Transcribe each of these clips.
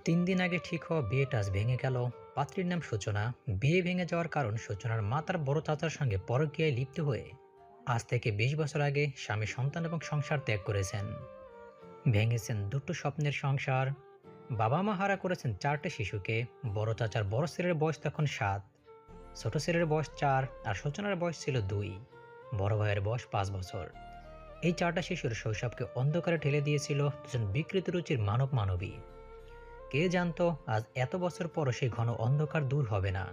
3 দিন আগে ঠিক হওয়া বিয়েটা আজ ভেঙে গেল। পাত্রীর নাম সূচনা। বিয়ে ভেঙে যাওয়ার কারণ সূচনার মা তার বড় চাচার সঙ্গে পরকীয়ায় লিপ্ত হয়ে আজ থেকে 20 বছর আগে স্বামী, সন্তান এবং সংসার ত্যাগ করেছেন। ভেঙেছেন দুটো স্বপ্নের সংসার। বাবা মা হারা করেছেন 4টে শিশুকে। বড় চাচার বড় ছেলের বয়স তখন 7, ছোট ছেলের বয়স 4 আর সূচনার বয়স ছিল 2। বড় ভাইয়ের বয়স 5 বছর। এই 4টা শিশুর শৈশবকে অন্ধকারে ঠেলে দিয়েছিল দুজন বিকৃত রুচির মানবী। কে জানতো আজ এত বছর পরও সেই ঘন অন্ধকার দূর হবে না।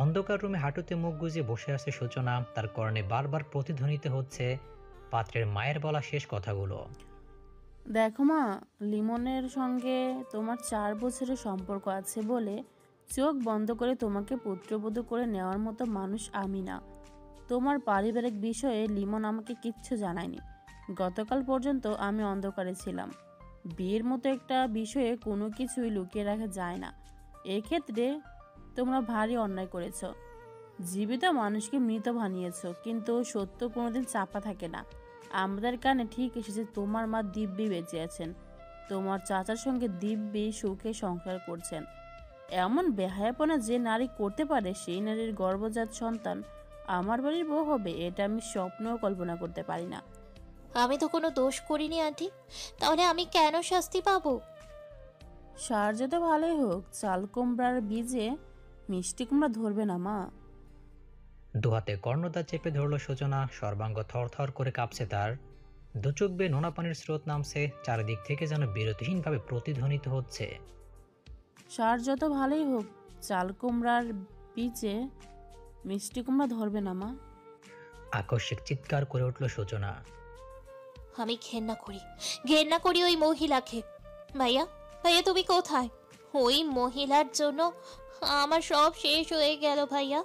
অন্ধকার রুমে হাঁটুতে মুখ গুজে বসে আছে সূচনা। তার কর্ণে বারবার প্রতিধ্বনিত হচ্ছে পাত্রের মায়ের বলা শেষ কথাগুলো। দেখো মা, লিমনের সঙ্গে তোমার 4 বছরের সম্পর্ক আছে বলে চোখ বন্ধ করে তোমাকে পুত্রবধূ করে নেওয়ার মতো মানুষ আমি না। তোমার পারিবারিক বিষয়ে লিমন আমাকে কিচ্ছু জানায়নি। গতকাল পর্যন্ত আমি অন্ধকারে ছিলাম। বিয়ের মতো একটা বিষয়ে কোনো কিছুই লুকিয়ে রাখা যায় না। এক্ষেত্রে তোমরা ভারী অন্যায় করেছ। জীবিত মানুষকে মৃত বানিয়েছ, কিন্তু সত্য কোনোদিন চাপা থাকে না। আমাদের কানে ঠিক এসেছে তোমার মা দিব্যি বেঁচে আছেন, তোমার চাচার সঙ্গে দিব্যি সুখে সংসার করছেন। এমন বেহায়াপনা যে নারী করতে পারে, সেই নারীর গর্ভজাত সন্তান আমার বাড়ির বউ হবে, এটা আমি স্বপ্নেও কল্পনা করতে পারি না। আমি তো কোনো দোষ করিনি আন্টি, তাহলে আমি কেন শাস্তি পাবো? সার যত ভালোই হোক, চাল কুমড়ার বীজে মিষ্টি কুমড়া ধরবে না মা। দুহাতে কর্ণদা চেপে ধরল সূচনা। সর্বাঙ্গ থরথর করে কাঁপছে তার। দু চোখ বেয়ে নোনা পানির স্রোত নামছে। চারিদিক থেকে যেন বিরতিহীনভাবে প্রতিধ্বনিত হচ্ছে, সার যত ভালোই হোক, চাল কুমড়ার বীজে মিষ্টি কুমড়া ধরবে না মা। আকস্মিক চিৎকার করে উঠল সূচনা। আমি ঘেন্না করি ওই মহিলাকে। ভাইয়া, ভাইয়া তুমি কোথায়? ওই মহিলার জন্য আমার সব শেষ হয়ে গেল ভাইয়া।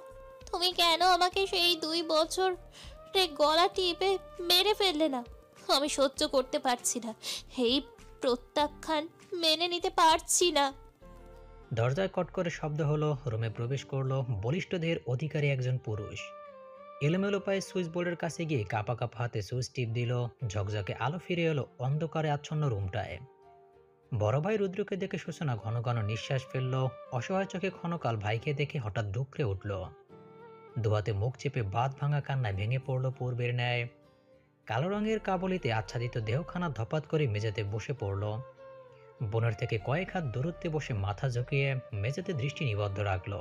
তুমি কেন আমাকে সেই 2 বছর গলা টিপে মেরে ফেললে না? আমি সহ্য করতে পারছি না, এই প্রত্যাখ্যান মেনে নিতে পারছি না। দরজায় কট করে শব্দ হলো। রুমে প্রবেশ করলো বলিষ্ঠ দেহের অধিকারী একজন পুরুষ। এলোমেলো পায়ে সুইচ বোর্ডের কাছে গিয়ে কাপা কাপা হাতে সুইচ টিপ দিল। ঝকঝকে আলো ফিরে এলো অন্ধকারে আচ্ছন্ন রুমটায়। বড় ভাই রুদ্রকে দেখে সূচনা ঘন ঘন নিঃশ্বাস ফেলল। অসহায় চোখে ক্ষণকাল ভাইকে দেখে হঠাৎ ডুকরে উঠল। দুহাতে মুখ চেপে বাঁধ ভাঙা কান্নায় ভেঙে পড়ল পূর্বের ন্যায়। কালো রঙের কাবলিতে আচ্ছাদিত দেহখানা ধপাত করে মেঝেতে বসে পড়ল। বোনের থেকে কয়েক হাত দূরত্বে বসে মাথা ঝুঁকিয়ে মেঝেতে দৃষ্টি নিবদ্ধ রাখল।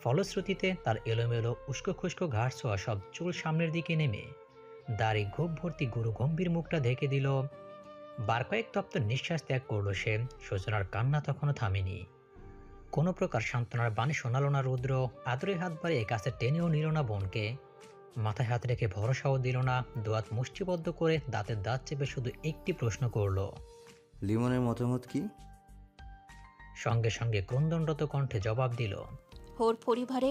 ফলশ্রুতিতে তার এলোমেলো উস্কো খুস্কো ঘাড় ছোঁয়া সব চুল সামনের দিকে নেমে দাড়ি গোপ ভর্তি গুরু গম্ভীর মুখটা ঢেকে দিল। বার কয়েক তপ্ত নিঃশ্বাস ত্যাগ করল সে। সূচনার কান্না তখনও থামেনি। কোনো প্রকার সান্ত্বনার বাণী শোনাল না রুদ্র। আদরে হাত বাড়িয়ে কাছে টেনেও নিল না বোনকে। মাথায় হাত রেখে ভরসাও দিল না। দুহাত মুষ্টিবদ্ধ করে দাঁতের দাঁত চেপে শুধু একটি প্রশ্ন করল, লিমনের মতামত কি? সঙ্গে সঙ্গে ক্রন্দনরত কণ্ঠে জবাব দিল, ওর পরিবারে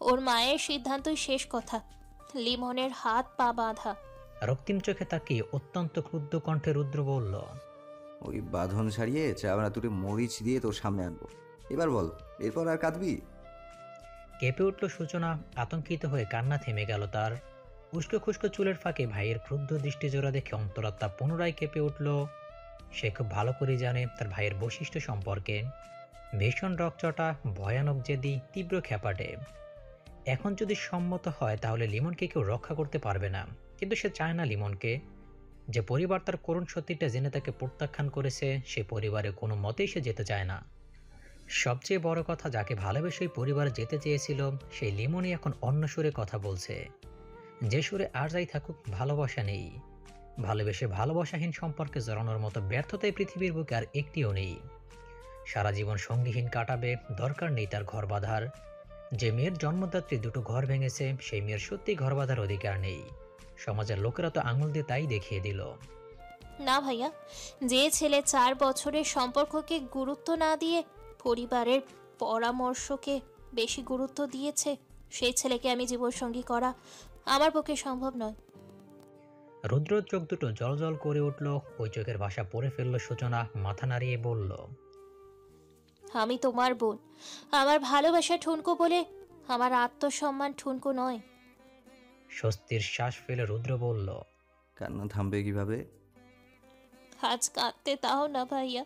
ওর মায়ের সিদ্ধান্তই শেষ কথা। লিমনের হাত পা বাঁধা। রক্তিম চোখে তাকিয়ে অত্যন্ত ক্রুদ্ধ কণ্ঠে রুদ্র বলল, ওই বাঁধন ছাড়িয়ে চাবনা তুলে মরিচ দিয়ে তোর সামনে আনবো। এবার বল, এরপর আর কাঁদবি? কেঁপে উঠল সূচনা। আতঙ্কিত হয়ে কান্না থেমে গেল তার। উস্কো খুস্কো চুলের ফাঁকে ভাইয়ের ক্রুদ্ধ দৃষ্টিজোড়া দেখে অন্তরাত্মা পুনরায় কেঁপে উঠল। সে খুব ভালো করে জানে তার ভাইয়ের বৈশিষ্ট্য সম্পর্কে। ভীষণ রকচটা, ভয়ানক জেদি, তীব্র খ্যাপাটে। এখন যদি সম্মত হয় তাহলে লিমনকে কেউ রক্ষা করতে পারবে না। কিন্তু সে চায় না লিমনকে। যে পরিবার তার করুণ সত্যিটা জেনে তাকে প্রত্যাখ্যান করেছে, সে পরিবারে কোনো মতেই সে যেতে চায় না। সবচেয়ে বড় কথা, যাকে ভালোবেসেই পরিবারে যেতে চেয়েছিল সেই লিমনই এখন অন্য সুরে কথা বলছে। যে সুরে আর যাই থাকুক ভালোবাসা নেই। ভালোবেসে ভালোবাসাহীন সম্পর্কে জড়ানোর মতো ব্যর্থতাই পৃথিবীর বুকে আর একটিও নেই। সারা জীবন সঙ্গীহীন কাটাবে, দরকার নেই তার ঘর বাঁধার। যে মেয়ের জন্মদাত্রী দুটো ঘর ভেঙেছে, সেই মেয়ের সত্যিই ঘর বাঁধার অধিকার নেই। সমাজের লোকেরা তো আঙুল দিয়ে তাই দেখিয়ে দিল। না ভাইয়া, যে ছেলে 4 বছরের সম্পর্ককে গুরুত্ব না দিয়ে পরিবারের পরামর্শকে বেশি গুরুত্ব দিয়েছে, সেই ছেলেকে আমি জীবনসঙ্গী করা আমার পক্ষে সম্ভব নয়। রুদ্র চোখ দুটো জল জল করে উঠল। ওই চোখের ভাষা পড়ে ফেলল সূচনা। মাথা নাড়িয়ে বলল, আমি তোমার বোন। আমার ভালোবাসা ঠুনকো বলে আমার আত্মসম্মান ঠুনকো নয়। স্বস্তির শ্বাস ফেলে রুদ্র বলল, কান্না থামবে কিভাবে? আজ কাঁদতে তাও না ভাইয়া,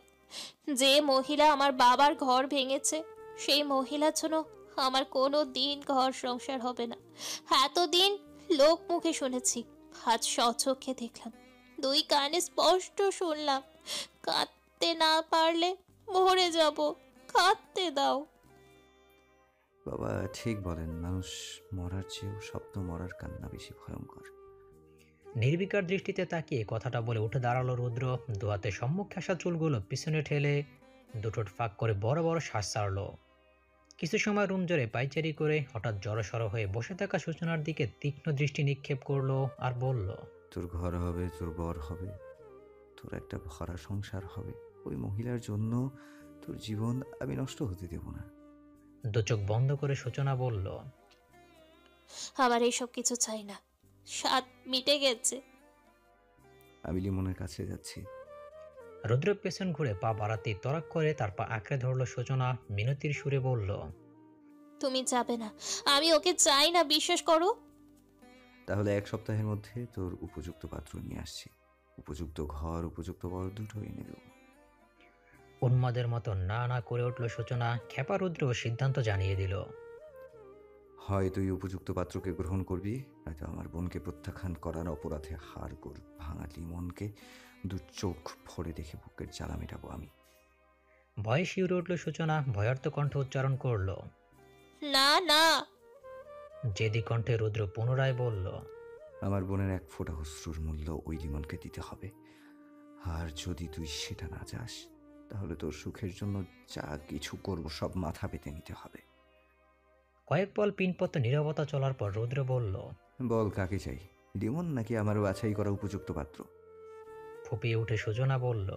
যে মহিলা আমার বাবার ঘর ভেঙেছে সেই মহিলার জন্য আমার কোনো দিন ঘর সংসার হবে না। এতদিন লোক মুখে শুনেছি, আজ স্বচক্ষে দেখলাম, দুই কানে স্পষ্ট শুনলাম। কাঁদতে না পারলে মরে যাব, কাঁদতে দাও। বাবা ঠিক বলেন, মানুষ মরার চেয়েও স্বপ্ন মরার কান্না বেশি ভয়ঙ্কর। নির্বিকার দৃষ্টিতে তাকিয়ে কথাটা বলে উঠে দাঁড়ালো রুদ্র। দুহাতে সম্মুখে আসা চুলগুলো পিছনে ঠেলে দুটো ফাঁক করে বড় বড় শ্বাস ছাড়ল। কিছু সময় রুম জোরে পাইচারি করে হঠাৎ জড়সড় হয়ে বসে থাকা সূচনার দিকে তীক্ষ্ণ দৃষ্টি নিক্ষেপ করলো আর বলল, তোর ঘর হবে, তোর বর হবে, তোর একটা ভরা সংসার হবে। ওই মহিলার জন্য তোর জীবন আমি নষ্ট হতে দেব না। দু চোখ বন্ধ করে সূচনা বলল, আমার এইসব কিছু চাই না, স্বাদ মিটে গেছে। আমি লিমনের কাছে যাচ্ছি। রুদ্র পেছন ঘুরে পা বাড়াতেই তরাক করে তার পা আঁকড়ে ধরল সূচনা। মিনতির সুরে বলল, তুমি যাবে না, আমি ওকে চাই না, বিশ্বাস করো। তাহলে 1 সপ্তাহের মধ্যে তোর উপযুক্ত পাত্র নিয়ে আসছি। উপযুক্ত ঘর, উপযুক্ত বর দুটো এনে দেবো। উন্মাদের মতো না না করে উঠল সূচনা। খেপা রুদ্র সিদ্ধান্ত জানিয়ে দিল, হয় তুই উপযুক্ত পাত্রকে গ্রহণ করবি, নয়তো আমার বোনকে প্রত্যাখ্যান করার অপরাধে হাড় গোড় ভাঙা লিমনকে দু চোখ ভরে দেখে বুকের জ্বালা মেটাবো আমি। ভয়ে শিউরে উঠল সূচনা। ভয়ার্ত কণ্ঠে উচ্চারণ করল, না না। জেদি কণ্ঠে রুদ্র পুনরায় বলল, আমার বোনের 1 ফোঁটা অশ্রুর মূল্য ওই লিমনকে দিতে হবে। আর যদি তুই সেটা না যাস, তাহলে তোর সুখের জন্য যা কিছু করবো সব মাথা পেতে নিতে হবে। কয়েক পল পিনপত নীরবতা চলার পর রুদ্র বলল, বল কাকে চাই, লিমন নাকি আমার বাছাই করা উপযুক্ত পাত্র? ফুপিয়ে উঠে সূচনা বলল,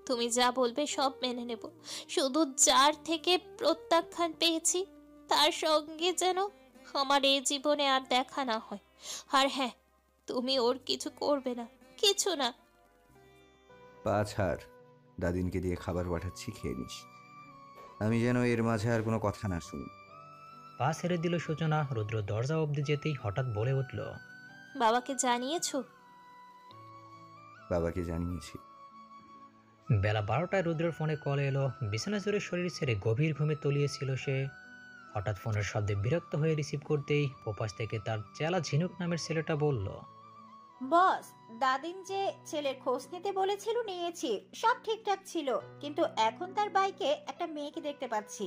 তুমি যা বলবে সব মেনে নেব, শুধু যার থেকে প্রত্যাখ্যান পেয়েছি তার সঙ্গে যেন আমার এই জীবনে আর দেখা না হয়। আর হ্যাঁ, তুমি ওর কিছু করবে না, কিছু না। পা ছাড়, দাদিনকে দিয়ে খাবার পাঠাচ্ছি, খেয়ে নিস। আমি যেন এর মাঝে আর কোনো কথা না শুনি। পা ছেড়ে দিল সূচনা। রুদ্র দরজা অবধি যেতেই হঠাৎ বলে উঠল, বাবাকে জানিয়েছো? বাবাকে জানিয়েছি। বেলা 12টায় রুদ্রের ফোনে কল এলো। বিছানা জুড়ে শরীর ছেড়ে গভীর ঘুমে তলিয়েছিল সে। হঠাৎ ফোনের শব্দে বিরক্ত হয়ে রিসিভ করতেই ওপাশ থেকে তার চেলা ঝিনুক নামের ছেলেটা বলল, বস, দাদিন যে ছেলের খোঁজ নিতে বলেছিল নিয়েছি, সব ঠিকঠাক ছিল, কিন্তু এখন তার বাইকে একটা মেয়েকে দেখতে পাচ্ছি।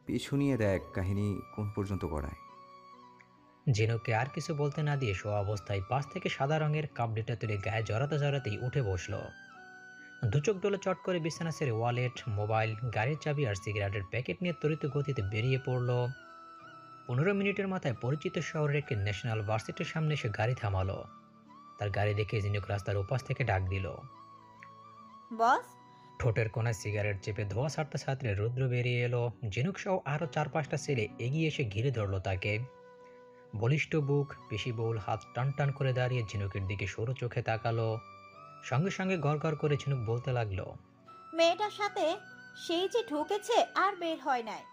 পিছু নিয়ে দেখ কাহিনী কোন পর্যন্ত গড়ায়। ঝিনুককে আর কিছু বলতে না দিয়ে শোয়া অবস্থায় পাশ থেকে সাদা রঙের কাবলিটা তুলে গায়ে জড়াতে জড়াতেই উঠে বসলো। দুচোখ ডোলে চট করে বিছানা ছেড়ে ওয়ালেট, মোবাইল, গাড়ির চাবি আর সিগারেটের প্যাকেট নিয়ে ত্বরিত গতিতে বেরিয়ে পড়ল। 15 মিনিটের মাথায় পরিচিত শহরের একটি ন্যাশনাল ভার্সিটির সামনে এসে গাড়ি থামালো। তার গাড়ি দেখে ঝিনুক রাস্তার ওপাশ থেকে ডাক দিল। বস, ঠোঁটের কোনায় সিগারেট চেপে ধোয়া ছাড়তে ছাড়তে রুদ্র বেরিয়ে এলো। ঝিনুক সহ আরও 4-5টা ছেলে এগিয়ে এসে ঘিরে ধরল তাকে। বলিষ্ঠ বুক, পেশিবহুল হাত টান টান করে দাঁড়িয়ে ঝিনুকের দিকে সরু চোখে তাকালো। সঙ্গে সঙ্গে গড়গড় করে ঝিনুক বলতে লাগলো, মেয়েটার সাথে সেই যে ঢুকেছে আর বের হয় নাই।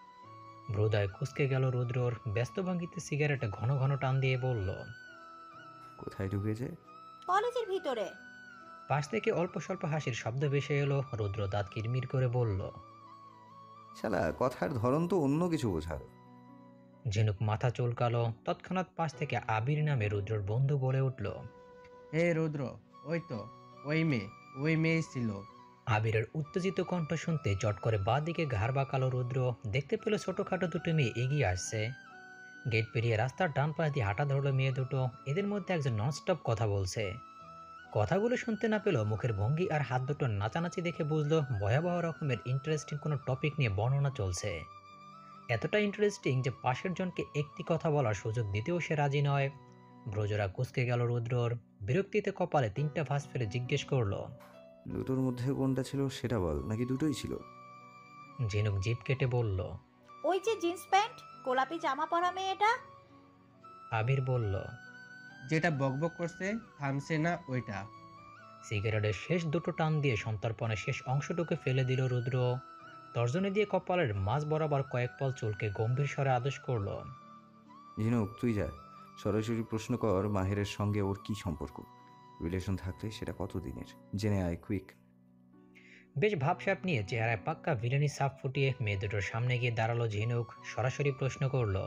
ভ্রুদয় কুঁচকে গেল রুদ্রর। ব্যস্ত ভঙ্গিতে সিগারেটে ঘন ঘন টান দিয়ে বলল, কোথায় ঢুকেছে? কলেজের ভিতরে। পাশ থেকে অল্প স্বল্প হাসির শব্দ ভেসে এলো। রুদ্র দাঁত কিরমির করে বলল, শালা কথার ধরন তো অন্য কিছু বোঝার। ঝিনুক মাথা চুলকালো। তৎক্ষণাৎ পাশ থেকে আবির নামে রুদ্রর বন্ধু বলে উঠল, হে রুদ্র, ওই তো ওই মেয়ে ছিল। আবিরের উত্তেজিত কণ্ঠ শুনতে চট করে বাঁ দিকে ঘাড় বাঁকালো রুদ্র। দেখতে পেল ছোটখাটো দুটো মেয়ে এগিয়ে আসছে। গেট পেরিয়ে রাস্তার ডান পাশ দিয়ে হাঁটা ধরলো মেয়ে দুটো। এদের মধ্যে একজন ননস্টপ কথা বলছে। কথাগুলো শুনতে না পেলেও মুখের ভঙ্গি আর হাত দুটো নাচানাচি দেখে বুঝলো ভয়াবহ রকমের ইন্টারেস্টিং কোনো টপিক নিয়ে বর্ণনা চলছে। এতটা ইন্টারেস্টিং যে পাশের জনকে একটি কথা বলার সুযোগ দিতেও সে রাজি নয়। ভ্রজরা কুঁচকে গেল রুদ্রর। বিরক্তিতে কপালে 3টা ভাঁজ ফেলে জিজ্ঞেস করলো, দুটোর মধ্যে কোনটা ছিল সেটা বল, নাকি দুটোই ছিল? ঝিনুক জিভ কেটে বলল, ওই যে জিন্স প্যান্ট গোলাপি জামা পরা মেয়েটা। আবির বলল, যেটা বকবক করছে থামছে না ওইটা। সিগারেটের শেষ দুটো টান দিয়ে সন্তর্পণের শেষ অংশটুকু ফেলে দিল রুদ্র। তর্জনী দিয়ে কপালের মাঝ বরাবর কয়েক পল চুলকে গম্ভীর স্বরে আদেশ করলো, ঝিনুক তুই যা, সরাসরি প্রশ্ন কর মাহেরের সঙ্গে ওর কি সম্পর্ক। রিলেশন থাকলে সেটা কতদিনের, জেনে আয় কুইক। বেশ ভাবসাব নিয়ে চেহারায় পাক্কা ভিলেনি সাপ ফুটিয়ে মেয়ে দুটোর সামনে গিয়ে দাঁড়ালো ঝিনুক। সরাসরি প্রশ্ন করলো,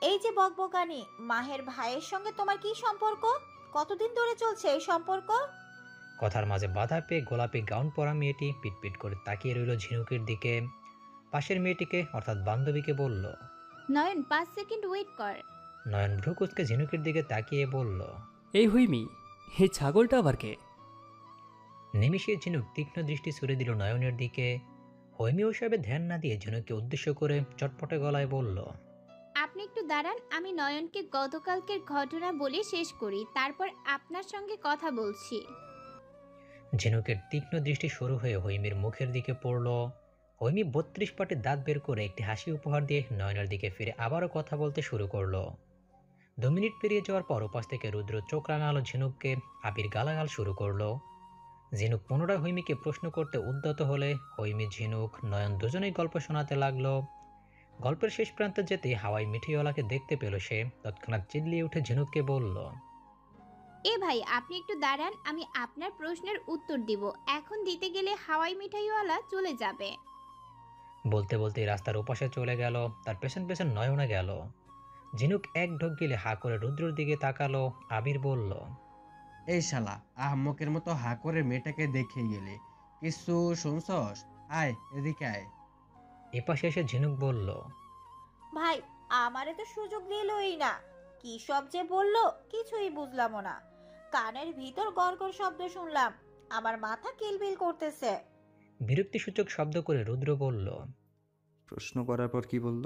এই যে বকবকানি, মাহের ভাইয়ের সঙ্গে তোমার কি সম্পর্ক? কতদিন ধরে চলছে এই সম্পর্ক? কথার মাঝে বাধা পেয়ে গোলাপি গাউন পরা মেয়েটি পিটপিট করে তাকিয়ে রইল ঝিনুকের দিকে। পাশের মেয়েটিকে অর্থাৎ বান্ধবীকে বলল। নয়ন 5 সেকেন্ড ওয়েট কর। নয়ন ভ্রুকুচকে ঝিনুকের দিকে তাকিয়ে বলল। এই হুইমি, এই ছাগলটা আবার কে? নিমিষে ঝিনুক তীক্ষ্ণ দৃষ্টি ছুড়ে দিল নয়নের দিকে। হৈমি ওসবে ধ্যান না দিয়ে ঝিনুককে উদ্দেশ্য করে চটপটে গলায় বলল। আপনি একটু দাঁড়ান, আমি নয়নকে গতকালকের ঘটনা বলে শেষ করি, তারপর আপনার সঙ্গে কথা বলছি। ঝিনুকের তীক্ষ্ণ দৃষ্টি শুরু হয়ে হৈমির মুখের দিকে পড়ল। হৈমি 32 পাটে দাঁত বের করে একটি হাসি উপহার দিয়ে নয়নের দিকে ফিরে আবারও কথা বলতে শুরু করলো। 2 মিনিট পেরিয়ে যাওয়ার পর উপাস থেকে রুদ্র চোখ রাঙালো ঝিনুককে, আবির গালাগাল শুরু করলো। ঝিনুক পুনরায় হৈমিকে প্রশ্ন করতে উদ্যত হলে হৈমি, ঝিনুক, নয়ন দুজনেই গল্প শোনাতে লাগলো। গল্পের শেষ প্রান্তে যেতে হাওয়াই মিঠিওয়ালাকে দেখতে পেল সে। তৎক্ষণাৎ চিল্লিয়ে উঠে ঝিনুককে বলল। এ ভাই, আপনি একটু দাঁড়ান, আমি আপনার প্রশ্নের উত্তর দিব। এখন দিতে গেলে হাওয়াই মিঠাইওয়ালা চলে যাবে। বলতে বলতে রাস্তার ওপাশে চলে গেল। তার পেছন পেছন নয়নে গেল। ঝিনুক এক ঢোক গিলে হা করে রুদ্রর দিকে তাকালো। আবির বলল। এই শালা আহম্মকের মতো হা করে মেয়েটাকে দেখে গেলে কিছু শুনছস? আয় এদিকে আয়। এপাশে এসে ঝিনুক বলল। ভাই, আমারে তো সুযোগ দিলই না। কি সব যে বললো কিছুই বুঝলাম না। কানের ভিতর গড়গড় শব্দ শুনলাম, আমার মাথা কিলবিল করতেছে। বিরক্তিসূচক শব্দ করে রুদ্র বলল। প্রশ্ন করার পর কি বলল?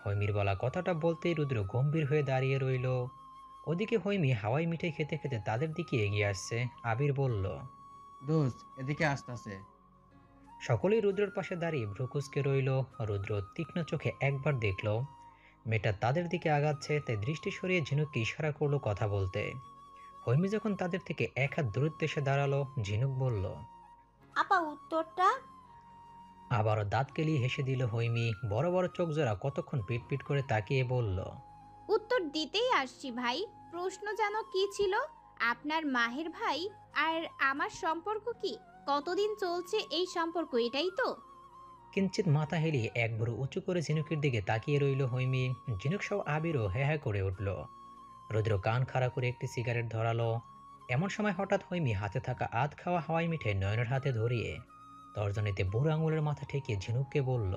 হৈমির বলা কথাটা বলতেই রুদ্র গম্ভীর হয়ে দাঁড়িয়ে রইল। ওদিকে হৈমি হাওয়াই মিঠাই খেতে খেতে তাদের দিকে এগিয়ে আসছে। আবির বলল। দোস্ত এদিকে আসতেছে। সকলেই রুদ্রের পাশে দাঁড়িয়ে ভ্রুকুচকে রইল। রুদ্র তীক্ষ্ণ চোখে একবার দেখল মেয়েটা তাদের দিকে আগাচ্ছে, তাই দৃষ্টি সরিয়ে ঝিনুককে ইশারা করলো কথা বলতে। হৈমি যখন তাদের থেকে এক হাত দূরত্বে এসে দাঁড়ালো, ঝিনুক বলল। আপা, উত্তরটা? আবারও দাঁত কেলিয়ে হেসে দিল হৈমি। বড় বড় চোখ জোড়া কতক্ষণ পিটপিট করে তাকিয়ে বলল। উত্তর দিতেই আসছি ভাই। প্রশ্ন জানো কি ছিল? আপনার মাহের ভাই আর আমার সম্পর্ক কি? কতদিন চলছে এই সম্পর্ক, এটাই তো? কিঞ্চিত মাথা হেলিয়ে এক ভুরু উঁচু করে ঝিনুকের দিকে তাকিয়ে রইল হৈমি। ঝিনুক সহ আবিরও হ্যাঁ হ্যাঁ করে উঠল। রুদ্র কান খাড়া করে একটি সিগারেট ধরালো। এমন সময় হঠাৎ হৈমি হাতে থাকা আধ খাওয়া হাওয়াই মিঠাই নয়নের হাতে ধরিয়ে তর্জনীতে বুড়ো আঙুলের মাথা ঠেকিয়ে ঝিনুককে বলল।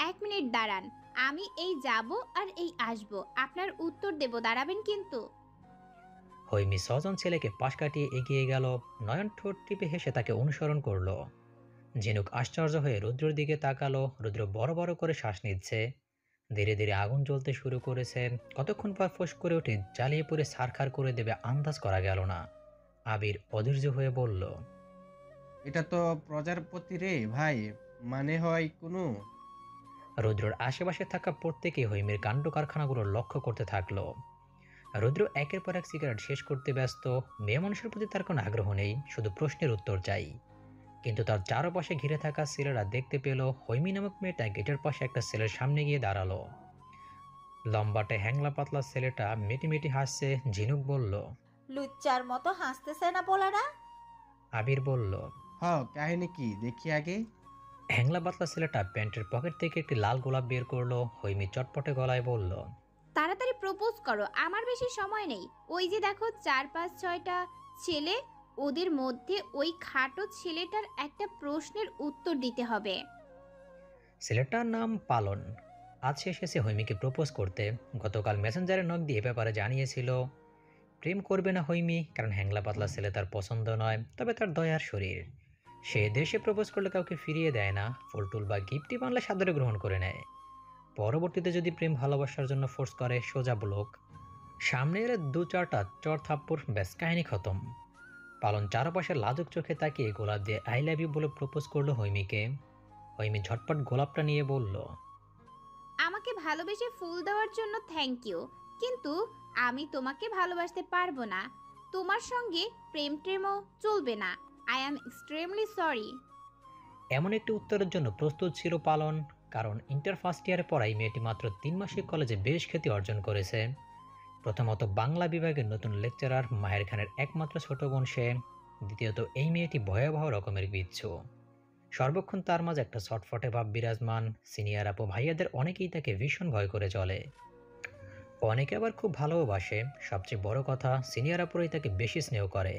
1 মিনিট দাঁড়ান, আমি এই যাব আর এই আসব, আপনার উত্তর দেব, দাঁড়াবেন কিন্তু। হৈমি 6 জন ছেলেকে পাশ কাটিয়ে এগিয়ে গেল। নয়ন ঠোঁট টিপে হেসে তাকে অনুসরণ করলো। ঝিনুক আশ্চর্য হয়ে রুদ্রের দিকে তাকালো। রুদ্র বড় বড় করে শ্বাস নিচ্ছে। ধীরে ধীরে আগুন জ্বলতে শুরু করেছে। কতক্ষণ পর ফোঁস করে উঠে জ্বালিয়ে পুড়ে ছারখার করে দেবে আন্দাজ করা গেল না। আবির অধৈর্য হয়ে বলল। এটা তো প্রজাপতি রে ভাই, মানে হয় কোনো? রুদ্রর আশেপাশে থাকা প্রত্যেকে হৈমির কাণ্ড কারখানাগুলো লক্ষ্য করতে থাকলো। রুদ্র একের পর এক সিগারেট শেষ করতে ব্যস্ত। মেয়ে মানুষের প্রতি তার কোনো আগ্রহ নেই, শুধু প্রশ্নের উত্তর চাই। কিন্তু তার চারপাশে ঘিরে থাকা ছেলেরা দেখতে পেল হৈমি নামক মেয়েটা গেটের পাশে একটা ছেলের সামনে গিয়ে দাঁড়ালো। লম্বাটে হ্যাংলা পাতলা ছেলেটা মেটি মেটি হাসছে। ঝিনুক বলল। লুচ্চার মতো হাসতেছে না পোলারা? আবির বলল। কাহিনী কি দেখি আগে। হ্যাংলা পাতলা ছেলেটা প্যান্টের পকেট থেকে একটি লাল গোলাপ বের করলো। হৈমি চটপটে গলায় বলল। তাড়াতাড়ি প্রপোজ করো, আমার বেশি সময় নেই। ওই যে দেখো 4-5-6টা ছেলে, ওদের মধ্যে ওই খাটো ছেলেটার একটা প্রশ্নের উত্তর দিতে হবে। ছেলেটার নাম পালন। আজ সে এসেছে হৈমিকে প্রপোজ করতে। গতকাল মেসেঞ্জারে নক দিয়ে ব্যাপারে জানিয়েছিল। প্রেম করবে না হৈমি, কারণ হ্যাংলা পাতলা ছেলে তার পছন্দ নয়, তবে তার দয়ার শরীর। সে দেশে প্রপোজ করলে কাউকে ফিরিয়ে দেয় না, ফুলটুল বা গিফটই বানলে সাদরে গ্রহণ করে নেয়। পরবর্তীতে যদি প্রেম ভালোবাসার জন্য ফোর্স করে, সোজা ব্লক। সামনে এলে 2-4টা চর থাপ্পড়, ব্যাস কাহিনী খতম। পালন চারপাশে লাজুক চোখে তাকিয়ে গোলাপ দিয়ে আই লাভ ইউ বলে প্রপোজ করলো হৈমিকে। হৈমি ঝটপট গোলাপটা নিয়ে বলল। আমাকে ভালোবেসে ফুল দেওয়ার জন্য থ্যাংক ইউ, কিন্তু আমি তোমাকে ভালোবাসতে পারবো না। তোমার সঙ্গে প্রেম টেমও চলবে না। I am extremely sorry. এমন একটি উত্তরের জন্য প্রস্তুত ছিল পালন, কারণ ইন্টার ফার্স্ট ইয়ারে পড়াই মেয়েটি মাত্র 3 মাসিক কলেজে বেশ খ্যাতি অর্জন করেছে। প্রথমত বাংলা বিভাগের নতুন লেকচারার মাহের খানের একমাত্র ছোট বোন সে। দ্বিতীয়ত এই মেয়েটি ভয়াবহ রকমের বিচ্ছু। সর্বক্ষণ তার মাঝে একটা ছটফটে ভাব বিরাজমান। সিনিয়র আপু ভাইয়াদের অনেকেই তাকে ভীষণ ভয় করে চলে, অনেকে আবার খুব ভালোবাসে। সবচেয়ে বড় কথা, সিনিয়র আপুরাই তাকে বেশি স্নেহ করে।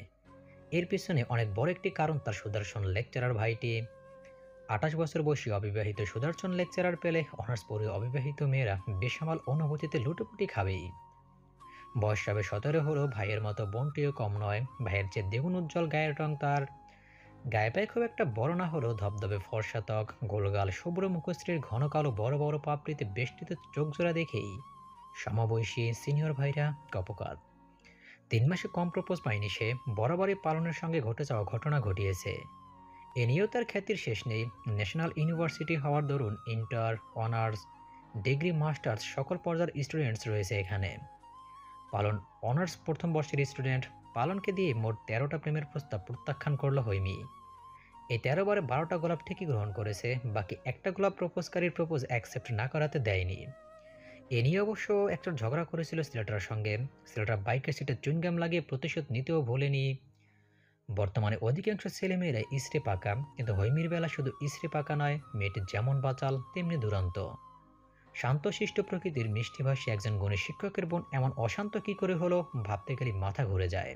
এর পিছনে অনেক বড় একটি কারণ তার সুদর্শন লেকচারার ভাইটি। 28 বছর বয়সী অবিবাহিত সুদর্শন লেকচারার পেলে অনার্স পড়ে অবিবাহিত মেয়েরা বেসামাল অনুভূতিতে লুটোপুটি খাবেই। বয়স হবে 17 হলো, ভাইয়ের মতো বোনটিও কম নয়। ভাইয়ের চেয়ে দ্বিগুণ উজ্জ্বল গায়ের রং তার। গায়ে পায়ে খুব একটা বড় না হলেও ধবধবে ফর্সা ত্বক, গোলগাল শুভ্র মুখশ্রীর ঘন কালো বড় বড় পাপড়িতে বেষ্টিত চোখজোড়া দেখেই সমবয়সী সিনিয়র ভাইরা কপকাত। 3 মাসে কম প্রপোজ পায়নি সে, বরাবরই পালনের সঙ্গে ঘটে যাওয়া ঘটনা ঘটিয়েছে। এ নিয়েও তার খ্যাতির শেষ নেই। ন্যাশনাল ইউনিভার্সিটি হওয়ার দরুন ইন্টার, অনার্স, ডিগ্রি, মাস্টার্স সকল পর্যায়ের স্টুডেন্টস রয়েছে এখানে। পালন অনার্স প্রথম বর্ষের স্টুডেন্ট। পালনকে দিয়ে মোট 13টা প্রেমের প্রস্তাব প্রত্যাখ্যান করলো হৈমি। এই 13 বারে 12টা গোলাপ ঠিকই গ্রহণ করেছে, বাকি একটা গোলাপ প্রপোজকারীর প্রপোজ অ্যাকসেপ্ট না করাতে দেয়নি। এ নিয়ে অবশ্য একটা ঝগড়া করেছিল ছেলেটার সঙ্গে। ছেলেটা বাইকের সিটে চুইংগাম লাগিয়ে প্রতিশোধ নিতেও ভোলেনি। বর্তমানে অধিকাংশ ছেলেমেয়েরা ইসরে পাকা, কিন্তু হৈমির বেলা শুধু ইসরে পাকা নয়, মেয়েটি যেমন বাচাল তেমনি দুরন্ত। শান্তশিষ্ট প্রকৃতির মিষ্টিভাষী একজন গুণী শিক্ষকের বোন এমন অশান্ত কি করে হলো, ভাবতে গেলে মাথা ঘুরে যায়।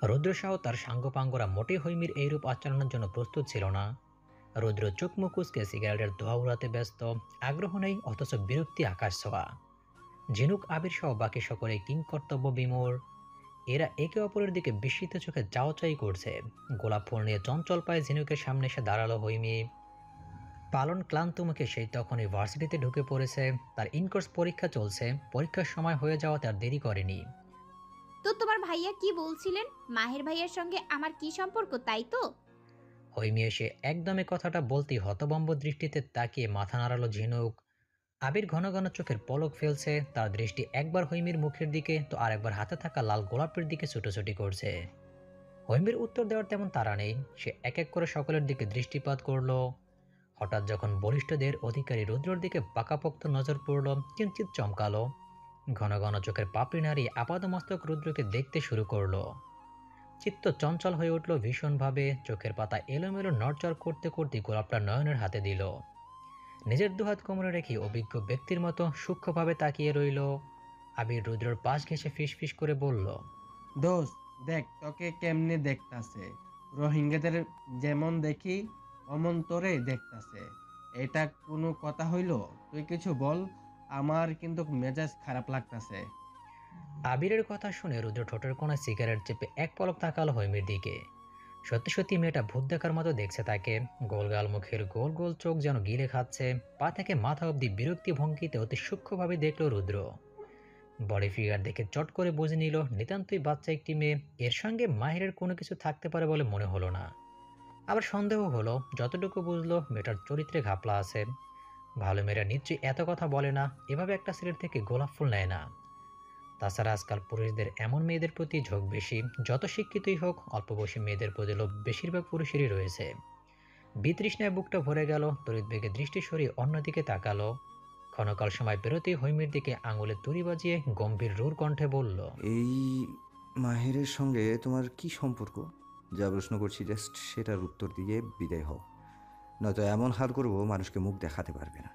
রুদ্রসহ তার সাঙ্গপাঙ্গরা মোটেই হৈমির এইরূপ আচরণের জন্য প্রস্তুত ছিল না। রুদ্র চোখ মুখ কুঁচকে সিগারেটের ধোঁয়া উড়াতে ব্যস্ত, আগ্রহ নেই অথচ বিরক্তি আকাশ ছোঁয়া। ঝিনুক, আবির সহ বাকি সকলে কিংকর্তব্য বিমূঢ়। এরা একে অপরের দিকে বিস্মিত চোখে চাওয়াচাই করছে। গোলাপ ফুল নিয়ে চঞ্চল পায়ে ঝিনুকের সামনে এসে দাঁড়ালো হৈমি। পালন ক্লান্ত মুখে সেই তখনই ভার্সিটিতে ঢুকে পড়েছে। তার ইনকোর্স পরীক্ষা চলছে, পরীক্ষার সময় হয়ে যাওয়া তার দেরি করেনি। তো তোমার ভাইয়া কি বলছিলেন? মাহের ভাইয়ার সঙ্গে আমার কি সম্পর্ক, তাই তো? হৈমি এসে একদমে কথাটা বলতেই হতবম্ব দৃষ্টিতে তাকিয়ে মাথা নাড়ালো ঝিনুক। আবির ঘন ঘন চোখের পলক ফেলছে, তার দৃষ্টি একবার হৈমির মুখের দিকে তো আরেকবার হাতে থাকা লাল গোলাপের দিকে ছুটোছুটি করছে। হৈমির উত্তর দেওয়ার তেমন তাড়া নেই, সে এক এক করে সকলের দিকে দৃষ্টিপাত করলো। হঠাৎ যখন বলিষ্ঠদের অধিকারী রুদ্রর দিকে পাকাপোক্ত নজর পড়ল, কিঞ্চিত চমকালো। ঘন ঘন চোখের পাপড়ি নাড়িয়ে আপাদমস্তক রুদ্রকে দেখতে শুরু করলো। চিত্ত চঞ্চল হয়ে উঠল ভীষণভাবে। চোখের পাতা এলোমেলো নড়চড় করতে করতে গোলাপটা নয়নের হাতে দিল। নিজের দুহাত কোমরে রেখে অভিজ্ঞ ব্যক্তির মতো সূক্ষ্মভাবে তাকিয়ে রইল। আবির রুদ্রর পাশ ঘেঁষে ফিসফিস করে বলল, দোস্ত দেখ তোকে কেমনে দেখতাছে, রোহিঙ্গাদের যেমন দেখি অমন তোরে দেখতাছে। এটা কোনো কথা হইল? তুই কিছু বল, আমার কিন্তু মেজাজ খারাপ লাগতাছে। আবিরের কথা শুনে রুদ্র ঠোঁটের কোণায় সিগারেট চেপে এক পলক তাকালো হৈমির দিকে। সত্যি সত্যি মেয়েটা ভূত দেখার মতো দেখছে তাকে। গোলগাল মুখের গোল গোল চোখ যেন গিলে খাচ্ছে। পা থেকে মাথা অবধি বিরক্তি ভঙ্গিতে অতি সূক্ষ্মভাবে দেখলো রুদ্র। বডি ফিগার দেখে চট করে বুঝে নিল নিতান্তই বাচ্চা একটি মেয়ে। এর সঙ্গে মাহিরের কোনো কিছু থাকতে পারে বলে মনে হলো না। আবার সন্দেহ হলো, যতটুকু বুঝলো মেয়েটার চরিত্রে ঘাপলা আছে। ভালো মেয়েরা নিশ্চয়ই এত কথা বলে না, এভাবে একটা ছেলের থেকে গোলাপ ফুল নেয় না। তাছাড়া আজকাল পুরুষদের এমন মেয়েদের প্রতি ঝোঁক বেশি, যত শিক্ষিতই হোক অল্প বয়সী মেয়েদের প্রতি লোভ বেশিরভাগ পুরুষেরই রয়েছে। বিতৃষ্ণায় বুকটা ভরে গেল, তড়িৎ বেগে দৃষ্টি সরিয়ে অন্যদিকে তাকালো। ক্ষণকাল সময় পেরোতেই হৈমির দিকে আঙুলে তুড়ি বাজিয়ে গম্ভীর রূঢ় কণ্ঠে বলল, এই মাহেরের সঙ্গে তোমার কি সম্পর্ক? যা প্রশ্ন করছি জাস্ট সেটার উত্তর দিয়ে বিদায় হও, নয়তো এমন হাল করবো মানুষকে মুখ দেখাতে পারবে না।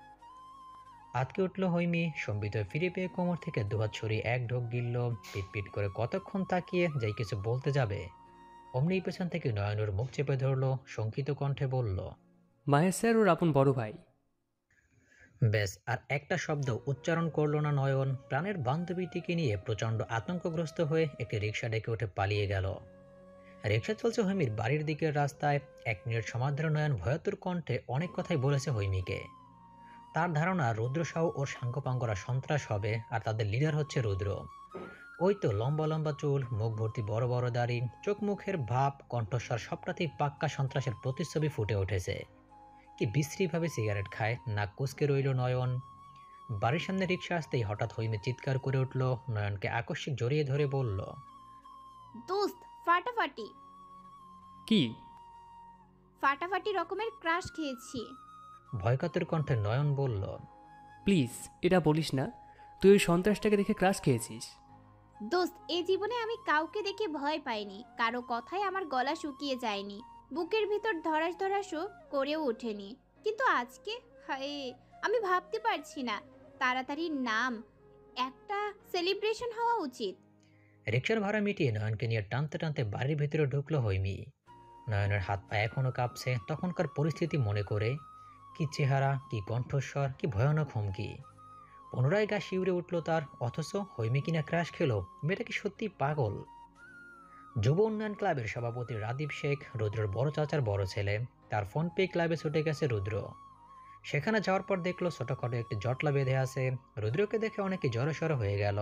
আতকে উঠল হৈমি। সম্বিত ফিরে পেয়ে কোমর থেকে দুহাত ছড়িয়ে এক ঢোক গিলল। পিটপিট করে কতক্ষণ তাকিয়ে যাই কিছু বলতে যাবে, অমনি পেছন থেকে নয়নুর মুখ চেপে ধরলো, শঙ্কিত কণ্ঠে বলল, মাহের স্যার ওর আপন বড় ভাই। ব্যাস আর একটা শব্দ উচ্চারণ করলো না নয়ন। প্রাণের বান্ধবীটিকে নিয়ে প্রচণ্ড আতঙ্কগ্রস্ত হয়ে একটি রিক্সা ডেকে উঠে পালিয়ে গেল। রিক্সা চলছে হৈমির বাড়ির দিকের রাস্তায়। 1 মিনিট সমাধান নয়ন ভয়াতুর কণ্ঠে অনেক কথাই বলেছে হৈমিকে। তার ধারণা রুদ্র সহ ওর সাঙ্গপাঙ্গরা সন্ত্রাস হবে, আর তাদের লিডার হচ্ছে রুদ্র। ওই তো লম্বা লম্বা চুল, মুখ ভর্তি বড় বড় দাড়ি, চোখ মুখের ভাব, কণ্ঠস্বর সবটাতেই পাক্কা সন্ত্রাসের প্রতিচ্ছবি ফুটে উঠেছে। কি বিশ্রীভাবে সিগারেট খায়, নাক কুঁচকে রইল নয়ন। বাড়ির সামনে রিক্সা আসতেই হঠাৎ হৈমি চিৎকার করে উঠল, নয়নকে আকস্মিক জড়িয়ে ধরে বলল, দোস্ত ফাটাফাটি কি? ফাটাফাটি রকমের ক্রাশ খেয়েছি। ভয়কাতুর কণ্ঠে নয়ন বলল, প্লিজ এটা বলিস না, তুই ওই সন্ত্রাসটাকে দেখে ক্রাশ খেয়েছিস। দোস্ত, এই জীবনে আমি কাউকে দেখে ভয় পাইনি, কারো কথায় আমার গলা শুকিয়ে যায়নি, বুকের ভিতর ধরাস ধরাসও করেও ওঠেনি। কিন্তু আজকে, হায়, আমি ভাবতে পারছি না। তাড়াতাড়ি নাম, একটা সেলিব্রেশন হওয়া উচিত। রিকশার ভাড়া মিটিয়ে নয়নকে নিয়ে টানতে টানতে বাড়ির ভিতরে ঢুকলো হৈমি। নয়নের হাত পা এখনো কাঁপছে তখনকার পরিস্থিতি মনে করে। কি চেহারা, কি কণ্ঠস্বর, কি ভয়ানক হুমকি। পুনরায় গা শিউরে উঠল তার, অথচ হৈমি কিনা ক্রাশ খেলো। মেয়েটা কি সত্যি পাগল? যুব উন্নয়ন ক্লাবের সভাপতি রাদীপ শেখ, রুদ্রর বড় চাচার বড় ছেলে। তার ফোন পেয়ে ক্লাবে ছুটে গেছে রুদ্র। সেখানে যাওয়ার পর দেখলো ছোটখাটো একটি জটলা বেঁধে আছে। রুদ্রকে দেখে অনেকে জড়সড় হয়ে গেল।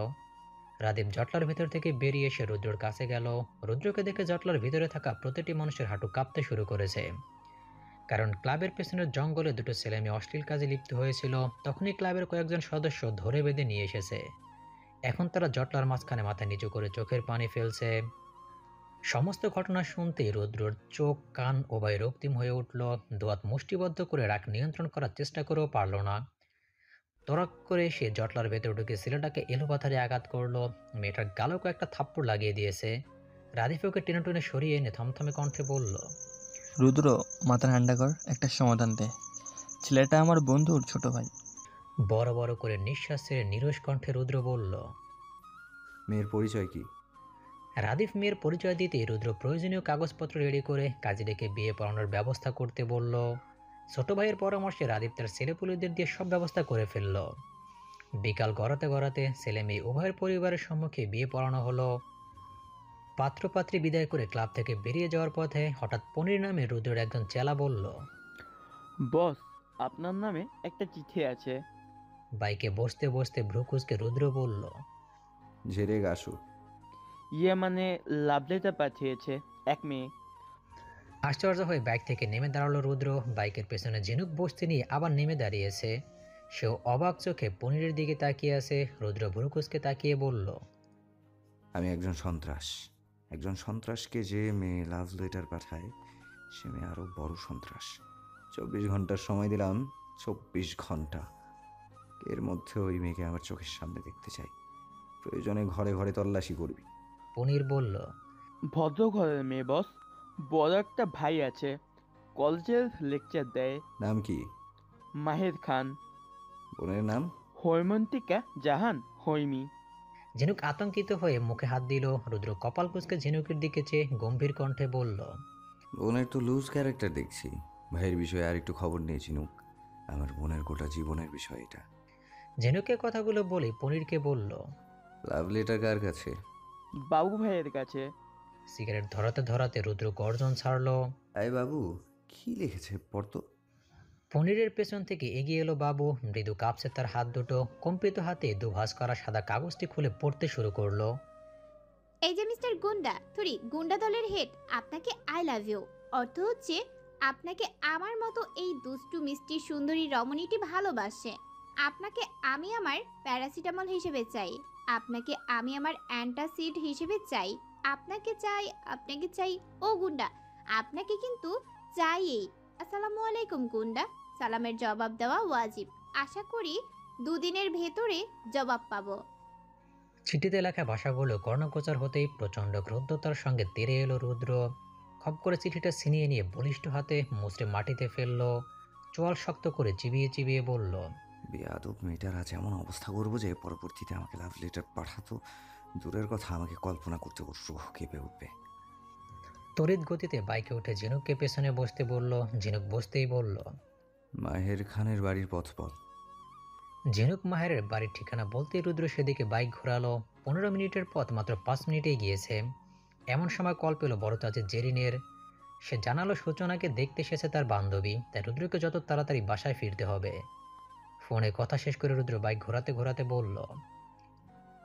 রাদীপ জটলার ভিতর থেকে বেরিয়ে এসে রুদ্রর কাছে গেল। রুদ্রকে দেখে জটলার ভিতরে থাকা প্রতিটি মানুষের হাঁটু কাঁপতে শুরু করেছে। কারণ ক্লাবের পেছনের জঙ্গলে দুটো ছেলে মেয়ে অশ্লীল কাজে লিপ্ত হয়েছিল। তখনই ক্লাবের কয়েকজন সদস্য ধরে বেঁধে নিয়ে এসেছে। এখন তারা জটলার মাঝখানে মাথা নিচু করে চোখের পানি ফেলছে। সমস্ত ঘটনা শুনতেই রুদ্রর চোখ কান উভয় রক্তিম হয়ে উঠল। দোয়াত মুষ্টিবদ্ধ করে রাগ নিয়ন্ত্রণ করার চেষ্টা করেও পারল না। তড়াক করে সে জটলার ভেতর ঢুকে ছেলেটাকে এলোপাথারে আঘাত করলো। মেয়েটার গালও কয়েকটা থাপ্পড় লাগিয়ে দিয়েছে। রাদীপ ওকে টেনে টেনে সরিয়ে এনে থমথমে কণ্ঠে বলল, রুদ্র, মাথা ঠান্ডা কর, একটা সমাধান দে। ছেলেটা আমার বন্ধুর ছোট ভাই। বড় বড় করে নিঃশ্বাস ছেড়ে নিরস কণ্ঠে রুদ্র বলল। মেয়ের পরিচয় কি? রাদীপ মেয়ের পরিচয় দিতে রুদ্র প্রয়োজনীয় কাগজপত্র রেডি করে কাজে ডেকে বিয়ে পড়ানোর ব্যবস্থা করতে বলল। ছোট ভাইয়ের পরামর্শে রাদীপ তার ছেলেপুলেদের দিয়ে সব ব্যবস্থা করে ফেলল। বিকাল গড়াতে গড়াতে ছেলে মেয়ে উভয়ের পরিবারের সম্মুখে বিয়ে পড়ানো হলো। পাত্রপাত্রী বিদায় করে ক্লাব থেকে বেরিয়ে যাওয়ার পথে হঠাৎ পনির নামে রুদ্রের একজন চেলা বলল, বস, আপনার নামে একটা চিঠি আছে। বাইকে বসতে বসতে ভ্রুকুচকে রুদ্র বলল, ঝেড়ে গাছু। মানে লাভ লেটার পাঠিয়েছে এক মেয়ে। আশ্চর্য হয়ে বাইক থেকে নেমে দাঁড়ালো রুদ্র। বাইকের পেছনে ঝিনুক বসতে নিয়ে আবার নেমে দাঁড়িয়েছে। সেও অবাক চোখে পনিরের দিকে তাকিয়ে আছে। রুদ্র ভ্রুকুচকে তাকিয়ে বলল, আমি একজন সন্ত্রাস। একজন সন্ত্রাসকে যে মেয়ে লাভ লেটার পাঠায় সে মেয়ে আরও বড় সন্ত্রাস। 24 ঘন্টার সময় দিলাম, 24 ঘন্টা। এর মধ্যে ওই মেয়েকে আমার চোখের সামনে দেখতে চাই। প্রয়োজনে ঘরে ঘরে তল্লাশি করবি। পনির বলল, ভদ্র ঘরের মেয়ে বস, বড় একটা ভাই আছে, কলেজের লেকচার দেয়। নাম কি? মাহের খান। বোনের নাম? হৈমন্তিকা জাহান হৈমি। ঝিনুক আতঙ্কিত হয়ে মুখে হাত দিল। রুদ্র কপাল কুঁচকে ঝিনুকের দিকে চেয়ে গম্ভীর কণ্ঠে বলল, বোনের তো লুজ ক্যারেক্টার দেখছি। ভাইয়ের বিষয়ে আর একটু খবর নিয়ে চিনুক। আমার বোনের গোটা জীবনের বিষয় এটা। ঝিনুকে কথাগুলো বলে পনিরকে বলল, লাভ লেটার কার কাছে? বাবু ভাইয়ের কাছে। সিগারেট ধরাতে ধরাতে রুদ্র গর্জন ছাড়ল। আয় বাবু, কি লিখেছে পড়তো। পনিরের পেছন থেকে এগিয়ে এলো বাবু। মৃদু কাঁপছে তার হাত দুটো। কম্পিত হাতে দুভাঁজ করা সাদা কাগজটি খুলে পড়তে শুরু করলো। এই যে মিস্টার গুন্ডা, গুন্ডা দলের হেড, আপনাকে আই লাভ ইউ। অর্থ হচ্ছে আপনাকে আমার মতো এই দুষ্টু মিষ্টি সুন্দরী রমণীটি ভালোবাসে। আপনাকে আমি আমার প্যারাসিটামল হিসেবে চাই। আপনাকে আমি আমার অ্যান্টাসিড হিসেবে চাই। আপনাকে চাই ও গুন্ডা, আপনাকে কিন্তু চাই। আসসালামু আলাইকুম গুন্ডা। সালামের জবাব দেওয়া ওয়াজিব। আশা করি দুদিনের ভেতরে জবাব পাবো। চিঠিতে লেখা ভাষাগুলো কর্ণগোচর হতেই প্রচণ্ড ক্রুদ্ধতার সঙ্গে তেড়ে এলো রুদ্র। খপ করে চিঠিটা ছিনিয়ে নিয়ে বলিষ্ঠ হাতে মুচড়ে মাটিতে ফেলল। চোয়াল শক্ত করে চিবিয়ে চিবিয়ে বলল, বেয়াদব মেয়েটার আজ এমন অবস্থা করবো যে পরবর্তীতে আমাকে লাভ লেটার পাঠাতো দূরের কথা, আমাকে কল্পনা করতে রুহ কেঁপে উঠবে। তড়িৎ গতিতে বাইকে উঠে ঝিনুককে পেছনে বসতে বলল। ঝিনুক বসতেই বলল, মাহের খানের বাড়ির পথ বল। ঝিনুক মাহেরের বাড়ির ঠিকানা বলতেই রুদ্র সেদিকে বাইক ঘোরালো। 15 মিনিটের পথ মাত্র 5 মিনিটেই গিয়েছে। এমন সময় কল পেল বড় চাচি জেরিনের। সে জানালো সূচনাকে দেখতে এসেছে তার বান্ধবী, তাই রুদ্রকে যত তাড়াতাড়ি বাসায় ফিরতে হবে। ফোনে কথা শেষ করে রুদ্র বাইক ঘোরাতে ঘোরাতে বলল,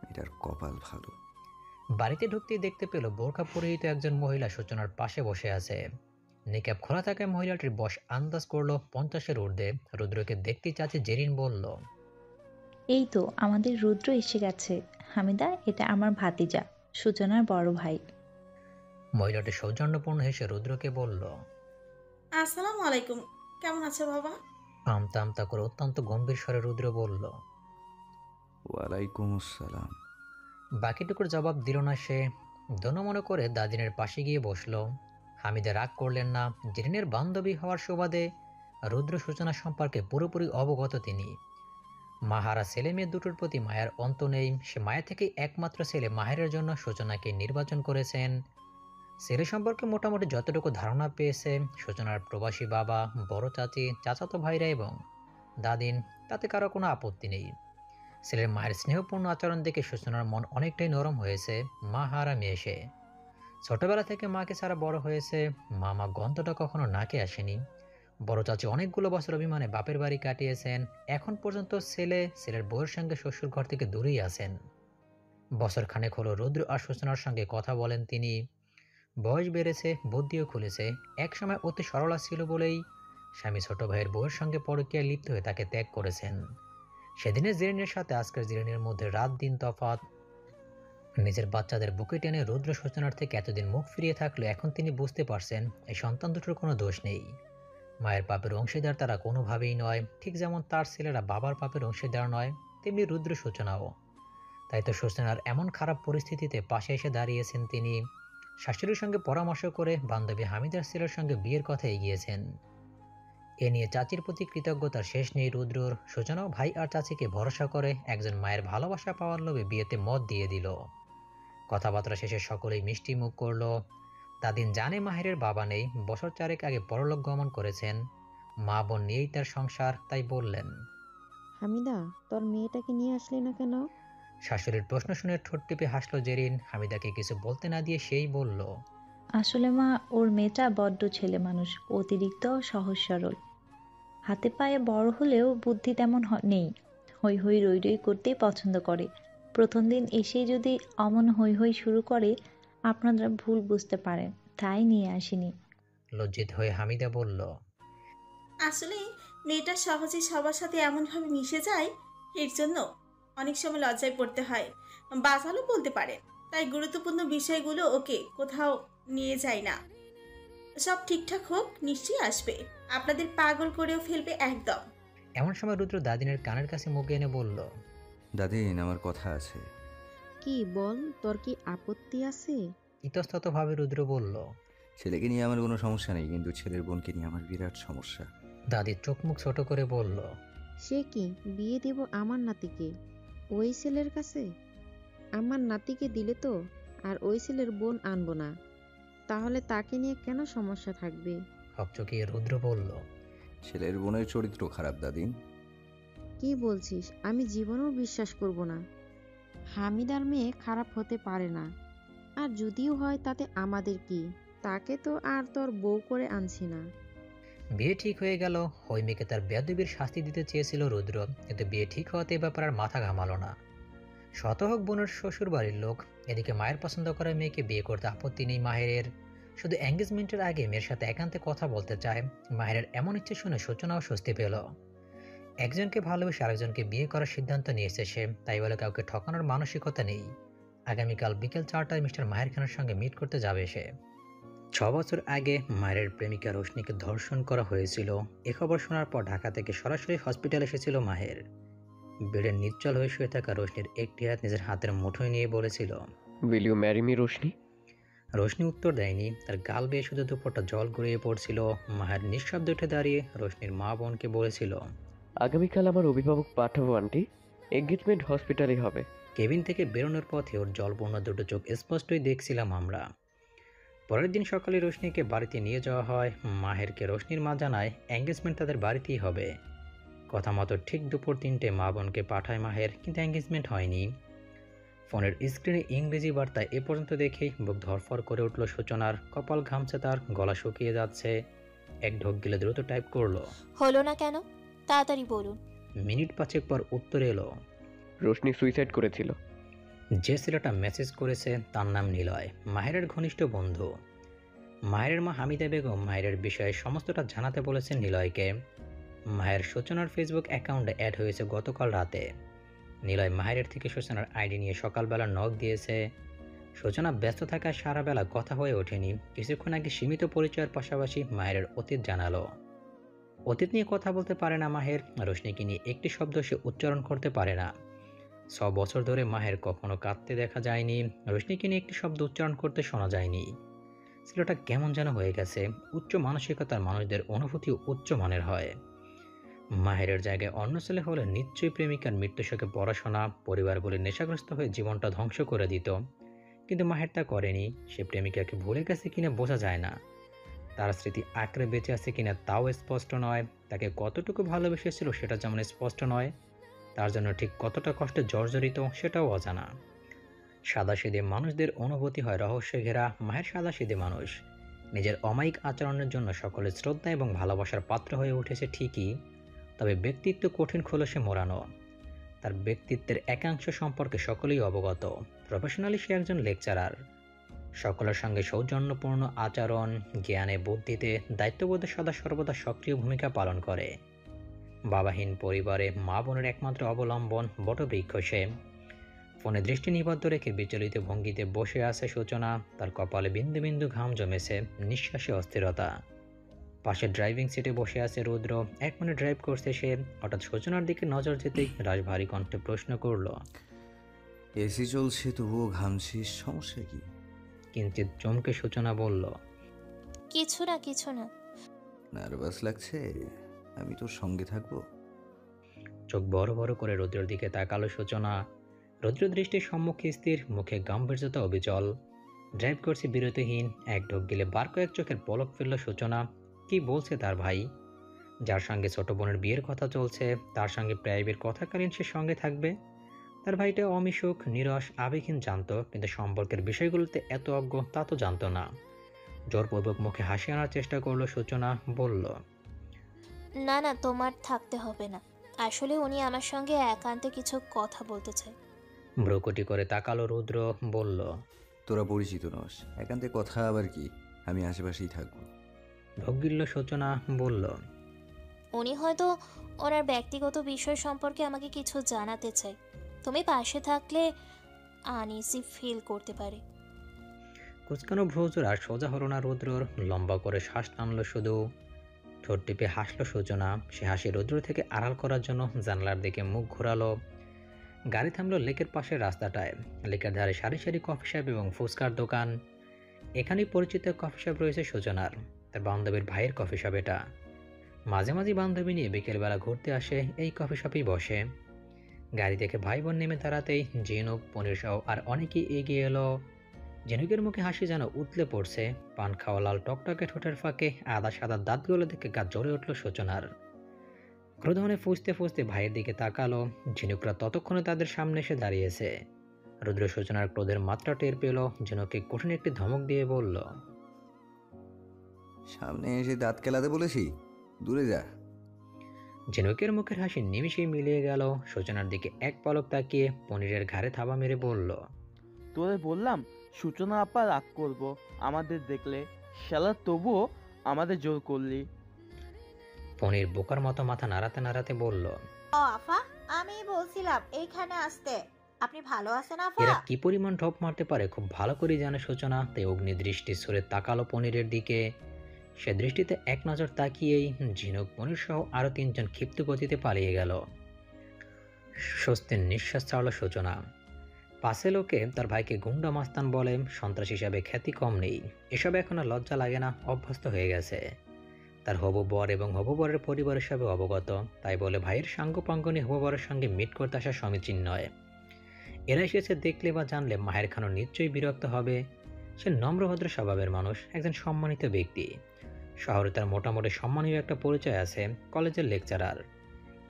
এটার কপাল ভালো। বাড়িতে ঢুকতেই দেখতে পেল বোরখা পরিহিত একজন মহিলা সূচনার পাশে বসে আছে। নিকাব খোলা থাকায় মহিলাটির বয়স আন্দাজ করলো 50-এর ঊর্ধ্বে। রুদ্রকে দেখতেই চাচি জেরিন বলল, এই তো আমাদের রুদ্র এসে গেছে। হামিদা, এটা আমার ভাতিজা, সূচনার বড় ভাই। মহিলাটি সৌজন্যপূর্ণ হেসে রুদ্রকে বলল, আসসালামু আলাইকুম, কেমন আছো বাবা? আমতা আমতা করে অত্যন্ত গম্ভীর স্বরে রুদ্র বলল, ওয়ালাইকুম আসসালাম। বাকিটুকুর জবাব দিল না সে। দোনো মনে করে দাদিনের পাশে গিয়ে বসল। হামিদা রাগ করলেন না। জেরিনের বান্ধবী হওয়ার সুবাদে রুদ্র সূচনা সম্পর্কে পুরোপুরি অবগত তিনি। মাহারা ছেলে মেয়ে দুটোর প্রতি মায়ার অন্ত নেই। সে মায়া থেকেই একমাত্র ছেলে মাহেরের জন্য সূচনাকে নির্বাচন করেছেন। ছেলে সম্পর্কে মোটামুটি যতটুকু ধারণা পেয়েছে, সূচনার প্রবাসী বাবা, বড় চাচি, চাচাতো ভাইরা এবং দাদিন, তাতে কারো কোনো আপত্তি নেই। ছেলের মায়ের স্নেহপূর্ণ আচরণ দেখে সূচনার মন অনেকটাই নরম হয়েছে। মা হারা মেয়ে সে। ছোটবেলা থেকে মাকে ছাড়া বড় হয়েছে। মামা গন্ধটা কখনো নাকে আসেনি। বড় চাচি অনেকগুলো বছর অভিমানে বাপের বাড়ি কাটিয়েছেন। এখন পর্যন্ত ছেলের বউয়ের সঙ্গে শ্বশুর ঘর থেকে দূরেই আছেন। বছর খানেক হলো রুদ্র আর সূচনার সঙ্গে কথা বলেন তিনি। বয়স বেড়েছে, বুদ্ধিও খুলেছে। একসময় অতি সরলা ছিল বলেই স্বামী ছোট ভাইয়ের বউয়ের সঙ্গে পরকীয়ায় লিপ্ত হয়ে তাকে ত্যাগ করেছেন। সেদিনের জেরিনের সাথে আজকের জেরিনের মধ্যে রাত দিন তফাৎ। নিজের বাচ্চাদের বুকে টেনে রুদ্র সূচনার থেকে এতদিন মুখ ফিরিয়ে থাকলে এখন তিনি বুঝতে পারছেন এই সন্তান দুটোর কোনো দোষ নেই। মায়ের পাপের অংশীদার তারা কোনোভাবেই নয়। ঠিক যেমন তার ছেলেরা বাবার পাপের অংশীদার নয়, তেমনি রুদ্র সূচনাও। তাই তো সূচনার এমন খারাপ পরিস্থিতিতে পাশে এসে দাঁড়িয়েছেন তিনি। শাশুড়ির সঙ্গে পরামর্শ করে বান্ধবী হামিদার ছেলের সঙ্গে বিয়ের কথা এগিয়েছেন। এ নিয়ে চাচির প্রতি কৃতজ্ঞতার শেষ নেই রুদ্রর। সূচনাও ভাই আর চাচিকে ভরসা করে একজন মায়ের ভালোবাসা পাওয়ার লোভে বিয়েতে মত দিয়ে দিল। কথাবার্তা শেষে সকলেই মিষ্টি মুখ করল। দাদিন জানে মাহেরের বাবা নেই, বছর 4 আগে পরলোক গমন করেছেন। মা বোন নিয়েই তার সংসার, তাই বললেন, হামিদা, তোর মেয়েটাকে নিয়ে আসলি না কেন? শাশুড়ির প্রশ্ন শুনে ঠোঁট টিপে হাসল জেরিন। হামিদাকে কিছু বলতে না দিয়ে সেই বলল, আসলে মা, ওর মেয়েটা বড্ড ছেলে মানুষ, অতিরিক্ত সহজ সরল। হাতে পায়ে বড় হলেও বুদ্ধি তেমন নেই। হই হই রই রই করতেই পছন্দ করে। প্রথম দিন এসেই যদি অমন হই হই শুরু করে, আপনারা ভুল বুঝতে পারেন, তাই নিয়ে আসিনি। লজ্জিত হয়ে হামিদা বলল, আসলে মেয়েটা সহজে সবার সাথে এমনভাবে মিশে যায়, এর জন্য অনেক সময় লজ্জায় পড়তে হয়। বাজালও বলতে পারে, তাই গুরুত্বপূর্ণ বিষয়গুলো ওকে কোথাও নিয়ে যায় না। সব ঠিকঠাক হোক, নিশ্চয়ই আসবে। আপনাদের পাগল করেও ফেলবে একদম। এমন সময় রুদ্র দাদিনের কানের কাছে মুখ এনে বলল, দাদিন, আমার কথা আছে। কি বল, তোর কি আপত্তি আছে? ইতস্ততভাবে রুদ্র বলল, ছেলেকে নিয়ে আমার কোনো সমস্যা নেই, কিন্তু ছেলের বোনকে নিয়ে আমার বিরাট সমস্যা। দাদি চোখ মুখ ছোট করে বলল, সে কি, বিয়ে দেব আমার নাতিকে ওই ছেলের কাছে? আমার নাতিকে দিলে তো আর ওই ছেলের বোন আনবো না, তাহলে তাকে নিয়ে কেন সমস্যা থাকবে? হকচকিয়ে রুদ্র বলল, ছেলের বোনের চরিত্র খারাপ দাদিন। কি বলছিস? আমি জীবনেও বিশ্বাস করব না। হামিদার মেয়ে খারাপ হতে পারে না, আর যদিও হয় তাতে আমাদের কি? তাকে তো আর তোর বউ করে আনছি না। বিয়ে ঠিক হয়ে গেল। হৈমিকে তার বেয়াদবির শাস্তি দিতে চেয়েছিল রুদ্র, কিন্তু বিয়ে ঠিক হওয়াতে এ ব্যাপার আর মাথা ঘামালো না। শতহক বোনের শ্বশুর বাড়ির লোক, এদিকে মায়ের পছন্দ করা মেয়েকে বিয়ে করতে আপত্তি নেই মাহেরের। শুধু এঙ্গেজমেন্টের আগে মেয়ের সাথে একান্তে কথা বলতে চায়। মাহেরের এমন ইচ্ছে শুনে সূচনাও স্বস্তি পেল। একজনকে ভালোবেসে আরেকজনকে বিয়ে করার সিদ্ধান্ত নিয়েছে সে, তাই বলে কাউকে ঠকানোর মানসিকতা নেই। আগামীকাল বিকেল 4টায় মিস্টার মাহের খানের সঙ্গে মিট করতে যাবে সে। 6 বছর আগে মায়ের প্রেমিকা রোশনিকে ধর্ষণ করা হয়েছিল। এ খবর শোনার পর ঢাকা থেকে সরাসরি হসপিটালে এসেছিল মাহের। বেডে নিশ্চল হয়ে শুয়ে থাকা রোশনির একটি হাত নিজের হাতের মুঠোয় নিয়ে বলেছিল, will you marry me Roshni? Roshni উত্তর দেয়নি। তার গাল বেয়ে শুধু দুপোটা জল গড়িয়ে পড়ছিল। মাহের নিঃশব্দে উঠে দাঁড়িয়ে রোশনির মা বোনকে বলেছিল, আগামীকাল আমার অভিভাবক পাঠাবো আন্টি, এঙ্গেজমেন্ট হসপিটালে হবে। কেবিন থেকে বেরোনোর পথে ওর জলপূর্ণ দুটো চোখ স্পষ্টই দেখছিলাম আমরা। পরের দিন সকালে রোশনিকে বাড়িতে নিয়ে যাওয়া হয়। মাহেরকে রোশনির মা জানায় এঙ্গেজমেন্ট তাদের বাড়িতেই হবে। কথা মতো ঠিক দুপুর 3টে মা বোনকে পাঠায় মাহের, কিন্তু এঙ্গেজমেন্ট হয়নি। ফোনের স্ক্রিনে ইংরেজি বার্তায় এ পর্যন্ত দেখেই বুক ধরফর করে উঠল সূচনার। কপাল ঘামছে তার, গলা শুকিয়ে যাচ্ছে। এক ঢোক গিলে দ্রুত টাইপ করলো, হলো না কেন? তাড়াতাড়ি বলুন। মিনিট 5 পর উত্তর এলো, রোশনি সুইসাইড করেছিল। যে ছেলেটা মেসেজ করেছে তার নাম নিলয়, মাহেরের ঘনিষ্ঠ বন্ধু। মাহেরের মা হামিদা বেগম মাহেরের বিষয়ে সমস্তটা জানাতে বলেছেন নিলয়কে। মাহের সূচনার ফেসবুক অ্যাকাউন্টে অ্যাড হয়েছে গতকাল রাতে। নিলয় মাহেরের থেকে সূচনার আইডি নিয়ে সকালবেলা নক দিয়েছে। সূচনা ব্যস্ত থাকায় সারা বেলা কথা হয়ে ওঠেনি। কিছুক্ষণ আগে সীমিত পরিচয়ের পাশাপাশি মাহেরের অতীত জানালো। অতীত নিয়ে কথা বলতে পারে না মাহের। রোশনিকে নিয়ে একটি শব্দ সে উচ্চারণ করতে পারে না। বছর ধরে মাহের কখনো কাঁদতে দেখা যায়নি, রোশনিকে নিয়ে একটি শব্দ উচ্চারণ করতে শোনা যায়নি। ছেলেটা কেমন যেন হয়ে গেছে। উচ্চ মানসিকতার মানুষদের অনুভূতিও উচ্চ মানের হয়। মাহেরের জায়গায় অন্য ছেলে হলে নিশ্চয়ই প্রেমিকার মৃত্যুশোকে পড়াশোনা, পরিবার বলে নেশাগ্রস্ত হয়ে জীবনটা ধ্বংস করে দিত। কিন্তু মাহের তা করেনি। সে প্রেমিকাকে ভুলে গেছে কিনা বোঝা যায় না, তার স্মৃতি আঁকড়ে বেঁচে আছে কিনা তাও স্পষ্ট নয়, তাকে কতটুকু ভালোবেসেছিল সেটা যেমন স্পষ্ট নয়, তার জন্য ঠিক কতটা কষ্টে জর্জরিত সেটাও অজানা। সাদাসিধে মানুষদের অনুভূতি হয় রহস্যে ঘেরা। মাহের সাদাসিধে মানুষ, নিজের অমায়িক আচরণের জন্য সকলের শ্রদ্ধা এবং ভালোবাসার পাত্র হয়ে উঠেছে ঠিকই, তবে ব্যক্তিত্ব কঠিন খোলসে মোড়ানো। তার ব্যক্তিত্বের একাংশ সম্পর্কে সকলেই অবগত। প্রফেশনালি সে একজন লেকচারার। সকলের সঙ্গে সৌজন্যপূর্ণ আচরণ, জ্ঞানে বুদ্ধিতে দায়িত্ববোধে সদা সর্বদা সক্রিয় ভূমিকা পালন করে। বাবাহীন পরিবারে মা বোনের একমাত্র অবলম্বন, বটবৃক্ষ সে। ফোনে দৃষ্টি নিবদ্ধ রেখে বিচলিত ভঙ্গিতে বসে আছে সূচনা। তার কপালে বিন্দু বিন্দু ঘাম জমেছে, নিঃশ্বাসে অস্থিরতা। পাশে ড্রাইভিং সিটে বসে আছে রুদ্র। এক মনে ড্রাইভ করছে সে। হঠাৎ সূচনার দিকে নজর যেতেই রাজ ভারী কণ্ঠে প্রশ্ন করল, এসি চলছে তবুও ঘামছিস, সমস্যা কি? কিঞ্চিত চমকে সূচনা বলল, কিছু না কিছু না। নার্ভাস লাগছে? আমি তোর সঙ্গে থাকবো। চোখ বড় বড় করে রুদ্রের দিকে তাকালো সূচনা। রুদ্র দৃষ্টির সম্মুখে স্থির, মুখে গাম্ভীর্যতা অবিচল। ড্রাইভ করছে বিরতিহীন। এক ঢোক গেলে বার কয়েক চোখের পলক ফেলল সূচনা। কি বলছে তার ভাই, যার সঙ্গে ছোট বোনের বিয়ের কথা চলছে, তার সঙ্গে প্রায় বিয়ের কথাকালীন সে সঙ্গে থাকবে? তার ভাইটা অমিশুক, নিরস, আবেগহীন জানতো, কিন্তু সম্পর্কের বিষয়গুলোতে এত অজ্ঞ তা তো জানতো না। জোরপূর্বক মুখে হাসি আনার চেষ্টা করলো সূচনা, বলল, না না, তোমার থাকতে হবে না। আসলে উনি আমার সঙ্গে একান্তে কিছু কথা বলতে চায়। ভ্রুকুটি করে তাকালো রুদ্র, বলল, তোরা পরিচিত নস, একান্তে কথা আবার কি? আমি আশেপাশেই থাকবো। ঢোক গিলল সূচনা, বলল, উনি হয়তো ওনার ব্যক্তিগত বিষয় সম্পর্কে আমাকে কিছু জানাতে চায়। তুমি পাশে থাকলে আনইজি ফিল করতে পারে। কুচকানো ভ্রুজোর আর সোজা হলো না রুদ্রর। লম্বা করে শ্বাস টানলো শুধু। ঠোঁট টিপে হাসলো সূচনা। সে হাসি রুদ্র থেকে আড়াল করার জন্য জানলার দিকে মুখ ঘোরালো। গাড়ি থামলো লেকের পাশের রাস্তাটায়। লেকের ধারে সারি সারি কফি শপ এবং ফুচকার দোকান। এখানেই পরিচিত কফি শপ রয়েছে সূচনার, তার বান্ধবীর ভাইয়ের কফি শপ এটা। মাঝে মাঝে বান্ধবী নিয়ে বিকেলবেলা ঘুরতে আসে, এই কফি শপেই বসে। গাড়ি থেকে ভাই বোন নেমে দাঁড়াতেই ঝিনুক, পনির সহ আর অনেকেই এগিয়ে এলো। ঝিনুকের মুখে হাসি যেন উতলে পড়ছে। পান খাওয়া লাল টকটকে ঠোঁটের ফাঁকে আদা সাদা দাঁতগুলো দেখে গা জ্বলে উঠল সূচনার। ক্রোধনে ফুঁসতে ফুঁসতে ভাইয়ের দিকে তাকালো। ঝিনুকরা ততক্ষণে তাদের সামনে এসে দাঁড়িয়েছে। রুদ্র সূচনার ক্রোধের মাত্রা টের পেল। ঝিনুককে কঠিন একটি ধমক দিয়ে বলল, সামনে এসে দাঁত কেলাতে বলেছি, দূরে যা। ঝিনুকের মুখের হাসি নিমিষেই মিলিয়ে গেল। সূচনার দিকে এক পলক তাকিয়ে পনিরের ঘাড়ে থাবা মেরে বলল, তোরে বললাম সূচনা আপা রাগ করবো আমাদের দেখলে, শালা তবুও আমাদের জোর করলি। পনির বোকার মতো মাথা নাড়াতে নাড়াতে বলল, ও আফা, আমি বলছিলাম এইখানে আসতে। আপনি ভালো আছেন আফা? এরা কি পরিমাণ ঢপ মারতে পারে খুব ভালো করে জানে সূচনা। তাই অগ্নি দৃষ্টি সরে তাকালো পনিরের দিকে। সে দৃষ্টিতে এক নজর তাকিয়েই ঝিনুক, পনির সহ আরো তিনজন ক্ষিপ্ত গতিতে পালিয়ে গেল। স্বস্তির নিঃশ্বাস ছাড়ল সূচনা। পাশে লোকে তার ভাইকে গুন্ডা মাস্তান বলে, সন্ত্রাস হিসাবে খ্যাতি কম নেই। এসব এখন আর লজ্জা লাগে না, অভ্যস্ত হয়ে গেছে। তার হবু বর এবং হবু বরের পরিবারের সবে অবগত, তাই বলে ভাইয়ের সাঙ্গপাঙ্গ নিয়ে হবু বরের সঙ্গে মিট করতে আসা সমীচীন নয়। এরা এসেছে দেখলে বা জানলে মাহের খানও নিশ্চয়ই বিরক্ত হবে। সে নম্রভদ্র স্বভাবের মানুষ, একজন সম্মানিত ব্যক্তি। শহরে তার মোটামুটি সম্মানীয় একটা পরিচয় আছে, কলেজের লেকচারার।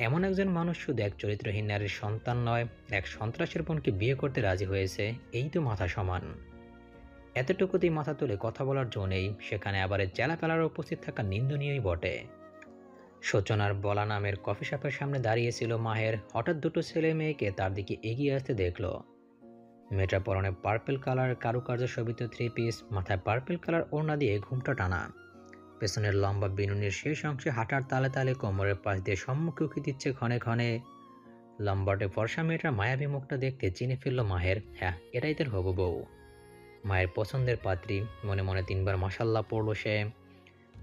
এমন একজন মানুষ শুধু এক চরিত্রহীন নারীর সন্তান নয়, এক সন্ত্রাসের বোনকে বিয়ে করতে রাজি হয়েছে, এই তো মাথা সমান। এতটুকুতেই মাথা তুলে কথা বলার জো নেই, সেখানে আবার চেলাপেলার উপস্থিত থাকা নিন্দনীয়ই বটে। সূচনার বলা নামের কফি শপের সামনে দাঁড়িয়েছিল মাহের। হঠাৎ দুটো ছেলে মেয়েকে তার দিকে এগিয়ে আসতে দেখল। মেয়েটা পরনে পার্পল কালার কারুকার্য শোভিত থ্রি পিস, মাথায় পার্পল কালার ওড়না দিয়ে ঘুমটা টানা। পেছনের লম্বা বিনুনির শেষ অংশে হাঁটার তালে তালে কোমরের পাশ দিয়ে সম্মুখে উঁকি দিচ্ছে ক্ষণে ক্ষণে। লম্বাটে ফর্সা মেয়েটার মায়াবী মুখটা দেখতে চিনে ফেলল মাহের। হ্যাঁ, এটাই তার হবু বউ, মায়ের পছন্দের পাত্রী। মনে মনে তিনবার মাশাল্লাহ পড়ল সে।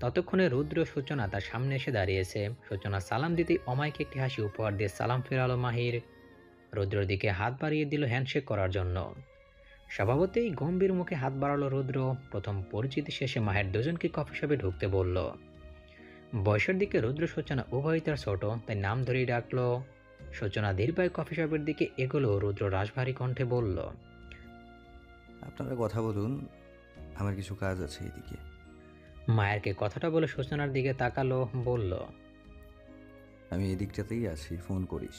ততক্ষণে রুদ্র সূচনা তার সামনে এসে দাঁড়িয়েছে। সূচনা সালাম দিতেই অমায়িক একটি হাসি উপহার দিয়ে সালাম ফেরালো মাহির। রুদ্রর দিকে হাত বাড়িয়ে দিল হ্যান্ডশেক করার জন্য। স্বভাবতেই গম্ভীর মুখে হাত বাড়ালো রুদ্র। প্রথম পরিচিতি শেষে মাহের দুজনকে কফি শপে ঢুকতে বলল। বয়সের দিকে রুদ্র সূচনা উভয়ই তার ছোট, তাই নাম ধরেই ডাকলো। সূচনা ধীর পায়ে কফি শপের দিকে এগোলো। রুদ্র রাশভারী কণ্ঠে বলল, আপনারা কথা বলুন, আমার কিছু কাজ আছে এদিকে। মায়েরকে কথাটা বলে সূচনার দিকে তাকালো, বলল, আমি এদিকটাতেই আছি, ফোন করিস।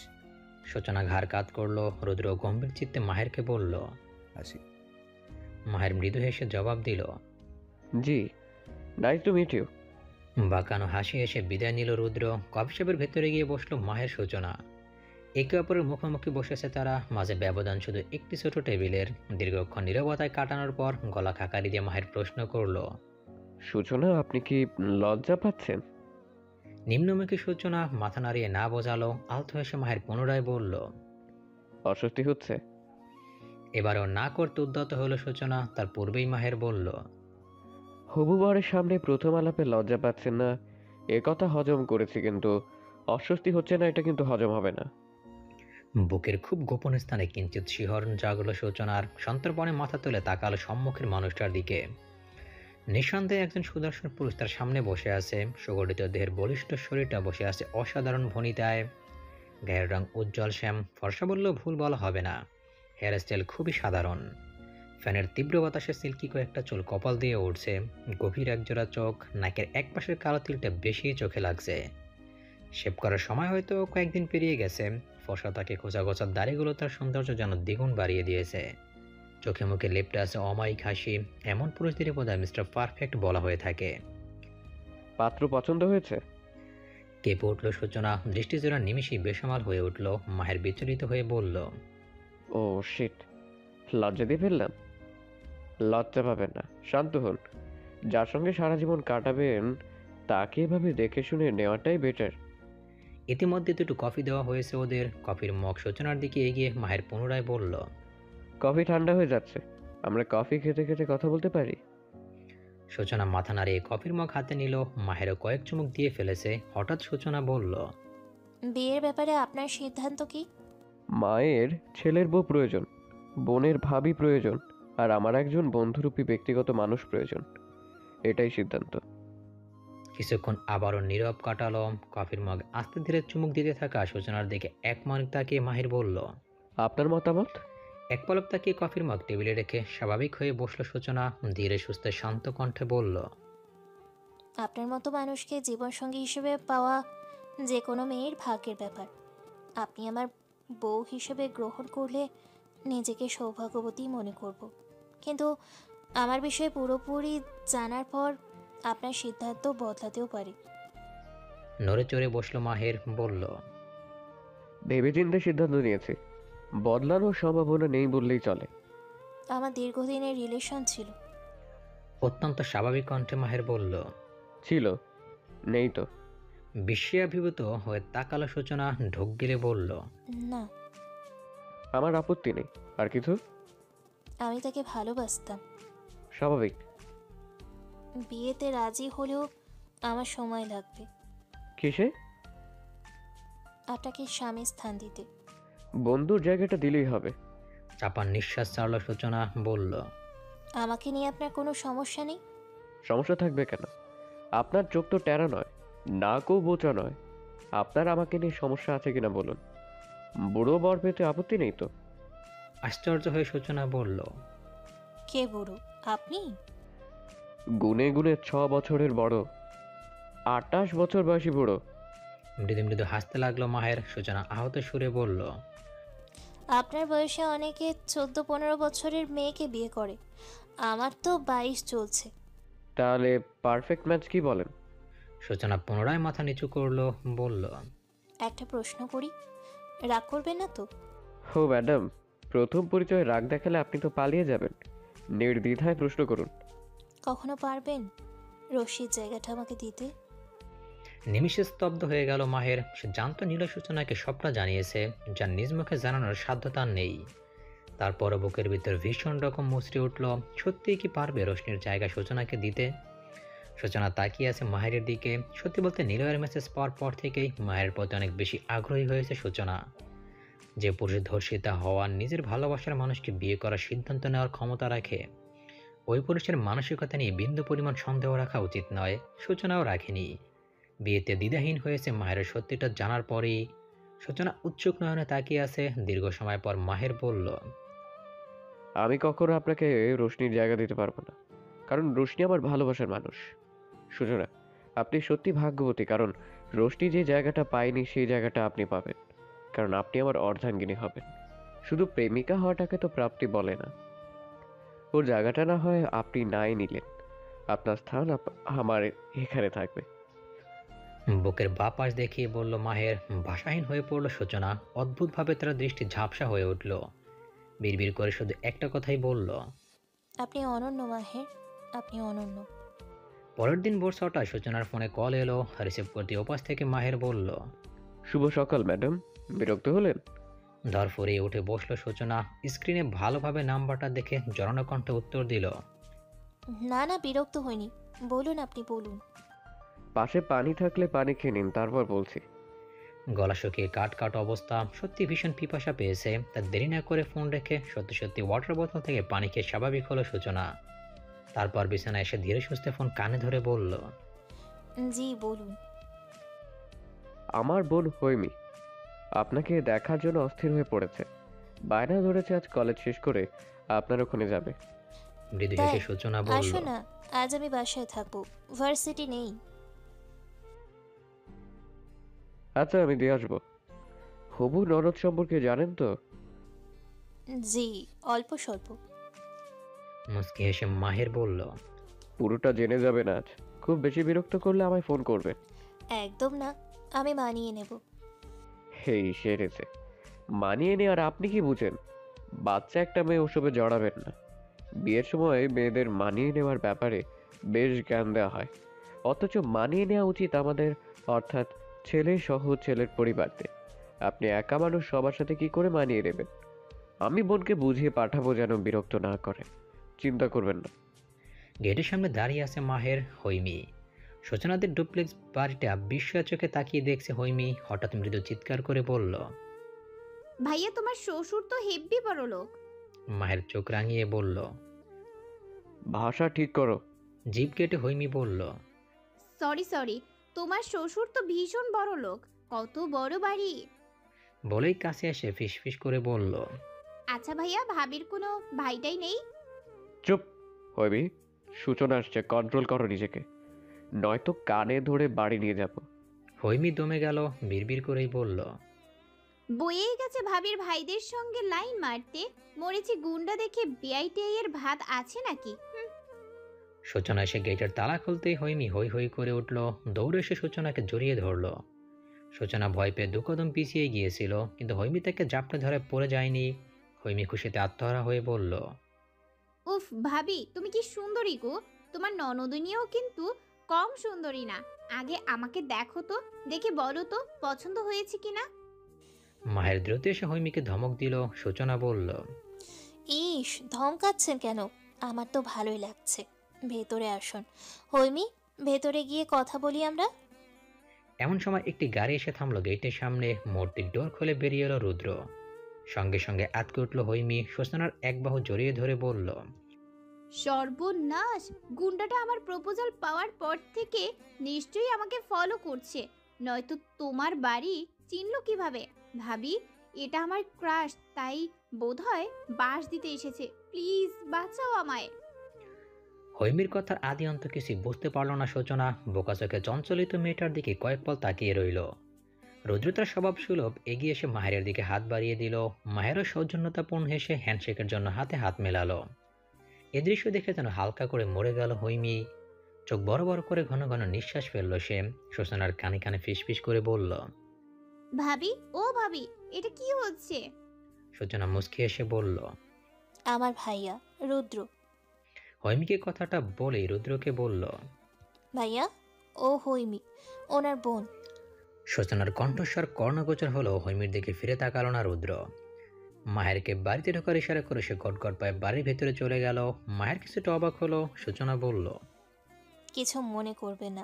সূচনা ঘাড় কাত করলো। রুদ্র গম্ভীর চিত্তে মাহেরকে বলল, আসি। মাহের মৃদু হেসে জবাব দিল, জি, নাইস টু মিট ইউ। বাঁকানো হাসি এসে বিদায় নিল রুদ্র। কফি শপের ভেতরে গিয়ে বসলো মাহের সূচনা। একে অপরের মুখোমুখি বসেছে তারা। মাঝে ব্যবধান শুধু একটি ছোট টেবিলের। দীর্ঘক্ষণ নীরবতায় কাটানোর পর গলা খাকারি দিয়ে মাহের প্রশ্ন করলো, সূচনা, আপনি কি লজ্জা পাচ্ছেন? নিম্নমুখী সূচনা মাথা নাড়িয়ে না বোঝালো। আলতো হেসে মাহের পুনরায় বলল, অস্বস্তি হচ্ছে? এবারও না করতে উদ্যত হলো সূচনা। তার পূর্বেই মাহের বলল, হবু বরের সামনে প্রথম আলাপে লজ্জা পাচ্ছেন না, এ কথা হজম করেছি, কিন্তু অস্বস্তি হচ্ছে না, এটা কিন্তু হজম হবে না। বুকের খুব গোপন স্থানে কিঞ্চিত শিহরণ জাগলো সূচনার। সন্তর্পণে মাথা তুলে তাকালো সম্মুখের মানুষটার দিকে। নিঃসন্দেহে একজন সুদর্শন পুরুষ তার সামনে বসে আছে। সুগঠিত দেহের বলিষ্ঠ শরীরটা বসে আছে অসাধারণ ভনিতায়। গায়ের রং উজ্জ্বল শ্যাম, ফর্সা বললেও ভুল বলা হবে না। হেয়ার স্টাইল খুবই সাধারণ। ফ্যানের তীব্র বাতাসে সিল্কি কয়েকটা চুল কপাল দিয়ে উঠছে। গভীর একজোড়া চোখ, নাকের এক পাশের কালো তিলটা বেশি চোখে লাগছে। শেভ করার সময় হয়তো কয়েকদিন পেরিয়ে গেছে। ফর্সা তাকে খোঁচা খোঁচার দাড়িগুলো তার সৌন্দর্য যেন দ্বিগুণ বাড়িয়ে দিয়েছে। চোখে মুখে লেপটে আছে অমায়িক হাসি। এমন পুরুষদেরই বোধহয় মিস্টার পারফেক্ট বলা হয়ে থাকে। পাত্র পছন্দ হয়েছে? কেঁপে উঠল সূচনা। দৃষ্টিজোড়া নিমিষেই বেসামাল হয়ে উঠল। মাহের বিচলিত হয়ে বলল, ও শিট, লজ্জা দিয়ে ফেললাম? লজ্জা পাবেন না, শান্ত হন। যার সঙ্গে সারা জীবন কাটাবেন তাকে এভাবে দেখে শুনে নেওয়াটাই বেটার। ইতিমধ্যে দুটো কফি দেওয়া হয়েছে ওদের। কফির মগ সূচনার দিকে এগিয়ে মাহের পুনরায় বলল, কফি ঠান্ডা হয়ে যাচ্ছে, আমরা কফি খেতে খেতে কথা বলতে পারি। সূচনা মাথা নাড়িয়ে কফির মগ হাতে নিল। মাহেরও কয়েক চুমুক দিয়ে ফেলেছে। হঠাৎ সূচনা বলল, বিয়ের ব্যাপারে আপনার সিদ্ধান্ত কি? মায়ের ছেলের বউ প্রয়োজন, বোনের ভাবি প্রয়োজন, আর আমার একজন বন্ধুরূপী ব্যক্তিগত মানুষ প্রয়োজন। এটাই সিদ্ধান্ত। কিছুক্ষণ আবারও নীরব কাটালো। কফির মগ আস্তে ধীরে চুমুক দিতে থাকা সূচনার দিকে এক মনে তাকিয়ে মাহির বলল, আপনার মতামত? এক পলক তাকিয়ে কফির মগ টেবিলে রেখে স্বাভাবিক হয়ে বসলো সূচনা। ধীরে সুস্থে শান্ত কণ্ঠে বলল, আপনার মতো মানুষকে জীবনসঙ্গী হিসেবে পাওয়া যে কোনো মেয়ের ভাগ্যের ব্যাপার। আপনি আমার বউ হিসেবে গ্রহণ করলে নিজেকে সৌভাগ্যবতী মনে করব, কিন্তু আমার বিষয়ে পুরোপুরি জানার পর আপনার সিদ্ধান্ত বদলাতেও পারে। নড়ে চড়ে বসলো মাহের, বলল, ভেবেচিন্তে সিদ্ধান্ত নিয়েছি, বদলানোর সম্ভাবনা নেই বললেই চলে। আমার দীর্ঘদিনের রিলেশন ছিল। অত্যন্ত স্বাভাবিক কণ্ঠে মাহের বলল, ছিল, নেই তো। বিস্ময়াভিভূত হয়ে তাকালো সূচনা। ঢোক গিলে বলল, না, আমার আপত্তি নেই। আর কিছু? আমি তাকে ভালোবাসতাম। স্বাভাবিক। বিয়েতে রাজি হলেও আমার সময় লাগবে কিসে? আপনাকে স্বামী স্থান দিতে। বন্ধুর জায়গাটা দিলেই হবে। চাপার নিঃশ্বাস ছাড়ল সূচনা, বলল, আমাকে নিয়ে আপনার কোনো সমস্যা নেই? সমস্যা থাকবে কেন? আপনার চোখ তো টেরা নয়, নাকও বোচা নয়। আপনার আমাকে নিয়ে সমস্যা আছে কিনা বলুন। বুড়ো বর পেতে আপত্তি নেই তো? আশ্চর্য হয়ে সূচনা বলল, কে বুড়ো? আপনি? গুনে গুনে 6 বছরের বড়, 28 বছর বয়সী বুড়ো। মৃদু মৃদু হাসতে লাগলো মাহের। সূচনা আহত সুরে বলল, আপনার বয়সে অনেকে 14-15 বছরের মেয়েকে বিয়ে করে, আমার তো 22 চলছে। তাহলে পারফেক্ট ম্যাচ কি বলেন? সূচনা পুনরায় মাথা নিচু করলো, বলল, একটা প্রশ্ন করি, রাগ করবেন না তো? ও ম্যাডাম, প্রথম পরিচয়ে রাগ দেখালে আপনি তো পালিয়ে যাবেন। নির্দ্বিধায় প্রশ্ন করুন। কখনো পারবেন রশির জায়গাটা আমাকে দিতে? নিমিষে স্তব্ধ হয়ে গেল মাহের। সে জানতো নীল সূচনাকে সবটা জানিয়েছে, যা নিজ মুখে জানানোর সাধ্য তার নেই। তারপরও বুকের ভিতর ভীষণ রকম মুচড়ে উঠল। সত্যিই কি পারবে রোশনির জায়গা সূচনাকে দিতে? সূচনা তাকিয়ে আছে মাহেরের দিকে। সত্যি বলতে নিলয়ের মেসেজ পাওয়ার পর থেকেই মাহের প্রতি অনেক বেশি আগ্রহী হয়েছে সূচনা। যে পুরুষ ধর্ষিতা হওয়া নিজের ভালোবাসার মানুষকে বিয়ে করার সিদ্ধান্ত নেওয়ার ক্ষমতা রাখে, ওই পুরুষের মানসিকতা নিয়ে বিন্দু পরিমাণ সন্দেহ রাখা উচিত নয়। সূচনাও রাখেনি। বিয়েতে দ্বিধাহীন হয়েছে মাহের সত্যিটা জানার পরেই। সূচনা উৎসুক নয়নে তাকিয়ে আছে। দীর্ঘ সময় পর মাহের বলল, আমি কখনো আপনাকে রোশনির জায়গা দিতে পারবো না, কারণ রোশনি আমার ভালোবাসার মানুষ। সূচনা, আপনি সত্যি ভাগ্যবতী, কারণ রোশনি যে জায়গাটা পায়নি সেই জায়গাটা আপনি পাবেন, কারণ আপনি আমার অর্ধাঙ্গিনী হবেন। শুধু প্রেমিকা হওয়াটাকে তো প্রাপ্তি বলে না। ওর জায়গাটা না হয় আপনি নাই নিলেন, আপনার স্থান আমার এখানে থাকবে। বুকের বাঁ পাশ দেখিয়ে বলল মাহের। ভাষাহীন হয়ে পড়ল সূচনা। অদ্ভুতভাবে তার দৃষ্টি ঝাপসা হয়ে উঠল। বিড়বিড় করে শুধু একটা কথাই বলল, আপনি অনন্য মাহের, আপনি অনন্য। পরের দিন ভোর 6টায় সূচনার ফোনে কল এলো। রিসিভ করতে ওপাশ থেকে মাহের বলল, শুভ সকাল ম্যাডাম, বিরক্ত হলেন? ধরফরিয়ে উঠে বসলো সূচনা। স্ক্রিনে ভালোভাবে নাম্বারটা দেখে জড়ানো কণ্ঠে উত্তর দিল, না না, বিরক্ত হইনি, বলুন, আপনি বলুন। পাশে পানি থাকলে পানি খেয়ে নিন, তারপর বলছি। গলা শুকিয়ে কাট কাট অবস্থা। সত্যি ভীষণ পিপাসা পেয়েছে। তার দেরি না করে ফোন রেখে সত্যি সত্যি ওয়াটার বোতল থেকে পানি খেয়ে স্বাভাবিক হলো সূচনা। তারপর বিছানায় এসে ধীরে সুস্থে ফোন কানে ধরে বলল, জি বলুন। আমার বোন হৈমি আপনাকে দেখার জন্য অস্থির হয়ে পড়েছে। বায়না ধরেছে আজ কলেজ শেষ করে আপনার ওখানে যাবে। মৃদু তাই? হেসে সূচনা বলল, আসো না, আজ আমি বাসায় থাকবো, ভার্সিটি নেই। আচ্ছা, আমি দিয়ে আসবো। হবু ননদ সম্পর্কে জানেন তো? জি, অল্প স্বল্প। মুচকি হেসে মাহের বলল, পুরোটা জেনে যাবেন আজ। খুব বেশি বিরক্ত করলে আমায় ফোন করবেন। একদম না, আমি মানিয়ে নেব। হেই সেরেছে, মানিয়ে নে। আর আপনি কি বুঝেন? বাচ্চা একটা মেয়ে ওসবে জড়াবেন না। বিয়ের সময় মেয়েদের মানিয়ে নেওয়ার ব্যাপারে বেশ জ্ঞান দেওয়া হয়, অথচ মানিয়ে নেওয়া উচিত আমাদের, অর্থাৎ ছেলে সহ ছেলের পরিবারদের। আপনি একা মানুষ, সবার সাথে কি করে মানিয়ে নেবেন? আমি বোনকে বুঝিয়ে পাঠাবো যেন বিরক্ত না করে, চিন্তা করবেন না। গেটের সামনে দাঁড়িয়ে আছে মাহের, হৈমি। সূচনাদের ডুপ্লেক্স বাড়িটা বিস্ময় চোখে তাকিয়ে দেখছে হৈমি। হঠাৎ মৃদু চিৎকার করে বলল, ভাইয়া তোমার শ্বশুর তো হেব্বি বড় লোক। মাহের চোখ রাঙিয়ে বলল, ভাষা ঠিক করো। জিভ কেটে হৈমি বলল, সরি, তোমার শ্বশুর তো ভীষণ বড় লোক। কত বড় বাড়ি! বলেই কাছে এসে ফিসফিস করে বলল, আচ্ছা ভাইয়া, ভাবির কোনো ভাইটাই নেই? চুপ হইবি, সূচনা আসছে, কন্ট্রোল করো নিজেকে, নয়তো কানে ধরে বাড়ি নিয়ে যাব। হৈমি দমে গেল। বিড়বিড় করেই বলল, বয়েই গেছে ভাবির ভাইদের সঙ্গে লাইন মারতে। মরেছি গুন্ডা দেখে বিআইটিআই এর ভাত আছে নাকি? সূচনা এসে গেটের তালা খুলতেই হৈমি হই হই করে উঠল। দৌড়ে এসে সূচনাকে জড়িয়ে ধরল। সূচনা ভয় পেয়ে দু কদম পিছিয়ে গিয়েছিল, কিন্তু হৈমি তাকে জাপটে ধরে পড়ে যায়নি। হৈমি খুশিতে আত্মহারা হয়ে বলল, উফ ভাবি, তুমি কি সুন্দরী গো! তোমার ননদিনীও কিন্তু কম সুন্দরী না। আগে আমাকে দেখো তো, দেখে বলো তো পছন্দ হয়েছে কিনা। মাহের দ্রুত এসে হৈমিকে ধমক দিল। সূচনা বলল, ইস, ধমকাচ্ছেন কেন? আমার তো ভালোই লাগছে। ভেতরে আসুন হৈমি, ভেতরে গিয়ে কথা বলি আমরা। এমন সময় একটি গাড়ি এসে থামলো গেটের সামনে। মূর্তির ডোর খুলে বেরিয়ে এলো রুদ্র। সঙ্গে সঙ্গে আতকে উঠল হৈমি। সূচনার এক বাহু জড়িয়ে ধরে বলল, সর্বনাশ! গুন্ডাটা আমার প্রপোজাল পাওয়ার পর থেকে নিশ্চয়ই আমাকে ফলো করছে, নয়তো তোমার বাড়ি চিনলো কিভাবে? ভাবি, এটা আমার ক্রাশ, তাই বোধহয় বাস দিতে এসেছে। প্লিজ বাঁচাও আমায়। হৈমির কথার আদি অন্ত কিছুই বুঝতে পারল না সূচনা। বোকা চোখে চঞ্চলিত মেয়েটার দিকে কয়েক পল তাকিয়ে রইল। রুদ্র তার স্বভাব সুলভ এগিয়ে এসে মাহেরের দিকে হাত বাড়িয়ে দিল। মাহেরও সৌজন্যতাপূর্ণ হেসে হ্যান্ডশেকের জন্য হাতে হাত মেলালো। এ দৃশ্য দেখে যেন হালকা করে মরে গেল হৈমি। চোখ বড় বড় করে ঘন ঘন নিঃশ্বাস ফেলল সে। সূচনার কানে কানে ফিসফিস করে বলল, ভাবি, ও ভাবি, এটা কি হচ্ছে? সূচনা মুচকি এসে বলল, আমার ভাইয়া রুদ্র। হৈমিকে কথাটা বলেই রুদ্রকে বলল, ভাইয়া, ও হৈমি, ওনার বোন। সূচনার কণ্ঠস্বর কর্ণগোচর হলো। হৈমির দিকে ফিরে তাকালো না রুদ্র। মাহেরকে বাড়িতে ঢোকার ইশারা করে সে গটগট পায়ে বাড়ির ভেতরে চলে গেল। মাহের কিছুটা অবাক হলো। সূচনা বলল, কিছু মনে করবে না,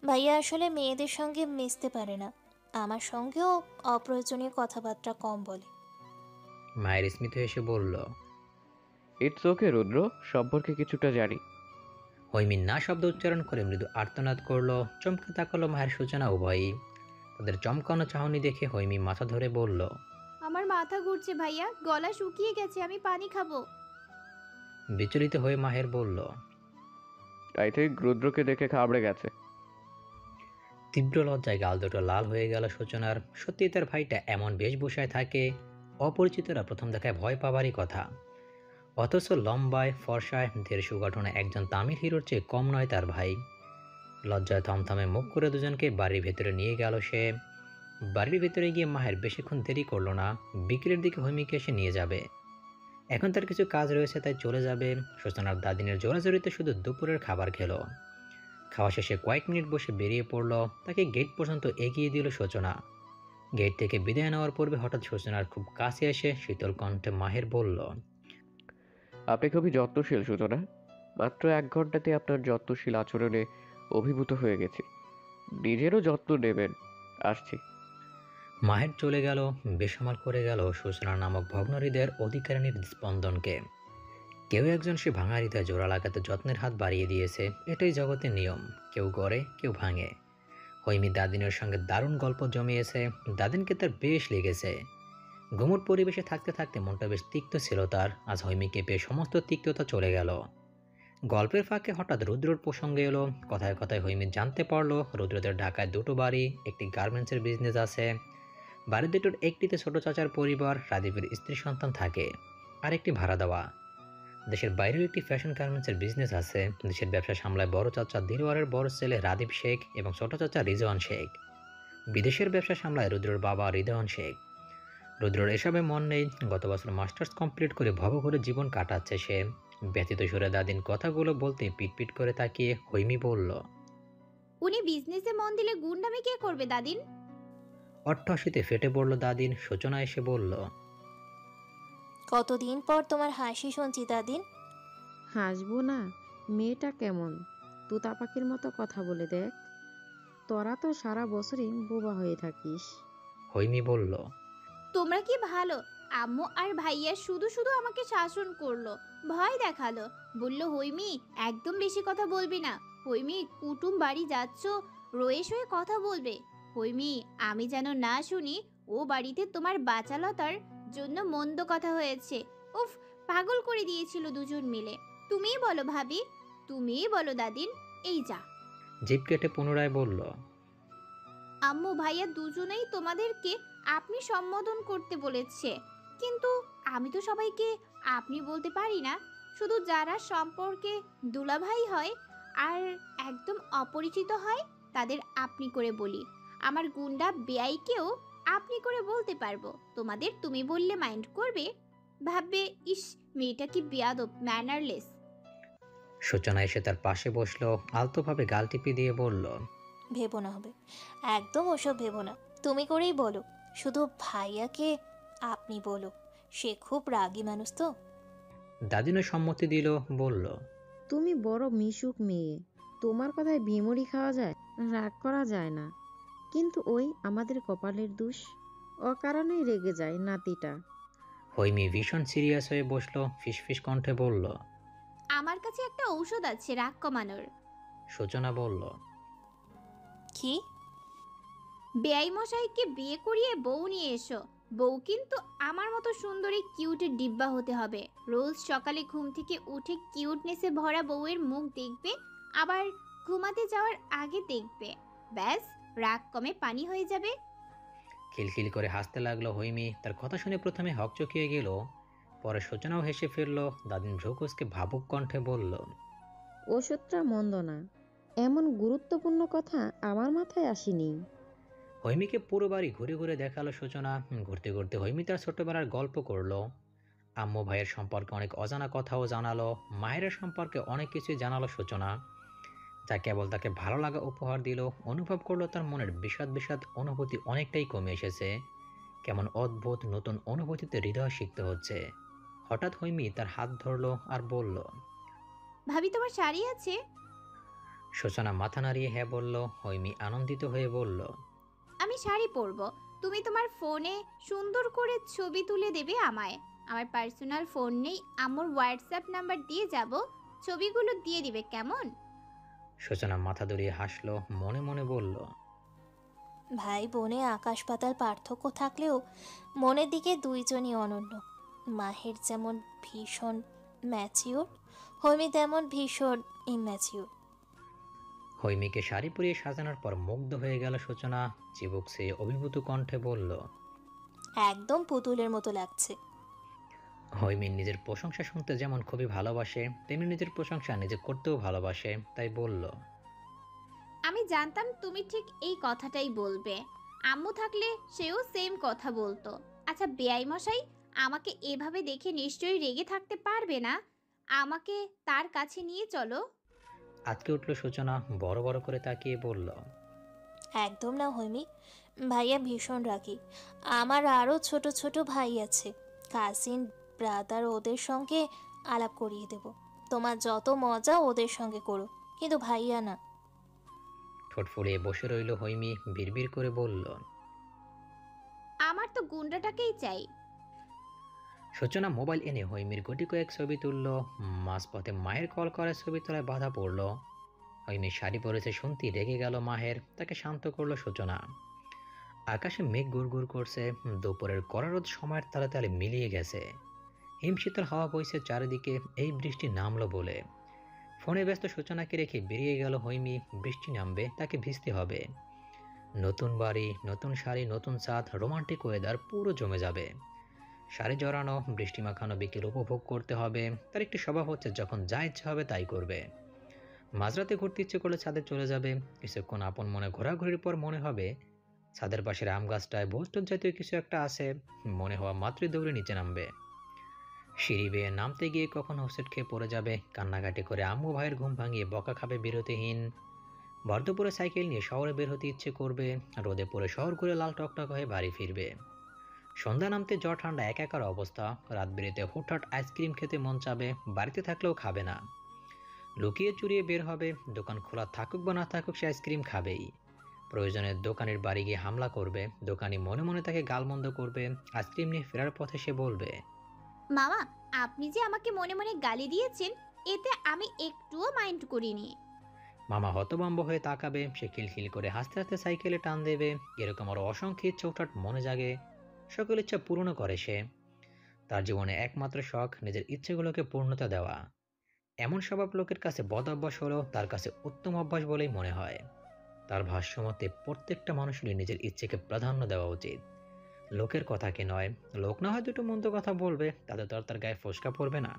ভাইয়া আসলে মেয়েদের সঙ্গে মিশতে পারে না। আমার সঙ্গেও অপ্রয়োজনীয় কথাবার্তা কম বলে। মায়ের স্মিত হেসে বলল। ইটস ওকে রুদ্র, সম্পর্কে কিছুটা জানি। হৈমি না শব্দ উচ্চারণ করে মৃদু আর্তনাদ করলো। চমকে তাকালো মায়ের সূচনা উভয়ই। তাদের চমকানো চাহনি দেখে হৈমি মাথা ধরে বলল। আমার মাথা ঘুরছে ভাইয়া, গলা শুকিয়ে গেছে, আমি পানি খাবো। বিচলিত হয়ে মাহের বলল। আই থিঙ্ক রুদ্রকে দেখে ঘাবড়ে গেছে। তীব্র লজ্জায় গাল দুটো লাল হয়ে গেল সূচনার। সত্যি তার ভাইটা এমন বেশভূষায় থাকে, অপরিচিতরা প্রথম দেখায় ভয় পাবারই কথা। অথচ লম্বায় ফর্সায় ধীর সুগঠনে একজন তামিল হিরোর চেয়ে কম নয় তার ভাই। লজ্জায় থমথমে মুখ করে দুজনকে বাড়ির ভেতরে নিয়ে গেল সে। বাড়ির ভেতরে গিয়ে মাহের বেশিক্ষণ দেরি করলো না। বিকেলের দিকে হৈমিকে এসে নিয়ে যাবে। এখন তার কিছু কাজ রয়েছে, তাই চলে যাবে। সূচনার দাদিনের জোরাজোরিতে শুধু দুপুরের খাবার খেলো। খাওয়া শেষে কয়েক মিনিট বসে বেরিয়ে পড়ল। তাকে গেট পর্যন্ত এগিয়ে দিল সূচনা। গেট থেকে বিদায় নেওয়ার পূর্বে হঠাৎ সূচনার খুব কাছে এসে শীতল কণ্ঠে মাহের বলল। আপনি খুবই যত্নশীল সূচনা। মাত্র 1 ঘন্টাতে আপনার যত্নশীল আচরণে অভিভূত হয়ে গেছি। নিজেরও যত্ন নেবেন। আসছি। মাহের চলে গেল, বেসামাল করে গেল সূচনা নামক ভগ্ন হৃদয়ের অধিকারিণীর স্পন্দনকে। কেউ একজন সে ভাঙা হৃদয় জোড়া লাগাতে যত্নের হাত বাড়িয়ে দিয়েছে। এটাই জগতের নিয়ম, কেউ গড়ে কেউ ভাঙে। হৈমি দাদিনের সঙ্গে দারুণ গল্প জমিয়েছে। দাদিনকে তার বেশ লেগেছে। গুমুর পরিবেশে থাকতে থাকতে মনটা বেশ তিক্ত ছিল তার। আজ হৈমিকে পেয়ে সমস্ত তিক্ততা চলে গেল। গল্পের ফাঁকে হঠাৎ রুদ্রর প্রসঙ্গে এলো। কথায় কথায় হৈমি জানতে পারলো রুদ্রদের ঢাকায় 2টো বাড়ি, একটি গার্মেন্টসের বিজনেস আছে। বাড়ি দুটোর একটিতে ছোট চাচার পরিবার রাদীপের স্ত্রী সন্তান থাকে, আর একটি ভাড়া দেওয়া। দেশের বাইরেও একটি ফ্যাশন গার্মেন্টসের বিজনেস আছে। দেশের ব্যবসা সামলায় বড় চাচা দিলওয়ারের বড় ছেলে রাদীপ শেখ এবং ছোট চাচা রিজওয়ান শেখ। বিদেশের ব্যবসা সামলায় রুদ্রর বাবা রিদওয়ান শেখ। রুদ্রর এসবে মন নেই। গত বছর মাস্টার্স কমপ্লিট করে ভব করে জীবন কাটাচ্ছে সে। ব্যথিত সুরে দাদিন কথাগুলো বলতে পিটপিট করে তাকিয়ে হৈমি বলল। উনি বিজনেসে মন দিলে গুন্ডামি কে করবে দাদিন? অট্টহাসিতে ফেটে পড়ল দাদিন। সূচনা এসে বলল। কতদিন পর তোমার হাসি শুনছি দাদিন। হাসবো না? মেয়েটা কেমন, তোতা পাখির মতো কথা বলে দেখ। তোরা তো সারা বছরই বোবা হয়ে থাকিস। হৈমি বলল। তোমরা কি ভালো? আম্মু আর ভাইয়া শুধু শুধু আমাকে শাসন করলো, ভয় দেখালো, বললো হৈমি একদম বেশি কথা বলবি না, হৈমি কুটুম বাড়ি যাচ্ছ, রয়ে শয়ে কথা বলবে, হৈমি আমি যেন না শুনি ও বাড়িতে তোমার বাচালতার জন্য মন্দ কথা হয়েছে। উফ, পাগল করে দিয়েছিল দুজন মিলে। তুমিই বলো ভাবি, তুমিই বলো দাদিন। এই যা। জিভ কেটে পুনরায় বলল। আম্মু ভাইয়া দুজনেই তোমাদেরকে আপনি সম্বোধন করতে বলেছে, কিন্তু আমি তো সবাইকে আপনি বলতে পারি না। শুধু যারা সম্পর্কে দুলাভাই হয় আর একদম অপরিচিত হয় তাদের আপনি করে বলি। আমার গুন্ডা বেয়াইকেও আপনি করে বলতে পারবো। তোমাদের তুমি বললে মাইন্ড করবে? ভাববে ইস মেয়েটা কি বেয়াদব, ম্যানারলেস। সূচনা এসে তার পাশে বসলো। আলতোভাবে গাল টিপে দিয়ে বলল। ভেবো না হবে, একদম ওসব ভেবো না। তুমি করেই বলো, শুধু ভাইয়াকে আপনি বলো, সে খুব রাগী মানুষ তো। দাদিনও সম্মতি দিল, বলল। তুমি বড় মিশুক মেয়ে, তোমার কথায় ভিমরি খাওয়া যায়, রাগ করা যায় না। কিন্তু ওই আমাদের কপালের দোষ, অকারণেই রেগে যায় নাতিটা। হৈমি ভীষণ সিরিয়াস হয়ে বসলো। ফিসফিস কণ্ঠে বলল। আমার কাছে একটা ঔষধ আছে রাগ কমানোর। সূচনা বলল। কি? বেয়াই মশাইকে বিয়ে করিয়ে বউ নিয়ে এসো। বউ কিন্তু আমার মতো সুন্দরী কিউটের ডিব্বা হতে হবে। রোজ সকালে ঘুম থেকে উঠে কিউটনেসে ভরা বউয়ের মুখ দেখবে, আবার ঘুমাতে যাওয়ার আগে দেখবে। ব্যাস, রাগ কমে পানি হয়ে যাবে। খিলখিল করে হাসতে লাগলো হৈমি। তার কথা শুনে প্রথমে হকচকিয়ে গেল, পরে সূচনাও হেসে ফিরল। দাদিন ভ্রুকুচকে ভাবুক কণ্ঠে বলল। ওষুধটা মন্দ না, এমন গুরুত্বপূর্ণ কথা আমার মাথায় আসেনি। হৈমিকে পুরো বাড়ি ঘুরে ঘুরে দেখালো সূচনা। ঘুরতে ঘুরতে হৈমি তার ছোটবেলার গল্প করলো। আম্মু ভাইয়ের সম্পর্কে অনেক অজানা কথাও জানালো। মায়ের সম্পর্কে অনেক কিছুই জানালো সূচনা, যা কেবল তাকে ভালো লাগা উপহার দিল। অনুভব করলো তার মনের বিষাদ বিষাদ অনুভূতি অনেকটাই কমে এসেছে। কেমন অদ্ভুত নতুন অনুভূতিতে হৃদয় শিখতে হচ্ছে। হঠাৎ হৈমি তার হাত ধরলো আর বলল। ভাবি তোমার শাড়ি আছে? সূচনা মাথা নাড়িয়ে হ্যাঁ বলল। হৈমি আনন্দিত হয়ে বলল। আমি শাড়ি পরবো। তুমি তোমার ফোনে সুন্দর করে ছবি তুলে দেবে আমায়। আমার পার্সোনাল ফোন নেই, আমার হোয়াটসঅ্যাপ নাম্বার দিয়ে যাব, ছবিগুলো দিয়ে দিবে কেমন? সূচনা মাথা দুলিয়ে হাসলো, মনে মনে বলল, ভাই বোনে আকাশ পাতাল পার্থক্য থাকলেও মনের দিকে দুইজনই অনন্য। মাহের যেমন ভীষণ ম্যাচিওর, হৈমি তেমন ভীষণ ইম্যাচিওর। হৈমিকে শাড়ি পরিয়ে সাজানোর পর মুগ্ধ হয়ে গেল সূচনা। চিবুক সে অভিভূত কণ্ঠে বলল, একদম পুতুলের মতো লাগছে। হৈমি নিজের প্রশংসা শুনতে যেমন খুবই ভালোবাসে, তেমনি নিজের প্রশংসা নিজে করতেও ভালোবাসে, তাই বলল, আমি জানতাম তুমি ঠিক এই কথাটাই বলবে। আম্মু থাকলে সেও সেম কথা বলতো। আচ্ছা বেয়াই মশাই, আমাকে এভাবে দেখে নিশ্চয়ই রেগে থাকতে পারবে না, আমাকে তার কাছে নিয়ে চলো। আজকে উঠল সূচনা, বড় বড় করে তাকিয়ে বলল, একদম না হৈমি, ভাইয়া ভীষণ রাগী। আমার আরও ছোট ছোট ভাই আছে, কাজিন ব্রাদার, ওদের সঙ্গে আলাপ করিয়ে দেব। তোমার যত মজা ওদের সঙ্গে করো, কিন্তু ভাইয়া না। ঠোঁট ফুলিয়ে বসে রইল হৈমি, বিড়বিড় করে বলল, আমার তো গুন্ডাটাকেই চাই। সূচনা মোবাইল এনে হৈমির গুটি কয়েক ছবি তুলল। মাঝপথে মায়ের কল করে ছবি তোলায় বাধা পড়ল। হৈমি শাড়ি পরেছে শুনতেই রেগে গেল মাহের, তাকে শান্ত করলো সূচনা। আকাশে মেঘ গুড়গুড় করছে, দুপুরের কড়া রোদ সময়ের তালে তালে মিলিয়ে গেছে। হিমশীতল হাওয়া বইছে চারিদিকে, এই বৃষ্টি নামলো বলে। ফোনে ব্যস্ত সূচনাকে রেখে বেরিয়ে গেল হৈমি। বৃষ্টি নামবে, তাকে ভিজতে হবে। নতুন বাড়ি, নতুন শাড়ি, নতুন ছাদ, রোমান্টিক ওয়েদার পুরো জমে যাবে। শাড়ি জড়ানো, বৃষ্টি মাখানো বিকেল উপভোগ করতে হবে। তার একটি স্বভাব হচ্ছে যখন যা ইচ্ছা হবে তাই করবে। মাঝরাতে ঘুরতে ইচ্ছে করলে ছাদে চলে যাবে। কিছুক্ষণ আপন মনে ঘোরাঘুরির পর মনে হবে ছাদের পাশের আম গাছটায় ভোস্টর জাতীয় কিছু একটা আছে। মনে হওয়া মাত্রই দৌড়ে নিচে নামবে। সিঁড়ি বেয়ে নামতে গিয়ে কখন হোসেট খেয়ে পড়ে যাবে। কান্নাকাটি করে আম্মু ভাইয়ের ঘুম ভাঙিয়ে বকা খাবে বিরতিহীন। বর্ধপুরে সাইকেল নিয়ে শহরে বের হতে ইচ্ছে করবে। রোদে পড়ে শহর ঘুরে লাল টকটক হয়ে বাড়ি ফিরবে। সন্ধ্যা নামতে জ্বর ঠান্ডা একাকার অবস্থা। রাত বেরিতে হুটহাট আইসক্রিম খেতে মন চাবে, বাড়িতে থাকলেও খাবে না। লুকিয়ে চুরিয়ে বের হবে, দোকান খোলা থাকুক বা না থাকুক সে আইসক্রিম খাবেই। প্রয়োজনে দোকানের বাড়ি গিয়ে হামলা করবে। দোকানি মনে মনে তাকে গালমন্দ করবে। আইসক্রিম নিয়ে ফেরার পথে সে বলবে, মামা, আপনি যে আমাকে মনে মনে গালি দিয়েছেন, এতে আমি একটুও মাইন্ড করিনি। মামা হতভম্ব হয়ে তাকাবে। সে খিলখিল করে হাসতে হাসতে সাইকেলে টান দেবে। এরকম আরো অসংখ্য ইচ্ছা হুটহাট মনে জাগে। সকল ইচ্ছা পূরণ করে সে। তার জীবনে একমাত্র শখ নিজের ইচ্ছেগুলোকে পূর্ণতা দেওয়া। এমন স্বভাব লোকের কাছে বদ অভ্যাস হলেও তার কাছে উত্তম অভ্যাস বলেই মনে হয়। তার ভাষ্যমতে প্রত্যেকটা মানুষেরই নিজের ইচ্ছেকে প্রাধান্য দেওয়া উচিত, লোকের কথাকে নয়। লোক না হয় দুটো মন্দ কথা বলবে, তাতে তো আর তার গায়ে ফোসকা পড়বে না।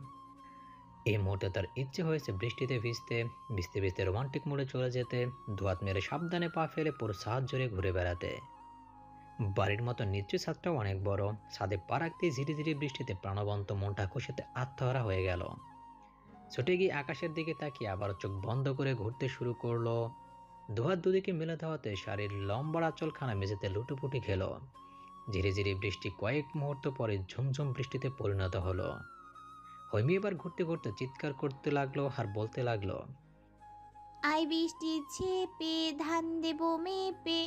এই মুহূর্তে তার ইচ্ছে হয়েছে বৃষ্টিতে ভিজতে, ভিজতে ভিজতে রোমান্টিক মোড়ে চলে যেতে, দুহাত মেরে সাবধানে পা ফেলে পুরো ছাদ জুড়ে ঘুরে বেড়াতে। বাড়ির মতো নিচু ছাদটাও অনেক বড়। ছাদে পা রাখতেই ধীরে ধীরে বৃষ্টিতে প্রাণবন্ত মনটা খুশিতে আত্মহারা হয়ে গেল। ছুটে গিয়ে আকাশের দিকে তাকিয়ে আবার চোখ বন্ধ করে ঘুরতে শুরু করলো। দুহাত দুদিকে মেলে দেওয়াতে শাড়ির লম্বা আঁচলখানা মেঝেতে লুটোপুটি খেল। ধীরে ধীরে বৃষ্টি কয়েক মুহূর্ত পরে ঝুমঝুম বৃষ্টিতে পরিণত হলো। হৈমি এবার ঘুরতে ঘুরতে চিৎকার করতে লাগলো আর বলতে লাগলো, আই বৃষ্টি ঝেপে ধান দেব মেপে।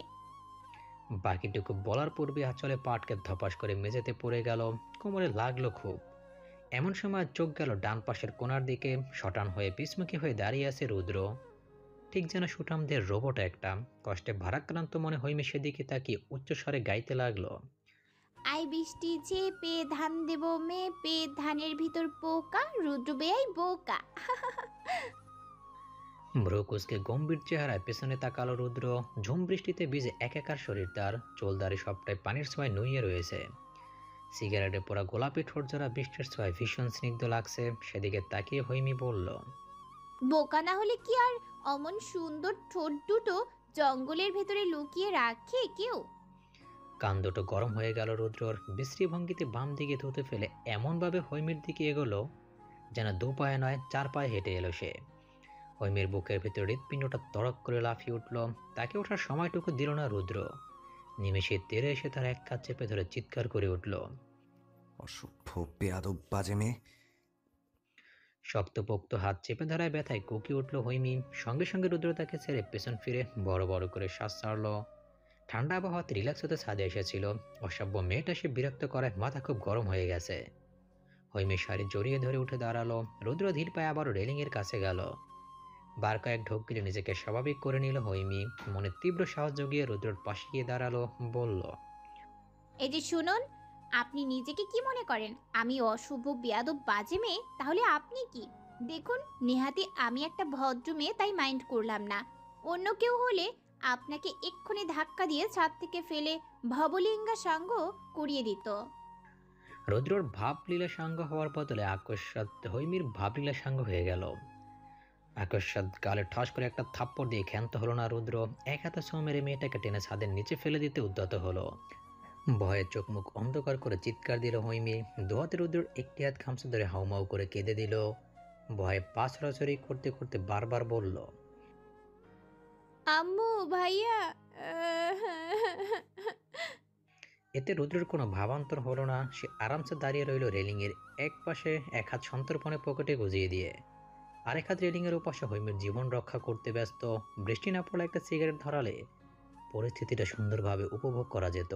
বাকিটুকু বলার পূর্বে আঁচলে পাটকে ধপাস করে মেঝেতে পড়ে গেল। কোমরে লাগলো খুব। এমন সময় চোখ গেল ডান পাশের কোণার দিকে। শটান হয়ে পিছমুখী হয়ে দাঁড়িয়ে আছে রুদ্র, ঠিক যেন সুঠামদের রোবট একটা। কষ্টে ভারাক্রান্ত মনে হৈমি সেদিকে তাকিয়ে উচ্চস্বরে গাইতে লাগলো, আই বৃষ্টি ঝেপে ধান দেব মেপে, ধানের ভিতর পোকা, রুদ্র বেয়াই বোকা। ভ্রুকুচকে গম্ভীর চেহারায় পেছনে তাকালো রুদ্র। ঝুম বৃষ্টিতে ভিজে একাকার শরীর তার, চুলদারি সবটাই পানির ছোঁয়ায় নুইয়ে রয়েছে। সিগারেটে পোড়া গোলাপি ঠোঁটজোড়া বৃষ্টির ছোঁয়ায় ভীষণ স্নিগ্ধ লাগছে। সেদিকে তাকিয়ে হৈমি বলল, বোকা না হলে কি আর অমন সুন্দর ঠোঁট দুটো জঙ্গলের ভেতরে লুকিয়ে রাখে কেউ? কান দুটো গরম হয়ে গেল রুদ্রর। বিশ্রী ভঙ্গিতে বাম দিকে থুতে ফেলে এমনভাবে হৈমির দিকে এগোলো যেন দু পায়ে নয় 4 পায়ে হেঁটে এলো সে। হৈমির বুকের ভেতর হৃৎপিণ্ডটা তড়ক করে লাফিয়ে উঠল। তাকে ওঠার সময়টুকু দিল না রুদ্র। নিমেষে তেড়ে এসে তার এক কাজ চেপে ধরে চিৎকার করে উঠল, অসভ্য বেয়াদব বাজে মেয়ে। শক্তপোক্ত হাত চেপে ধরায় ব্যথায় কুকি উঠল হৈমি। সঙ্গে সঙ্গে রুদ্র তাকে ছেড়ে পেছন ফিরে বড় বড় করে শ্বাস ছাড়ল। ঠান্ডা আবহাওয়াতে রিল্যাক্স হতে ছাদে এসেছিল। অসভ্য মেয়েটা সে বিরক্ত করে মাথা খুব গরম হয়ে গেছে। হৈমি শাড়ি জড়িয়ে ধরে উঠে দাঁড়ালো। রুদ্র ধীর পায়ে আবারও রেলিংয়ের কাছে গেল। বার কয়েক ঢোক গিলে নিজেকে স্বাভাবিক করে নিল হৈমি। মনে তীব্র সাহস জগিয়ে রুদ্রর পাশে গিয়ে দাঁড়ালো, বলল, এই যে শুনুন, আপনি নিজেকে কি মনে করেন? আমি অশুভ বেয়াদব বাজে মেয়ে? তাহলে আপনি কি? দেখুন, নেহাতি আমি একটা ভদ্র মেয়ে, তাই মাইন্ড করলাম না। অন্য কেউ হলে আপনাকে এক্ষুনি ধাক্কা দিয়ে ছাদ থেকে ফেলে ভবলিঙ্গা সাঙ্গ করিয়ে দিত। রুদ্রর ভাবলীলা সাঙ্গ হওয়ার বদলে আকস্মাৎ হৈমির ভাবলীলা সাঙ্গ হয়ে গেল। আকস্মাৎ গালে ঠাস করে একটা থাপ্পড় দিয়ে ক্ষান্ত হলো না রুদ্র। এক হাতে ছো মেরে মেয়েটাকে টেনে ছাদের নিচে ফেলে দিতে উদ্যত হলো। ভয়ে চোখ মুখ অন্ধকার করে চিৎকার দিল হৈমি। দুহাতে রুদ্রর একটি হাত খামচে ধরে হাউমাউ করে কেঁদে দিল। ভয়ে পা ছড়াছড়ি করতে করতে বারবার বলল, আম্মু, ভাইয়া। এতে রুদ্রের কোনো ভাবান্তর হলো না। সে আরামসে দাঁড়িয়ে রইল রেলিংয়ের এক পাশে, এক হাত সন্তর্পণে পকেটে গুজিয়ে দিয়ে, আরেক হাত রেলিংয়ের ওপাশে হৈমির জীবন রক্ষা করতে ব্যস্ত। বৃষ্টি না পড়লে একটা সিগারেট ধরালে পরিস্থিতিটা সুন্দরভাবে উপভোগ করা যেত।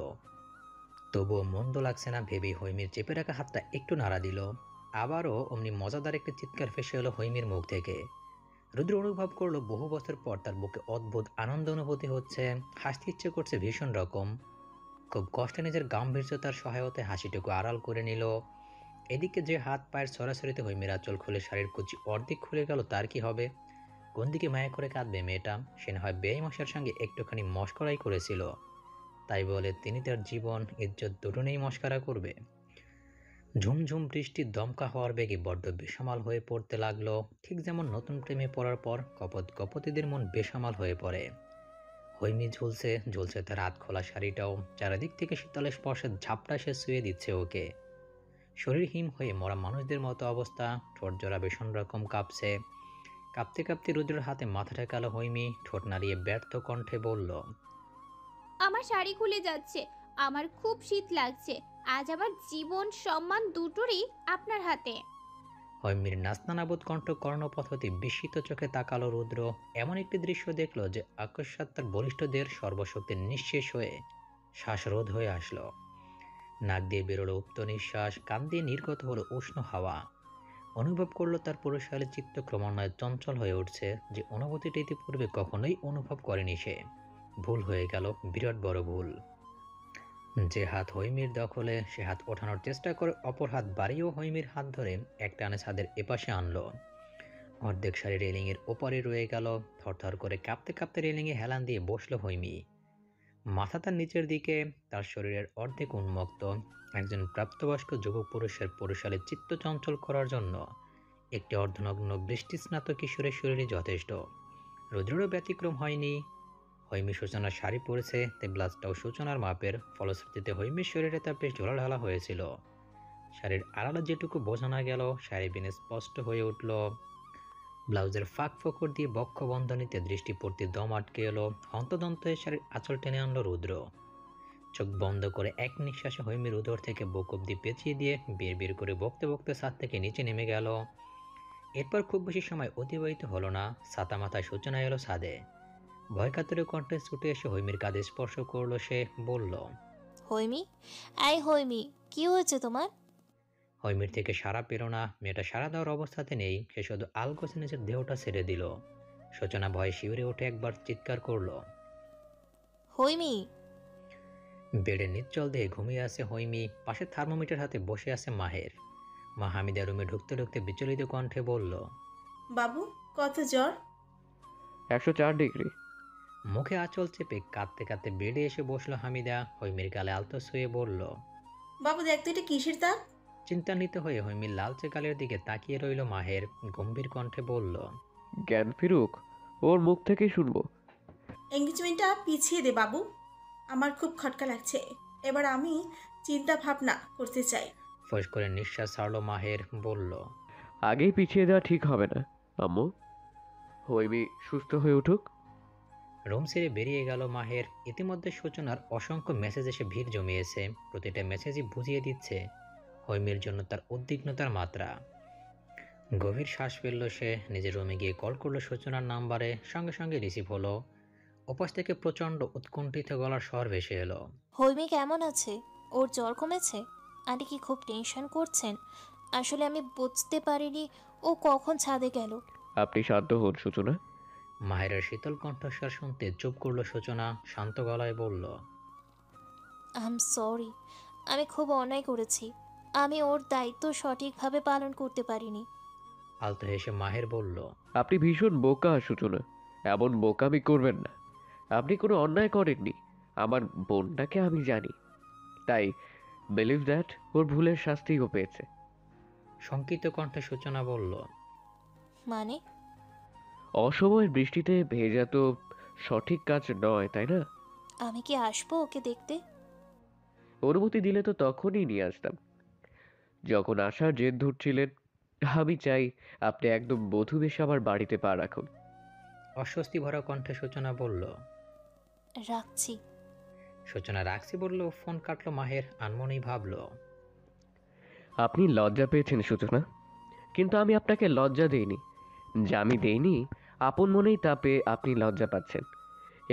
তবুও মন্দ লাগছে না ভেবেই হৈমির চেপে রাখা হাতটা একটু নাড়া দিল। আবারও অমনি মজাদার একটি চিৎকার ভেসে এলো হৈমির মুখ থেকে। রুদ্র অনুভব করলো বহু বছর পর তার বুকে অদ্ভুত আনন্দ অনুভূতি হচ্ছে। হাসতে ইচ্ছে করছে ভীষণ রকম। খুব কষ্টে নিজের গাম্ভীর্যতার সহায়তায় হাসিটুকু আড়াল করে নিল। এদিকে যে হাত পায়ের সরাসরিতে হৈমির আঁচল খুলে শাড়ির কুচি অর্ধেক খুলে গেল, তার কি হবে? কোন দিকে মায়া করে কাঁদবে মেয়েটা? সে না হয় বেয়াই মশার সঙ্গে একটুখানি মশকরাই করেছিল, তাই বলে তিনি তার জীবন ইজ্জত দুটো নেই মশকরা করবে? ঝুমঝুম বৃষ্টির দমকা হওয়ার বেগে বড্ড বেসামাল হয়ে পড়তে লাগলো। ঠিক যেমন নতুন প্রেমে পড়ার পর কপত কপতিদের মন বেসামাল হয়ে পড়ে। হৈমি ঝুলছে ঝুলছে তার হাত খোলা শাড়িটাও। চারিদিক থেকে শীতলের স্পর্শে ঝাপটা সে শুয়ে দিচ্ছে ওকে। শরীর হিম হয়ে মরা মানুষদের মতো অবস্থা। ঠোঁট জোড়া ভীষণ রকম কাঁপছে। কাঁপতে কাঁপতে রুদ্রের হাতে মাথা ঠেকালো হৈমি। ঠোঁট নাড়িয়ে ব্যর্থ কণ্ঠে বলল, আমার শাড়ি খুলে যাচ্ছে, আমার খুব শীত লাগছে। আজ আমার জীবন সম্মান দুটোরই আপনার হাতে। হৈমির নাস্তানাবোধ কণ্ঠ কর্ণপথ হতে বিস্মিত চোখে তাকালো রুদ্র। এমন একটি দৃশ্য দেখলো যে আকস্মাৎ তার বলিষ্ঠদের সর্বশক্তি নিঃশেষ হয়ে শ্বাসরোধ হয়ে আসলো। নাক দিয়ে বেরোলো উক্ত নিঃশ্বাস, কান দিয়ে নির্গত হলো উষ্ণ হাওয়া। অনুভব করলো তার পুরুষালী চিত্ত ক্রমান্বয়ে চঞ্চল হয়ে উঠছে, যে অনুভূতিটি ইতিপূর্বে কখনোই অনুভব করেনি সে। ভুল হয়ে গেল, বিরাট বড় ভুল। যে হাত হৈমির দখলে, সে হাত ওঠানোর চেষ্টা করে অপর হাত বাড়িয়েও হৈমির হাত ধরে এক টানে ছাদের এপাশে আনলো। অর্ধেক শাড়ি রেলিংয়ের ওপারে রয়ে গেল। থরথর করে কাঁপতে কাঁপতে রেলিংয়ে হেলান দিয়ে বসলো হৈমি। মাথা তার নিচের দিকে, তার শরীরের অর্ধেক উন্মুক্ত। একজন প্রাপ্তবয়স্ক যুবক পুরুষের পুরুষালী চিত্ত চঞ্চল করার জন্য একটি অর্ধনগ্ন বৃষ্টিস্নাত কিশোরের শরীরে যথেষ্ট। রুদ্রেরও ব্যতিক্রম হয়নি। হৈমি সূচনার শাড়ি পরেছে, তাই ব্লাউজটাও সূচনার মাপের। ফলশ্রুতিতে হৈমির শরীরে তা বেশ ঢোলাঢালা হয়েছিল। শাড়ির আড়ালে যেটুকু বোঝা না গেল, শাড়ি বিনে স্পষ্ট হয়ে উঠল। ব্লাউজের ফাঁক ফোকর দিয়ে বক্ষ বন্ধনীতে দৃষ্টি পড়তে দম আটকে এলো। হন্তদন্ত হয়ে শাড়ির আঁচল টেনে আনলো রুদ্র। চোখ বন্ধ করে এক নিঃশ্বাসে হৈমির উদর থেকে বুক অব্দি পেঁচিয়ে দিয়ে বের বের করে বকতে বকতে ছাদ থেকে নিচে নেমে গেল। এরপর খুব বেশি সময় অতিবাহিত হলো না। ছাতা মাথায় সূচনা এলো ছাদে। ভয় কাতরে কণ্ঠে ছুটে এসে হৈমির কাঁধে স্পর্শ করলো সে, বলল, হৈমি, হৈমি, কি হয়েছে তোমার? হৈমির থেকে সাড়া পেল না। মেয়েটা সাড়া দেওয়ার অবস্থাতে নেই। সে শুধু আলগোছে নিজের দেহটা ছেড়ে দিল। সূচনা ভয়ে শিউরে উঠে একবার চিৎকার করলো, হৈমি। বেডে নিশ্চল দেহে ঘুমিয়ে আছে হৈমি। পাশে থার্মোমিটার হাতে বসে আছে মাহের। মা হামিদা রুমে ঢুকতে ঢুকতে বিচলিত কণ্ঠে বলল, বাবু, কত জ্বর? 104 ডিগ্রি। মুখে আঁচল চেপে কাঁদতে কাঁদতে বেডে এসে বসলো হামিদা। হৈমির গালে আলতো শুয়ে বলল, বাবু দেখ তো এটা কিসের দাগ? চিন্তান্বিত হয়ে হৈমির লালচে গালের দিকে তাকিয়ে রইল মাহের। গম্ভীর কণ্ঠে বলল, জ্ঞান ফিরুক, ওর মুখ থেকেই শুনবো। এঙ্গেজমেন্টটা পিছিয়ে দে বাবু, আমার খুব খটকা লাগছে। এবার আমি চিন্তা ভাবনা করতে চাই। ফোঁস করে নিঃশ্বাস ছাড়লো মাহের, বলল, আগেই পিছিয়ে দেওয়া ঠিক হবে না আম্মু। হৈমি সুস্থ হয়ে উঠুক। রুম ছেড়ে বেরিয়ে গেল মাহের। ইতিমধ্যে সূচনার অসংখ্য মেসেজ এসে ভিড় জমিয়েছে। প্রতিটা মেসেজই বুঝিয়ে দিচ্ছে হৈমির জন্য তার উদ্বিগ্নতার মাত্রা। গভীর শ্বাস ফেলল সে। নিজের রুমে গিয়ে কল করলো সূচনার নাম্বারে। সঙ্গে সঙ্গে রিসিভ হলো। ওপাশ থেকে প্রচণ্ড উৎকণ্ঠিত গলার স্বর ভেসে এলো। হৈমি কেমন আছে? ওর জ্বর কমেছে? আন্টি কি খুব টেনশন করছেন? আসলে আমি বুঝতে পারিনি ও কখন ছাদে গেল। আপনি শান্ত হন সূচনা। মাহেরের শীতল কণ্ঠস্বর শুনতে চুপ করলো সূচনা, শান্ত গলায় বলল, আই এম সরি, আমি খুব অন্যায় করেছি। আমি ওর দায়িত্ব সঠিকভাবে পালন করতে পারিনি। আলতো হেসে মাহের বলল, আপনি ভীষণ বোকা সূচনা, এমন বোকামি করবেন না। আপনি কোনো অন্যায় করেননি। আমার বোনটাকে আমি জানি, তাই বিলিভ দ্যাট ওর ভুলের শাস্তিও পেয়েছে। শঙ্কিত কণ্ঠে সূচনা বলল, মানে? অসময়ের বৃষ্টিতে ভেজা তো সঠিক কাজ নয়, তাই না? আমি কি আসবো ওকে দেখতে? অনুমতি দিলে তো তখনই নিয়ে আসতাম, যখন আসার জেদ ধরছিলেন। আমি চাই আপনি একদম বধূ বেশে আমার বাড়িতে পা রাখুন। অস্বস্তি ভরা কণ্ঠে সূচনা বলল। রাখছি। সূচনা রাখছি বলল, ফোন কাটলো মাহের। আনমনেই ভাবল, আপনি লজ্জা পেয়েছেন সূচনা, কিন্তু আমি আপনাকে লজ্জা দেইনি। যা আমি দেইনি আপন মনেই তা পেয়ে আপনি লজ্জা পাচ্ছেন।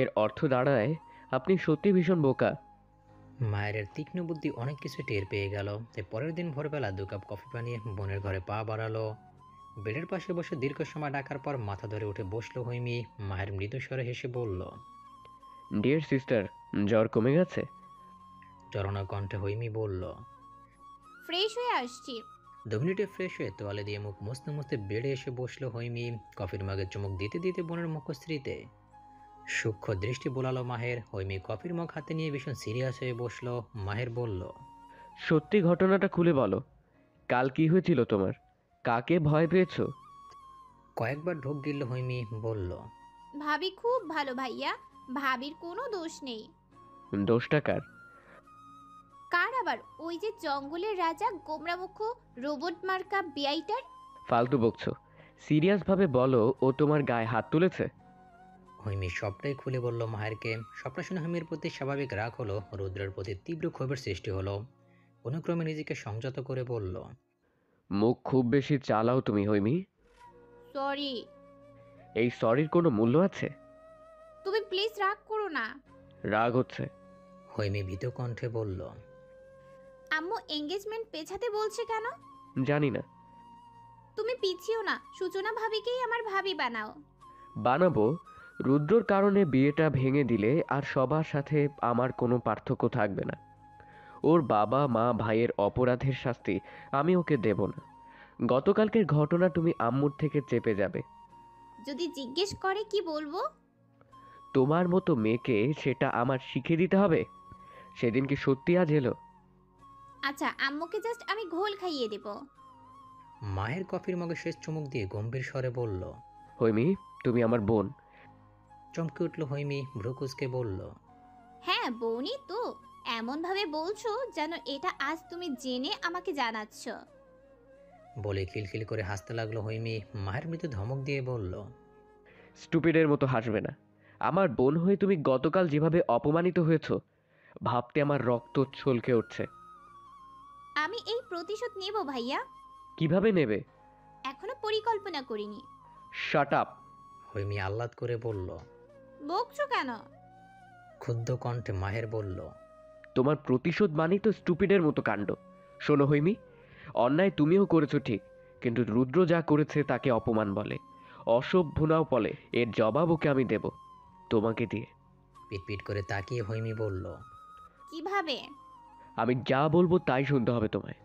এর অর্থ দাঁড়ায় আপনি সত্যি ভীষণ বোকা। মায়ের তীক্ষ্ণ বুদ্ধি অনেক কিছু টের পেয়ে গেল। তাই পরের দিন ভোরবেলা 2 কাপ কফি বানিয়ে বোনের ঘরে পা বাড়ালো। বেডের পাশে বসে দীর্ঘ সময় ডাকার পর মাথা ধরে উঠে বসলো হৈমি। মায়ের মৃদু স্বরে হেসে বলল, ডিয়ার সিস্টার, জ্বর কমে গেছে? জড়ানো কণ্ঠে হৈমি বলল, ফ্রেশ হয়ে আসছি। 2 মিনিটে ফ্রেশ হয়ে তোয়ালে দিয়ে মুখ মুছতে মুছতে বেডে এসে বসলো হৈমি। কফির মাগে চুমুক দিতে দিতে বোনের মুখশ্রীতে সূক্ষ্ম দৃষ্টি বোলালো মাহের। হৈমি কফির মগ হাতে নিয়ে ভীষণ সিরিয়াস হয়ে বসলো। মাহের বলল, সত্যি ঘটনাটা খুলে বলো। কাল কি হয়েছিল তোমার? কাকে ভয় পেয়েছো? কয়েকবার ঢোক গিলল হৈমি, বলল, ভাবি খুব ভালো ভাইয়া, ভাবির কোনো দোষ নেই। দোষটা কার? কার আবার? ওই যে জঙ্গলের রাজা গোমরামুখ রোবট মার্কা বিআইটার। ফালতু বকছো, সিরিয়াস ভাবে বলো। ও তোমার গায়ে হাত তুলেছে? হৈমি সবটাই খুলে বলল মাহেরকে। সবটা শুনে হৈমির প্রতি স্বাভাবিক রাগ হলো, রুদ্রের প্রতি তীব্র ক্ষোভের সৃষ্টি হলো। অনুক্রমে নিজেকে সংযত করে বলল, মুখ খুব বেশি চালাও তুমি হৈমি। সরি। এই সরির কোনো মূল্য আছে? তুমি প্লিজ রাগ করো না। রাগ হচ্ছে। হৈমি ভীত কণ্ঠে বলল, আম্মু এঙ্গেজমেন্ট পেছাতে বলছে কেন? জানি না। তুমি পিছিও না, সূচনা ভাবিকেই আমার ভাবি বানাও। বানাবো। রুদ্রর কারণে বিয়েটা ভেঙে দিলে আর সবার সাথে আমার কোনো পার্থক্য থাকবে না। ওর বাবা মা ভাইয়ের অপরাধের শাস্তি আমি ওকে দেব না। গতকালকের ঘটনা তুমি আম্মুর থেকে চেপে যাবে। যদি জিজ্ঞেস করে কি বলবো? তোমার মতো মেয়েকে সেটা আমার শিখে দিতে হবে? সেদিন কি সত্যি আজ এলো? আচ্ছা, আম্মুকে জাস্ট আমি ঘোল খাইয়ে দেব। মায়ের কফির মগে শেষ চুমুক দিয়ে গম্ভীর স্বরে বলল, হৈমি, তুমি আমার বোন। চমকে উঠল হৈমি, ভ্রুকুচকে বলল, হ্যাঁ বোনই তো। এমন ভাবে বলছো যেন এটা আজ তুমি জেনে আমাকে জানাচ্ছ। বলে খিলখিল করে হাসতে লাগলো হৈমি। মায়ের মৃদু ধমক দিয়ে বলল, স্টুপিডের মতো হাসবে না। আমার বোন হয়ে তুমি গতকাল যেভাবে অপমানিত হয়েছো, ভাবতে আমার রক্ত ছলকে উঠছে। আমি এই প্রতিশোধ নেব ভাইয়া। কিভাবে নেবে? এখনো পরিকল্পনা করিনি। Shut up. হৈমি আহ্লাদ করে বলল। বকছো কেন? ক্ষুব্ধ কণ্ঠে মাহের বলল, তোমার প্রতিশোধ মানেই তো স্টুপিডের মতো কাণ্ড। শোনো হৈমি, অন্যায় তুমিও করেছো ঠিক, কিন্তু রুদ্র যা করেছে তাকে অপমান বলে, অসভ্য নাও বলে। এর জবাব ওকে আমি দেব, তোমাকে দিয়ে। পিটপিট করে তাকিয়ে হৈমি বলল, কিভাবে? আমি যা বলবো তাই শুনতে হবে তোমায়।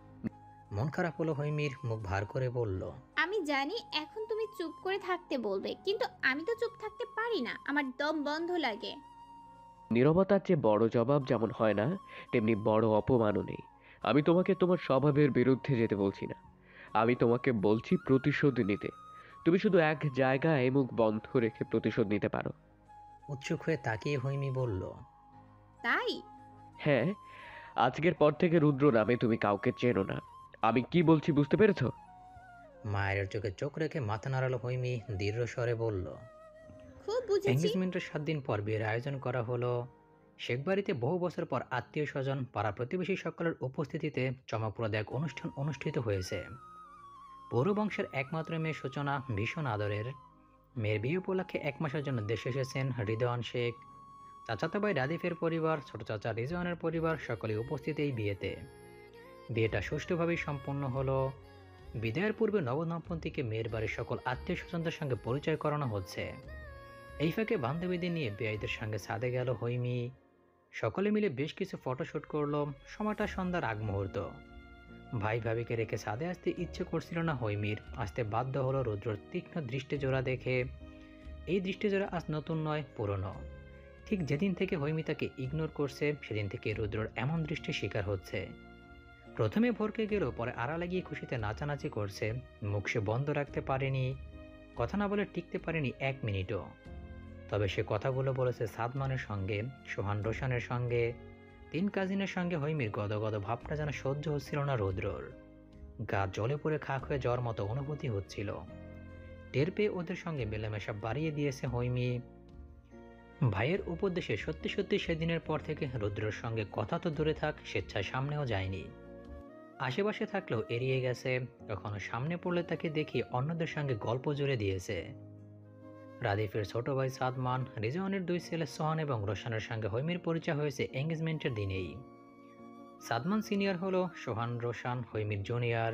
মন খারাপ হলো হৈমির, মুখ ভার করে বলল, আমি জানি এখন তুমি চুপ করে থাকতে বলবে, কিন্তু আমি তো চুপ থাকতে পারি না, আমার দম বন্ধ লাগে। নীরবতার চেয়ে বড় জবাব যেমন হয় না, তেমনি বড় অপমানও নেই। আমি তোমাকে তোমার স্বভাবের বিরুদ্ধে যেতে বলছি না, আমি তোমাকে বলছি প্রতিশোধ নিতে। তুমি শুধু এক জায়গায় মুখ বন্ধ রেখে প্রতিশোধ নিতে পারো। উৎসুক হয়ে তাকিয়ে হৈমি বলল, তাই? হ্যাঁ, আজকের পর থেকে রুদ্র নামে তুমি কাউকে চেনো না। আমি কি বলছি বুঝতে পেরেছো? মায়ের চোখে চোখ রেখে মাথা নাড়ালো হৈমি, দৃঢ় স্বরে বলল, খুব বুঝেছি। এঙ্গেজমেন্টের 7 দিন পর বিয়ের আয়োজন করা হলো। শেখ বাড়িতে বহু বছর পর আত্মীয় স্বজন, পাড়া প্রতিবেশী সকলের উপস্থিতিতে চমকপ্রদ এক অনুষ্ঠান অনুষ্ঠিত হয়েছে। পৌর বংশের একমাত্র মেয়ে সূচনা ভীষণ আদরের। মেয়ের বিয়ে উপলক্ষে 1 মাসের জন্য দেশে এসেছেন রিদওয়ান শেখ। চাচাতো ভাই রাদিফের পরিবার, ছোট চাচা রিজওয়ানের পরিবার সকলেই উপস্থিত এই বিয়েতে। বিয়েটা সুষ্ঠুভাবেই সম্পন্ন হলো। বিদায়ের পূর্বে নবদম্পতিকে মেয়ের বাড়ির সকল আত্মীয় স্বজনদের সঙ্গে পরিচয় করানো হচ্ছে। এই ফাঁকে বান্ধবীদের নিয়ে বেয়াইদের সঙ্গে ছাদে গেল হৈমি। সকলে মিলে বেশ কিছু ফটোশ্যুট করলো। সময়টা সন্ধ্যার আগ মুহূর্ত। ভাই ভাবিকে রেখে ছাদে আসতে ইচ্ছে করছিল না হৈমির, আসতে বাধ্য হলো রুদ্রর তীক্ষ্ণ দৃষ্টিজোড়া দেখে। এই দৃষ্টিজোড়া আজ নতুন নয়, পুরনো। ঠিক যেদিন থেকে হৈমি তাকে ইগনোর করছে সেদিন থেকে রুদ্রর এমন দৃষ্টির শিকার হচ্ছে। প্রথমে ভরকে গেল, পরে আড়ালে গিয়ে খুশিতে নাচানাচি করছে। মুখ সে বন্ধ রাখতে পারেনি, কথা না বলে টিকতে পারেনি 1 মিনিটও। তবে সে কথাগুলো বলেছে সাদমানের সঙ্গে, সোহান রোশানের সঙ্গে, 3 কাজিনের সঙ্গে। হৈমির গদগদ ভাবটা যেন সহ্য হচ্ছিল না রুদ্রর। গা জ্বলে পড়ে খাক হয়ে যাওয়ার মতো অনুভূতি হচ্ছিল। টের পেয়ে ওদের সঙ্গে মেলামেশা বাড়িয়ে দিয়েছে হৈমি। ভাইয়ের উপদেশে সত্যি সত্যি সেদিনের পর থেকে রুদ্রর সঙ্গে কথা তো দূরে থাক, স্বেচ্ছায় সামনেও যায়নি। আশেপাশে থাকলেও এড়িয়ে গেছে। কখনো সামনে পড়লে তাকে দেখি অন্যদের সঙ্গে গল্প জুড়ে দিয়েছে। রাদিফের ছোট ভাই সাদমান, রিজওয়ানের 2 ছেলে সোহান এবং রোশানের সঙ্গে হৈমির পরিচয় হয়েছে এঙ্গেজমেন্টের দিনেই। সাদমান সিনিয়র হলো, সোহান রোশান হৈমির জুনিয়র।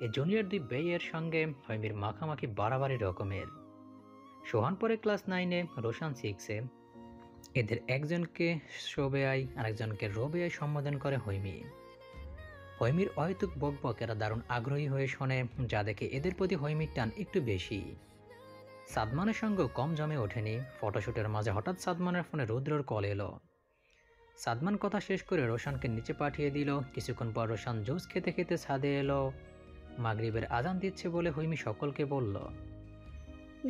এই জুনিয়র 2 বেইয়ের সঙ্গে হৈমির মাখামাখি বাড়াবাড়ি রকমের। সোহান পরে ক্লাস 9-এ, রোশান 6-এ। এদের একজনকে শোবেয়াই আর একজনকে রোবেয়াই সম্বোধন করে হৈমি। হৈমির অহেতুক বকবক এরা দারুণ আগ্রহী হয়ে শোনে, যা দেখে এদের প্রতি হৈমির টান একটু বেশি। সাদমানের সঙ্গেও কম জমে ওঠেনি। ফটোশ্যুটের মাঝে হঠাৎ সাদমানের ফোনে রুদ্রর কল এলো। সাদমান কথা শেষ করে রোশানকে নিচে পাঠিয়ে দিল। কিছুক্ষণ পর রোশান জুস খেতে খেতে ছাদে এলো। মাগরিবের আজান দিচ্ছে বলে হৈমি সকলকে বলল,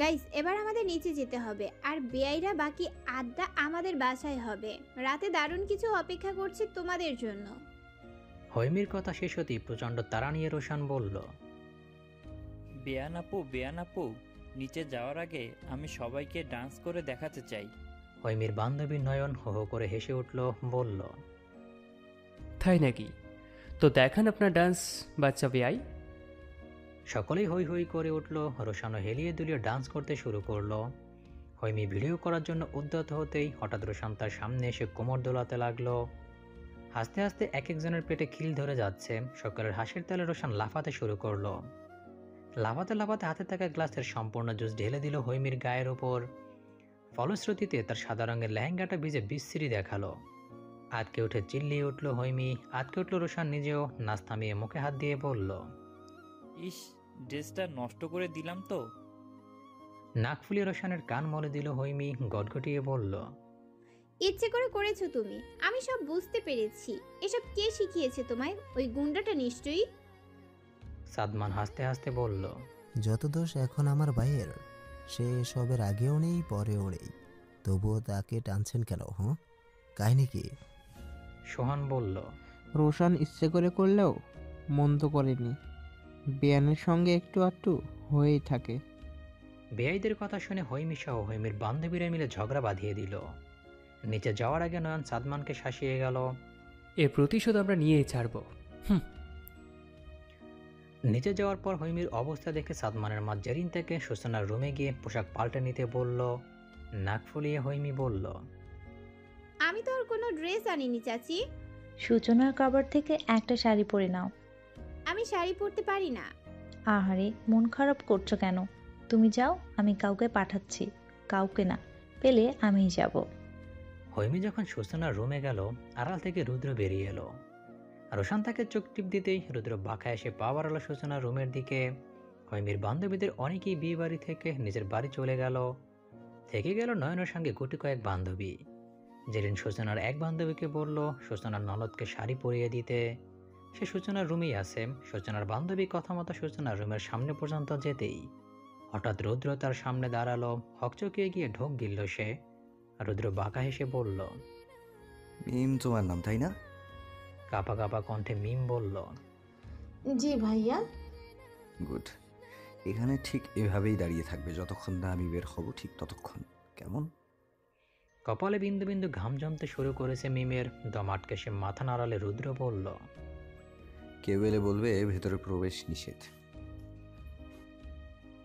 গাইস, এবার আমাদের নিচে যেতে হবে, আর বেআইরা বাকি আড্ডা আমাদের বাসায় হবে। রাতে দারুণ কিছু অপেক্ষা করছে তোমাদের জন্য। হৈমির কথা শেষ হতেই প্রচণ্ড তাড়া নিয়ে রোশান বলল, বেয়ান আপু, নিচে যাওয়ার আগে আমি সবাইকে ডান্স করে দেখাতে চাই। হৈমির বান্ধবী নয়ন হো হো করে হেসে উঠল, বলল, তাই নাকি? তো দেখান আপনার ডান্স বাচ্চা বেআই। সকলেই হই হই করে উঠল। রোশানও হেলিয়ে দুলিয়ে ডান্স করতে শুরু করলো। হৈমি ভিডিও করার জন্য উদ্যত হতেই হঠাৎ রোশান তার সামনে এসে কোমর দোলাতে লাগলো। হাসতে হাসতে এক একজনের পেটে খিল ধরে যাচ্ছে। সকলের হাসির তালে রোশান লাফাতে শুরু করলো। লাফাতে লাফাতে হাতে থাকা গ্লাসের সম্পূর্ণ জুস ঢেলে দিল হৈমির গায়ের ওপর। ফলশ্রুতিতে তার সাদা রঙের লেহেঙ্গাটা ভিজে বিশ্রী দেখালো। আটকে উঠে চিল্লিয়ে উঠল হৈমি, আটকে উঠল রোশান নিজেও। নাচ থামিয়ে মুখে হাত দিয়ে বলল, ইস, ড্রেসটা নষ্ট করে দিলাম তো। নাক ফুলিয়ে রোশানের কান মলে দিল হৈমি, গটগটিয়ে বলল, ইচ্ছে করে করেছো তুমি, আমি সব বুঝতে পেরেছি। এসব কে শিখিয়েছে তোমায়? ওই গুন্ডাটা নিশ্চয়ই। সাদমান হাসতে হাসতে বলল, যত দোষ এখন আমার ভাইয়ের। সে এসবের আগেও নেই পরেও নেই, তবুও তাকে টানছেন কেন? কাহিনী কি? সোহান বলল, রোশান ইচ্ছে করে করলেও মন্দ করেনি। বেয়ানের সঙ্গে একটু আধটু হয়েই থাকে। বেআইদের কথা শুনে হৈমি সহ হৈমির বান্ধবীরা মিলে ঝগড়া বাঁধিয়ে দিল। নিচে যাওয়ার আগে নয়ন সাদমানকে শাসিয়ে গেল, এর প্রতিশোধ আমরা নিয়েই ছাড়ব। নিচে যাওয়ার পর হৈমির অবস্থা দেখে সাদমানের মা জেরিন থেকে সূচনার রুমে গিয়ে পোশাক পাল্টে নিতে বলল। নাক ফুলিয়ে হৈমি বলল, আমি তো আর কোনো ড্রেস আনিনি চাচি। সূচনার কাবার থেকে একটা শাড়ি পরে নাও। আমি শাড়ি পরতে পারি না। আহারে, মন খারাপ করছো কেন? তুমি যাও, আমি কাউকে পাঠাচ্ছি। কাউকে না, পেলে আমিই যাব। হৈমি যখন সূচনার রুমে গেল, আড়াল থেকে রুদ্র বেরিয়ে এলো। রোশান তাকে চোখ টিপ দিতেই রুদ্র বাঁকা এসে পা বাড়ালো সূচনার রুমের দিকে। হৈমির বান্ধবীদের অনেকেই বিয়ে বাড়ি থেকে নিজের বাড়ি চলে গেল। থেকে গেল নয়নের সঙ্গে গুটি কয়েক বান্ধবী। জেরিন সূচনার এক বান্ধবীকে বলল সূচনার ননদকে শাড়ি পরিয়ে দিতে। সে সূচনার রুমেই আছে। সূচনার বান্ধবী কথা মতো সূচনার রুমের সামনে পর্যন্ত যেতেই হঠাৎ রুদ্র তার সামনে দাঁড়ালো। হকচকিয়ে গিয়ে ঢোক গিলল সে। রুদ্র বাঁকা হেসে বলল, মিম তোমার নাম তাই না? কাঁপা কাঁপা কণ্ঠে মিম বলল, জি ভাইয়া। গুড, এখানে ঠিক এভাবেই দাঁড়িয়ে থাকবে যতক্ষণ না আমি বের হব, ঠিক ততক্ষণ, কেমন? কপালে বিন্দু বিন্দু ঘাম জমতে শুরু করেছে মিমের। দম আটকে সে মাথা নাড়ালে রুদ্র বলল, কেউ এলে বলবে ভেতরে প্রবেশ নিষেধ।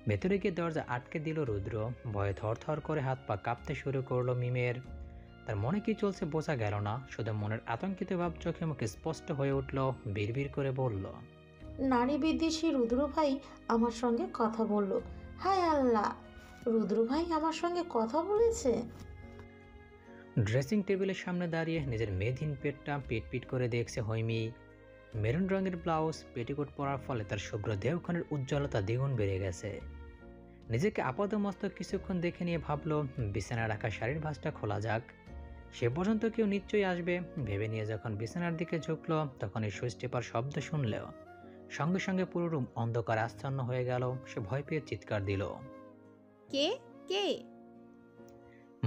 ভেতরে গিয়ে দরজা আটকে দিল রুদ্র। ভয়ে থরথর করে হাত পা কাঁপতে শুরু করলো মিমের। তার মনে কি চলছে বোঝা গেল না, শুধু মনের আতঙ্কিত ভাব চোখে মুখে স্পষ্ট হয়ে উঠল। বিড়বিড় করে বলল, নারী বিদ্বেষী রুদ্র ভাই আমার সঙ্গে কথা বলল। হায় আল্লাহ, রুদ্র ভাই আমার সঙ্গে কথা বলেছে। ড্রেসিং টেবিলের সামনে দাঁড়িয়ে নিজের মেধহীন পেটটা পিট পিট করে দেখছে হৈমি। মেরুন রঙের ব্লাউজ পেটিকোট পরার ফলে তার শুভ্র দেহক্ষণের উজ্জ্বলতা দ্বিগুণ বেড়ে গেছে। নিজেকে আপাদমস্তক কিছুক্ষণ দেখে নিয়ে ভাবলো বিছানায় রাখা শাড়ির ভাঁজটা খোলা যাক, সে পর্যন্ত কেউ নিশ্চয়ই আসবে ভেবে নিয়ে যখন বিছানার দিকে ঝুঁকলো তখন এই সুইচ টেপার শব্দ শুনলেও সঙ্গে সঙ্গে পুরো রুম অন্ধকার আচ্ছন্ন হয়ে গেল। সে ভয় পেয়ে চিৎকার দিল। কে কে?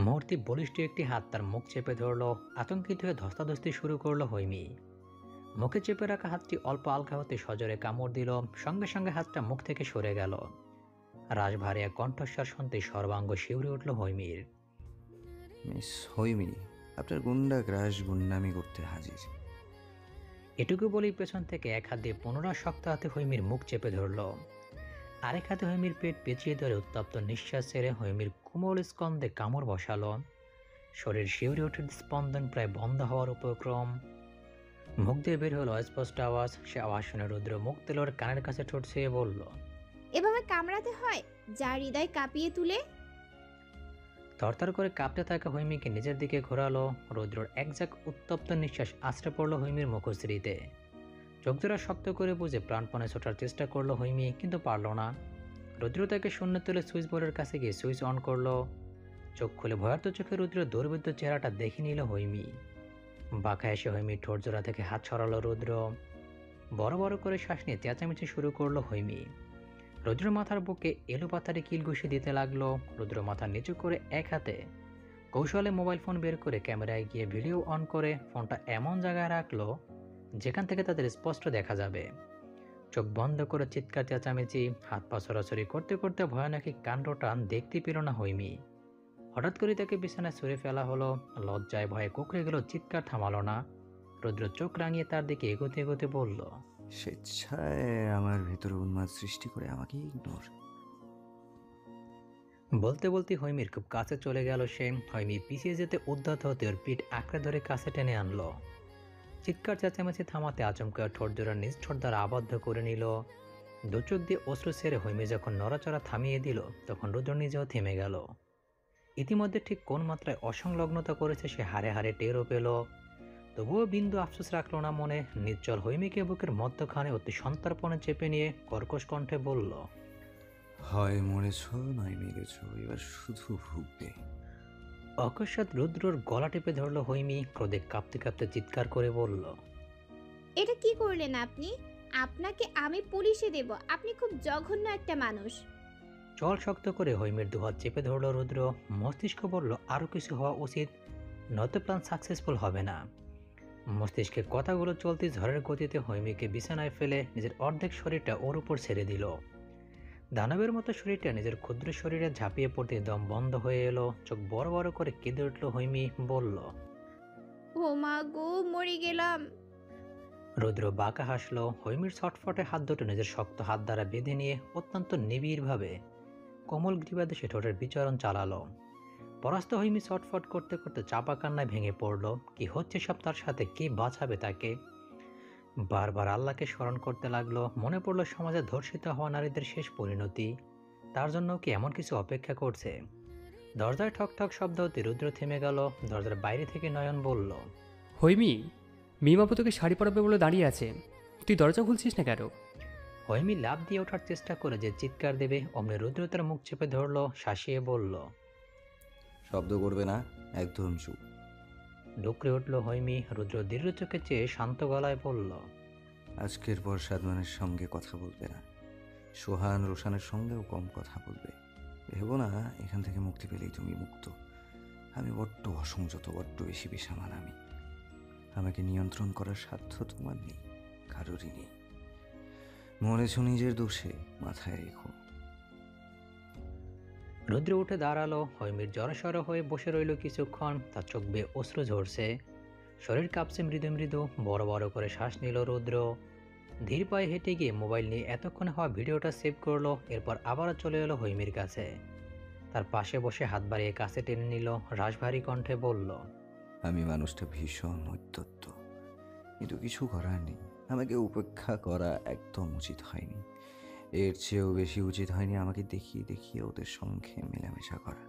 মুহূর্তে বলিষ্ঠ একটি হাত তার মুখ চেপে ধরলো। আতঙ্কিত হয়ে ধস্তাধস্তি শুরু করলো হৈমি। মুখে চেপে রাখা হাতটি অল্প আলগা হতে সজোরে কামড় দিল। সঙ্গে সঙ্গে হাতটা মুখ থেকে সরে গেল। রাশভারী এক কণ্ঠস্বর শুনতে সর্বাঙ্গ শিউরে উঠল হৈমির। মিস হৈমি, আপনার গুন্ডা গ্রাস গুন্ডামি করতে হাজির। এটুকু বলেই পেছন থেকে এক হাত দিয়ে পুনরায় শক্ত হাতে হৈমির মুখ চেপে ধরল। আরেক হাতে হৈমির পেট পেঁচিয়ে ধরে উত্তপ্ত নিঃশ্বাস ছেড়ে হৈমির কোমল স্কন্ধে কামড় বসালো। শরীর শিউরে ওঠে, স্পন্দন প্রায় বন্ধ হওয়ার উপক্রম। মুখ দিয়ে বের হলো অস্পষ্ট আওয়াজ। সে আওয়াজ শুনে রুদ্র মুখ তেল ওর কানের কাছে ঠোঁট ছুঁয়ে বলল, এভাবে কামড়াতে হয় যা হৃদয় কাঁপিয়ে তুলে? তরতর করে কাঁপতে থাকা হৈমিকে নিজের দিকে ঘোরালো। রুদ্রর একজাক উত্তপ্ত নিঃশ্বাস আছড়ে পড়ল হৈমির মুখশ্রীতে। চোখজোড়া শক্ত করে বুঝে প্রাণপণে ছোটার চেষ্টা করলো হৈমি, কিন্তু পারল না। রুদ্র তাকে শূন্য তুলে সুইচ বোর্ডের কাছে গিয়ে সুইচ অন করলো। চোখ খুলে ভয়ার্ত চোখে রুদ্রের দুর্বৃত্ত চেহারাটা দেখে নিল হৈমি। বাঁকা এসে হৈমির ঠোঁট জোড়া থেকে হাত সরালো রুদ্র। বড় বড় করে শ্বাস নিয়ে চেঁচামেচি শুরু করলো হৈমি। রুদ্র মাথার বুকে এলো পাতারে কিল ঘুষি দিতে লাগলো। রুদ্র মাথা নিচু করে এক হাতে কৌশলে মোবাইল ফোন বের করে ক্যামেরায় গিয়ে ভিডিও অন করে ফোনটা এমন জায়গায় রাখলো যেখান থেকে তাদের স্পষ্ট দেখা যাবে। চোখ বন্ধ করে চিৎকার চেঁচামেচি হাত পা সরাসরি করতে করতে ভয়ানক এক কাণ্ডটা দেখতে পেল না হৈমি। হঠাৎ করে তাকে বিছানায় ছুঁড়ে ফেলা হলো। লজ্জায় ভয়ে কুঁকড়ে গেল, চিৎকার থামালো না। রুদ্র চোখ রাঙিয়ে তার দিকে এগোতে এগোতে বলল, স্বেচ্ছায় আমার ভেতরে উন্মাদ সৃষ্টি করে আমাকে ইগনোর। বলতে বলতে হৈমির খুব কাছে চলে গেল সে। হৈমি পিছিয়ে যেতে উদ্যত হতে ওর পিঠ আঁকড়ে ধরে কাছে টেনে আনলো। চিৎকার চেঁচামেচি থামাতে আচমকা ঠোঁট জোড়া নিজ ঠোঁট দ্বারা আবদ্ধ করে নিল। দু চোখ দিয়ে অশ্রু ছেড়ে হৈমি যখন নড়াচড়া থামিয়ে দিল তখন রুদ্র নিজেও থেমে গেল। ইতিমধ্যে ঠিক কোন মাত্রায় অসংলগ্নতা করেছে সে হারে হারে টেরও পেল। তবুও বিন্দু আফসোস রাখলো না মনে। নিশ্চল হৈমিকে বুকের মধ্যখানে অতি সন্তর্পণে চেপে নিয়ে কর্কশ কণ্ঠে বলল, হয় মরেছ নয় মেরেছ, এবার শুধু ভুগবে। অকস্মাৎ রুদ্রর গলা টিপে ধরল হৈমি। ক্রোধে কাঁপতে কাঁপতে চিৎকার করে বলল, এটা কি করলেন আপনি? আপনাকে আমি পুলিশে দেব। আপনি খুব জঘন্য একটা মানুষ। চল শক্ত করে হৈমির দুহাত চেপে ধরল রুদ্র। মস্তিষ্ক বলল আরও কিছু হওয়া উচিত, নয়তো প্ল্যান সাকসেসফুল হবে না। মস্তিষ্কের কথাগুলো চলতে ঝড়ের গতিতে হৈমিকে বিছানায় ফেলে নিজের অর্ধেক শরীরটা ওর উপর ছেড়ে দিল। দানবের মতো শরীরটা নিজের ক্ষুদ্র শরীরে ঝাঁপিয়ে পড়তে দম বন্ধ হয়ে এলো। চোখ বড় বড় করে কেঁদে উঠল হৈমি। বলল, ও মা গো, মরে গেলাম। রুদ্র বাঁকা হাসলো। হৈমির ছটফটে হাত দুটো নিজের শক্ত হাত দ্বারা বেঁধে নিয়ে অত্যন্ত নিবিড়ভাবে কোমল গ্রীবাদে সে ঠোঁটের বিচরণ চালালো। পরাস্ত হৈমি ছটফট করতে করতে চাপা কান্নায় ভেঙে পড়ল। কি হচ্ছে সব তার সাথে, কে বাঁচাবে তাকে? বারবার আল্লাহকে স্মরণ করতে লাগলো। মনে পড়ল সমাজে ধর্ষিত হওয়া নারীদের শেষ পরিণতি। তার জন্য কি এমন কিছু অপেক্ষা করছে? দরজায় ঠক ঠক শব্দ হতে রুদ্র থেমে গেল। দরজার বাইরে থেকে নয়ন বলল, হৈমি, মিমাপু তোকে শাড়ি পরাবে বলে দাঁড়িয়ে আছে, তুই দরজা খুলছিস না কেন? হৈমি লাফ দিয়ে ওঠার চেষ্টা করে যে চিৎকার দেবে, অমনি রুদ্র তার মুখ চেপে ধরল, শাসিয়ে বলল, শব্দ করবে না, একদম চুপ। ডুকরে উঠল হৈমি। রুদ্র দৃঢ় চোখে চেয়ে শান্ত গলায় বলল, আজকের পর সাদমানের সঙ্গে কথা বলবে না, সোহান রোশানের সঙ্গেও কম কথা বলবে। ভেবো না এখান থেকে মুক্তি পেলেই তুমি মুক্ত। আমি বড্ড অসংযত, বড্ড বেশি বেসামাল। আমাকে নিয়ন্ত্রণ করার সাধ্য তোমার নেই, কারোরই নেই। মরেছ নিজের দোষে, মাথায় রেখো। রুদ্র উঠে দাঁড়ালো। হৈমির জড়সড় হয়ে বসে রইল কিছুক্ষণ। তার চোখ বেয়ে অশ্রু ঝরছে, শরীর কাঁপছে মৃদু মৃদু। বড় বড় করে শ্বাস নিল রুদ্র। ধীর পায়ে হেঁটে গিয়ে মোবাইল নিয়ে এতক্ষণ হওয়া ভিডিওটা সেভ করলো, এরপর আবারও চলে এলো হৈমির কাছে। তার পাশে বসে হাত বাড়িয়ে কাছে টেনে নিল, রাশভারী কণ্ঠে বলল, আমি মানুষটা ভীষণ উদ্ধত্ত, কিন্তু কিছু করার নেই। আমাকে উপেক্ষা করা একদম উচিত হয়নি। এর চেয়েও বেশি উচিত হয়নি আমাকে দেখিয়ে দেখিয়ে ওদের সঙ্গে মেলামেশা করা।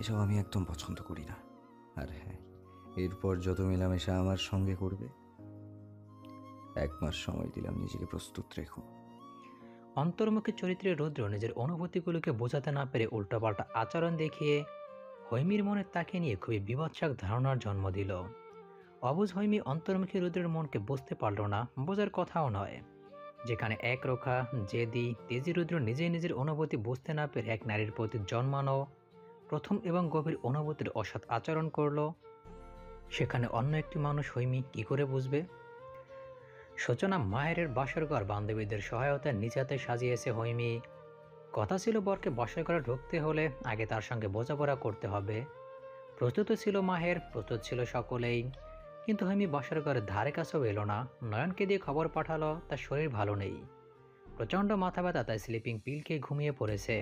এসব আমি একদম পছন্দ করি না। আর হ্যাঁ, এরপর যত মেলামেশা আমার সঙ্গে করবে, 1 মাস সময় দিলাম, নিজেকে প্রস্তুত রেখো। অন্তর্মুখী চরিত্রের রুদ্র নিজের অনুভূতিগুলোকে বোঝাতে না পেরে উল্টাপাল্টা আচরণ দেখিয়ে হৈমির মনে তাকে নিয়ে খুবই বিভৎসক ধারণার জন্ম দিল। অবুঝ হৈমি অন্তর্মুখী রুদ্রের মনকে বুঝতে পারল না, বোঝার কথাও নয়। যেখানে একরোখা জেদি তেজি রুদ্র নিজেই নিজের অনুভূতি বুঝতে না পেরে এক নারীর প্রতি জন্মানো প্রথম এবং গভীর অনুভূতির অসৎ আচরণ করল, সেখানে অন্য একটি মানুষ হৈমি কি করে বুঝবে? সূচনা মায়ের বাসরঘর বান্ধবীদের সহায়তায় নিজ হাতে সাজিয়েছে হৈমি। কথা ছিল বরকে বাসর ঘরে ঢুকতে হলে আগে তার সঙ্গে বোঝাপড়া করতে হবে। প্রস্তুত ছিল মাহের, প্রস্তুত ছিল সকলেই, কিন্তু হৈমি বাসর ঘরের ধারে কাছেও এলো না। নয়নকে দিয়ে খবর পাঠালো তার শরীর ভালো নেই, প্রচণ্ড মাথা ব্যথা, তাই স্লিপিং পিল খেয়ে ঘুমিয়ে পড়েছে।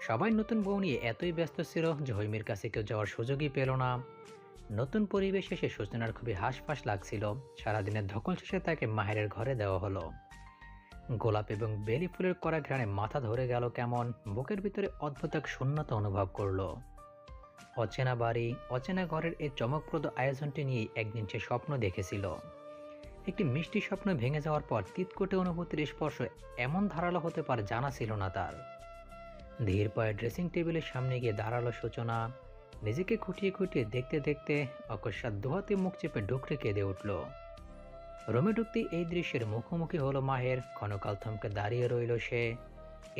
সবাই নতুন বউ নিয়ে এতই ব্যস্ত ছিল যে হৈমির কাছে কেউ যাওয়ার সুযোগই পেল না। নতুন পরিবেশ এসে সূচনার খুবই হাঁসফাঁস লাগছিল। সারাদিনের ধকল শেষে তাকে মাহেরের ঘরে দেওয়া হলো। গোলাপ এবং বেলি ফুলের কড়া ঘ্রাণে মাথা ধরে গেল কেমন, বুকের ভিতরে অদ্ভুত এক শূন্যতা অনুভব করলো। অচেনা বাড়ি, অচেনা ঘরের এই চমকপ্রদ আয়োজনটি নিয়ে একদিন সে স্বপ্ন দেখেছিল। একটি মিষ্টি স্বপ্ন ভেঙে যাওয়ার পর তিতকুটে অনুভূতির স্পর্শ এমন ধারালো হতে পারে জানা ছিল না তার। ধীর পায়ে ড্রেসিং টেবিলের সামনে গিয়ে দাঁড়ালো সূচনা। নিজেকে খুঁটিয়ে খুঁটিয়ে দেখতে দেখতে অকস্মাৎ দুহাতে মুখ চেপে ডুকরে কেঁদে উঠল। রুমে ঢুকতে এই দৃশ্যের মুখোমুখি হলো মাহের। ক্ষণকাল থমকে দাঁড়িয়ে রইল সে।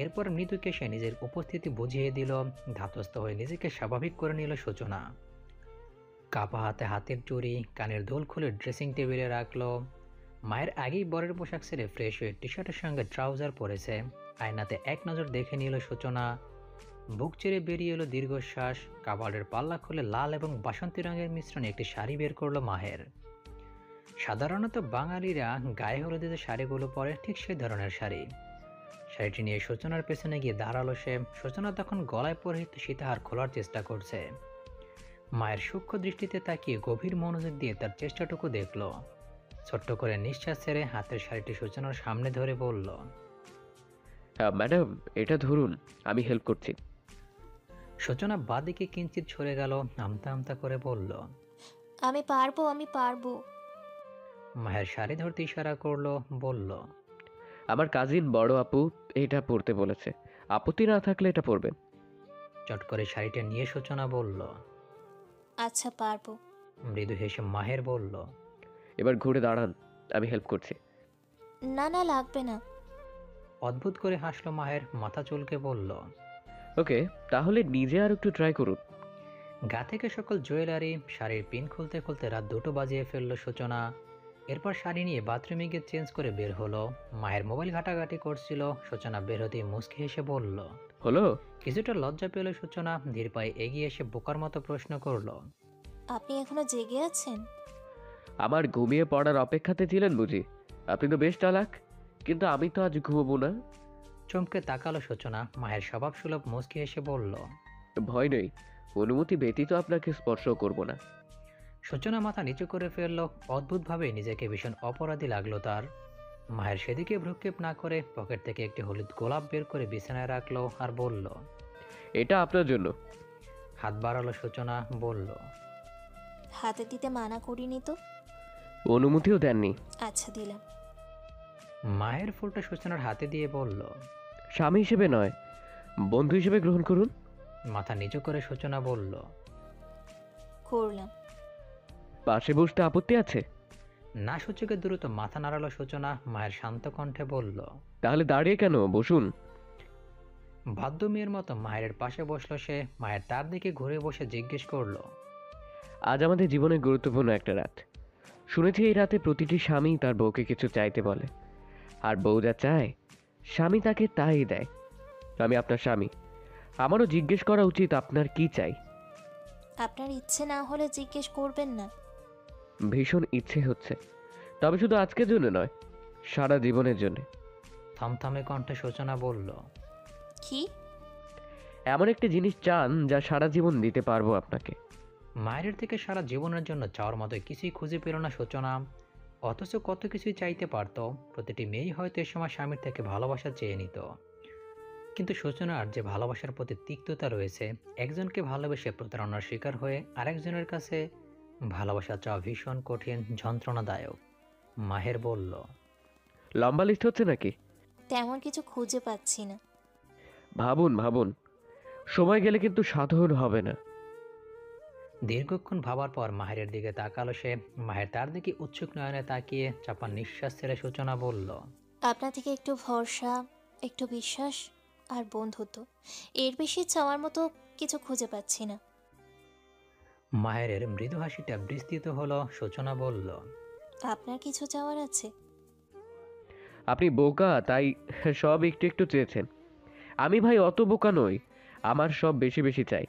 এরপর মৃদুকে সে নিজের উপস্থিতি বুঝিয়ে দিল। ধাতস্থ হয়ে নিজেকে স্বাভাবিক করে নিল সূচনা। কাপা হাতে হাতের চুড়ি, কানের দুল খুলে ড্রেসিং টেবিলে রাখলো। মায়ের আগেই বরের পোশাক ছেড়ে ফ্রেশ হয়ে টি শার্টের সঙ্গে ট্রাউজার পরেছে। আয়নাতে এক নজর দেখে নিল সূচনা। বুক চেড়ে বেরিয়ে এলো দীর্ঘশ্বাস। কাবার্ডের পাল্লা খুলে লাল এবং বাসন্তী রঙের মিশ্রণে একটি শাড়ি বের করলো মাহের। সাধারণত বাঙালিরা গায়ে হলুদে যে শাড়িগুলো পরে ঠিক সেই ধরনের শাড়ি। শাড়িটি নিয়ে সূচনার পেছনে গিয়ে দাঁড়ালো সে। সূচনা তখন গলায় পরিহিত সীতাহার খোলার চেষ্টা করছে। মায়ের সূক্ষ্ম দৃষ্টিতে তাকিয়ে গভীর মনোযোগ দিয়ে তার চেষ্টাটুকু দেখল। ছোট্ট করে নিঃশ্বাস ছেড়ে হাতের শাড়িটি সূচনার সামনে ধরে বলল, ম্যাডাম এটা ধরুন, আমি হেল্প করছি। সূচনা বাদিকে কিঞ্চিত সরে গেল, আমতা আমতা করে বলল, আমি পারবো, আমি পারবো। মায়ের শাড়ি ধরতে ইশারা করলো, বলল, আমার কাজিন বড় আপু এটা পরতে বলেছে, আপত্তি না থাকলে এটা পরবেন। চট করে শাড়িটা নিয়ে সূচনা বলল, আচ্ছা পারবো। মৃদু হেসে মাহের বলল, এবার ঘুরে দাঁড়ান, আমি হেল্প করছি। না না, লাগবে না। অদ্ভুত করে হাসলো মাহের, মাথা চুলকে বলল, ওকে, তাহলে নিজে আর একটু ট্রাই করুন। গা থেকে সকল জুয়েলারি, শাড়ির পিন খুলতে খুলতে রাত 2টো বাজিয়ে ফেললো সূচনা। এরপর শাড়ি নিয়ে বাথরুমে গিয়ে চেঞ্জ করে বের হলো। মায়ের মোবাইল ঘাটাঘাটি করছিল। সূচনা বের হতেই মুচকি হেসে বলল, হলো? কিছুটা লজ্জা পেল সূচনা। ধীর পায়ে এগিয়ে এসে বোকার মতো প্রশ্ন করলো, আপনি এখনো জেগে আছেন? আমার ঘুমিয়ে পড়ার অপেক্ষাতে ছিলেন বুঝি? আপনি তো বেশ চালাক, কিন্তু আমি তো আজ ঘুমবো না। চমকে তাকালো সূচনা। মায়ের স্বভাব সুলভ মুচকি হেসে বলল, ভয় নেই, অনুমতি ব্যতীত আপনাকে স্পর্শ করব না। সূচনা মাথা নিচু করে ফেলল। অদ্ভুতভাবে নিজেকে ভীষণ অপরাধী লাগলো তার। মায়ের সেদিকে ভ্রুক্ষেপ না করে পকেট থেকে একটি হলুদ গোলাপ বের করে বিছানায় রাখলো আর বলল, এটা আপনার জন্য। হাত বাড়ালো সূচনা, বলল, হাতে দিতে মানা করিনি তো? অনুমতিও দেননি। আচ্ছা দিলাম। মায়ের ফুলটা সূচনার হাতে দিয়ে বলল, স্বামী হিসেবে নয়, বন্ধু হিসেবে গ্রহণ করুন। মাথা নিচু করে সূচনা বলল, করলাম। পাশে বসতে আপত্তি আছে? না সূচকে দ্রুত মাথা নাড়ালো সূচনা। মায়ের শান্ত কণ্ঠে বলল, তাহলে দাঁড়িয়ে কেন, বসুন। বাধ্য মেয়ের মতো মায়ের পাশে বসলো সে। মায়ের তার দিকে ঘুরে বসে জিজ্ঞেস করলো, আজ আমাদের জীবনে গুরুত্বপূর্ণ একটা রাত। শুনেছি এই রাতে প্রতিটি স্বামী তার বউকে কিছু চাইতে বলে, আর বউ যা চায় স্বামী তাকে তাই দেয়। আমি আপনার স্বামী, আমারও জিজ্ঞেস করা উচিত আপনার কি চাই। আপনার ইচ্ছে না হলে জিজ্ঞেস করবেন না। ভীষণ ইচ্ছে হচ্ছে, তবে শুধু আজকের জন্য নয়, সারা জীবনের জন্য। থমথমে কণ্ঠে সূচনা বলল, কি? এমন একটি জিনিস চান যা সারা জীবন দিতে পারবো আপনাকে। মায়ের থেকে সারা জীবনের জন্য চাওয়ার মতো কিছুই খুঁজে পেল না সূচনা, অথচ কত কিছুই চাইতে পারত। প্রতিটি মেয়েই হয়তো এ সময় স্বামীর থেকে ভালোবাসা চেয়ে নিত, কিন্তু সূচনার যে ভালোবাসার প্রতি তিক্ততা রয়েছে, একজনকে ভালোবেসে প্রতারণার শিকার হয়ে আরেকজনের কাছে ভালোবাসা চাওয়া ভীষণ কঠিন, যন্ত্রণাদায়ক। মাহের বলল, লম্বা লিস্ট হচ্ছে নাকি? তেমন কিছু খুঁজে পাচ্ছি না। ভাবুন ভাবুন, সময় গেলে কিন্তু সাধারণ হবে না। দীর্ঘক্ষণ ভাবার পর মাহেরের দিকে তাকালো সে। মাহের তার দিকে উৎসুক নয়নে তাকিয়ে চাপা নিঃশ্বাস ছেড়ে সূচনা বলল, আপনার থেকে একটু ভরসা, একটু বিশ্বাস আর বন্ধুত্ব, এর বেশি চাওয়ার মতো কিছু খুঁজে পাচ্ছি না। মাহেরের মৃদু হাসিটা বিস্তৃত হলো। সূচনা বলল, আপনার কিছু চাওয়ার আছে? আপনি বোকা তাই সব একটু একটু চেয়েছেন। আমি ভাই অত বোকা নই, আমার সব বেশি বেশি চাই।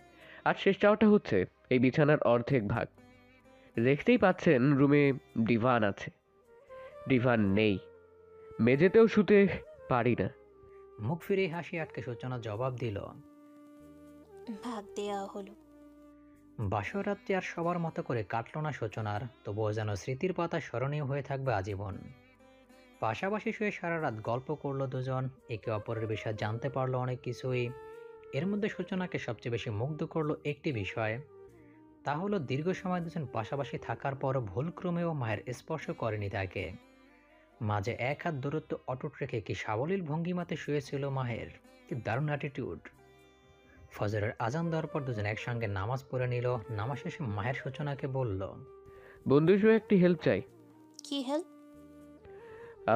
আর শেষ চাওয়াটা হচ্ছে এই বিছানার অর্ধেক ভাগ। দেখতেই পাচ্ছেন রুমে ডিভান আছে, ডিভান নেই, মেঝেতেও শুতে পারি না। মুখ ফিরে হাসি আটকে সূচনা জবাব দিল, ভাগ দেয়া হলো। বাসর রাত্রি আর সবার মতো করে কাটল না সূচনার, তবুও যেন স্মৃতির পাতা স্মরণীয় হয়ে থাকবে আজীবন। পাশাপাশি শুয়ে সারা রাত গল্প করলো দুজন, একে অপরের বিষয়ে জানতে পারলো অনেক কিছুই। এর মধ্যে সূচনাকে সবচেয়ে বেশি মুগ্ধ করলো একটি বিষয়, তা হলো দীর্ঘ সময় দুজন পাশাপাশি থাকার পরও ভুলক্রমেও মায়ের স্পর্শ করেনি তাকে। মাঝে এক হাত দূরত্ব অটুট রেখে কি সাবলীল ভঙ্গিমাতে শুয়েছিল মাহের, কি দারুণ অ্যাটিটিউড। ফজরের আজান দেওয়ার পর দুজন একসঙ্গে নামাজ পড়ে নিল। নামাজ শেষে মাহের সূচনাকে বলল, বন্ধু হিসেবে একটি হেল্প চাই। কি হেল্প?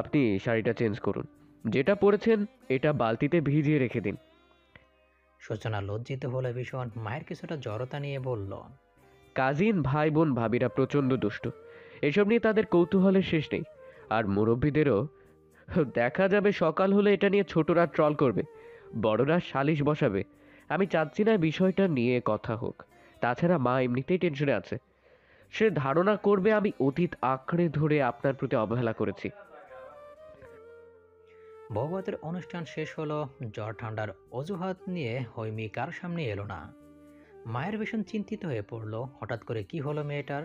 আপনি শাড়িটা চেঞ্জ করুন, যেটা পরেছেন এটা বালতিতে ভিজিয়ে রেখে দিন। সূচনা লজ্জিত হলে ভীষণ। মায়ের কিছুটা জড়তা নিয়ে বলল, কাজিন ভাই বোন ভাবিরা প্রচণ্ড দুষ্ট, এসব নিয়ে তাদের কৌতূহলের শেষ নেই। আর মুরব্বীদেরও দেখা যাবে সকাল হলে এটা নিয়ে ছোটরা ট্রল করবে, বড়রা সালিশ বসাবে। আমি চাচ্ছি না বিষয়টা নিয়ে কথা হোক। তাছাড়া মা এমনিতেই টেনশনে আছে, সে ধারণা করবে আমি অতীত আঁকড়ে ধরে আপনার প্রতি অবহেলা করেছি। বৌভাতের অনুষ্ঠান শেষ হলো। জ্বর ঠান্ডার অজুহাত নিয়ে হৈমি কার সামনে এলো না। মায়ের ভীষণ চিন্তিত হয়ে পড়ল, হঠাৎ করে কি হলো মেয়েটার।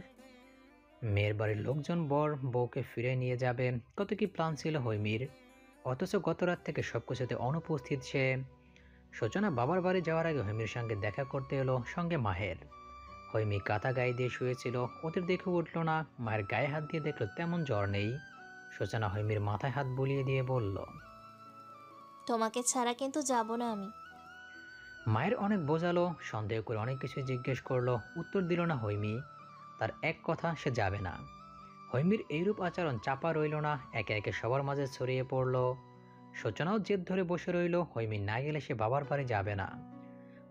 মেয়ের বাড়ির লোকজন বর বউকে ফিরে নিয়ে যাবে, কত কি প্ল্যান ছিল হৈমির, অথচ গত রাত থেকে সবকিছুতে অনুপস্থিত সে। সূচনা বাবার বাড়ি যাওয়ার আগে হৈমির সঙ্গে দেখা করতে এলো, সঙ্গে মাহের। হৈমি কাঁথা গায়ে দিয়ে শুয়েছিল, ওদের দেখে উঠল না। মায়ের গায়ে হাত দিয়ে দেখলো তেমন জ্বর নেই। সূচনা হৈমির মাথায় হাত বুলিয়ে দিয়ে বলল, তোমাকে ছাড়া কিন্তু যাব না আমি। মায়ের অনেক বোঝালো, সন্দেহ করে অনেক কিছু জিজ্ঞেস করলো, উত্তর দিল না হৈমি। তার এক কথা, সে যাবে না। হৈমির এইরূপ আচরণ চাপা রইল না, একে একে সবার মাঝে ছড়িয়ে পড়ল। সূচনাও জেদ ধরে বসে রইল, হৈমি না গেলে সে বাবার বাড়ি যাবে না।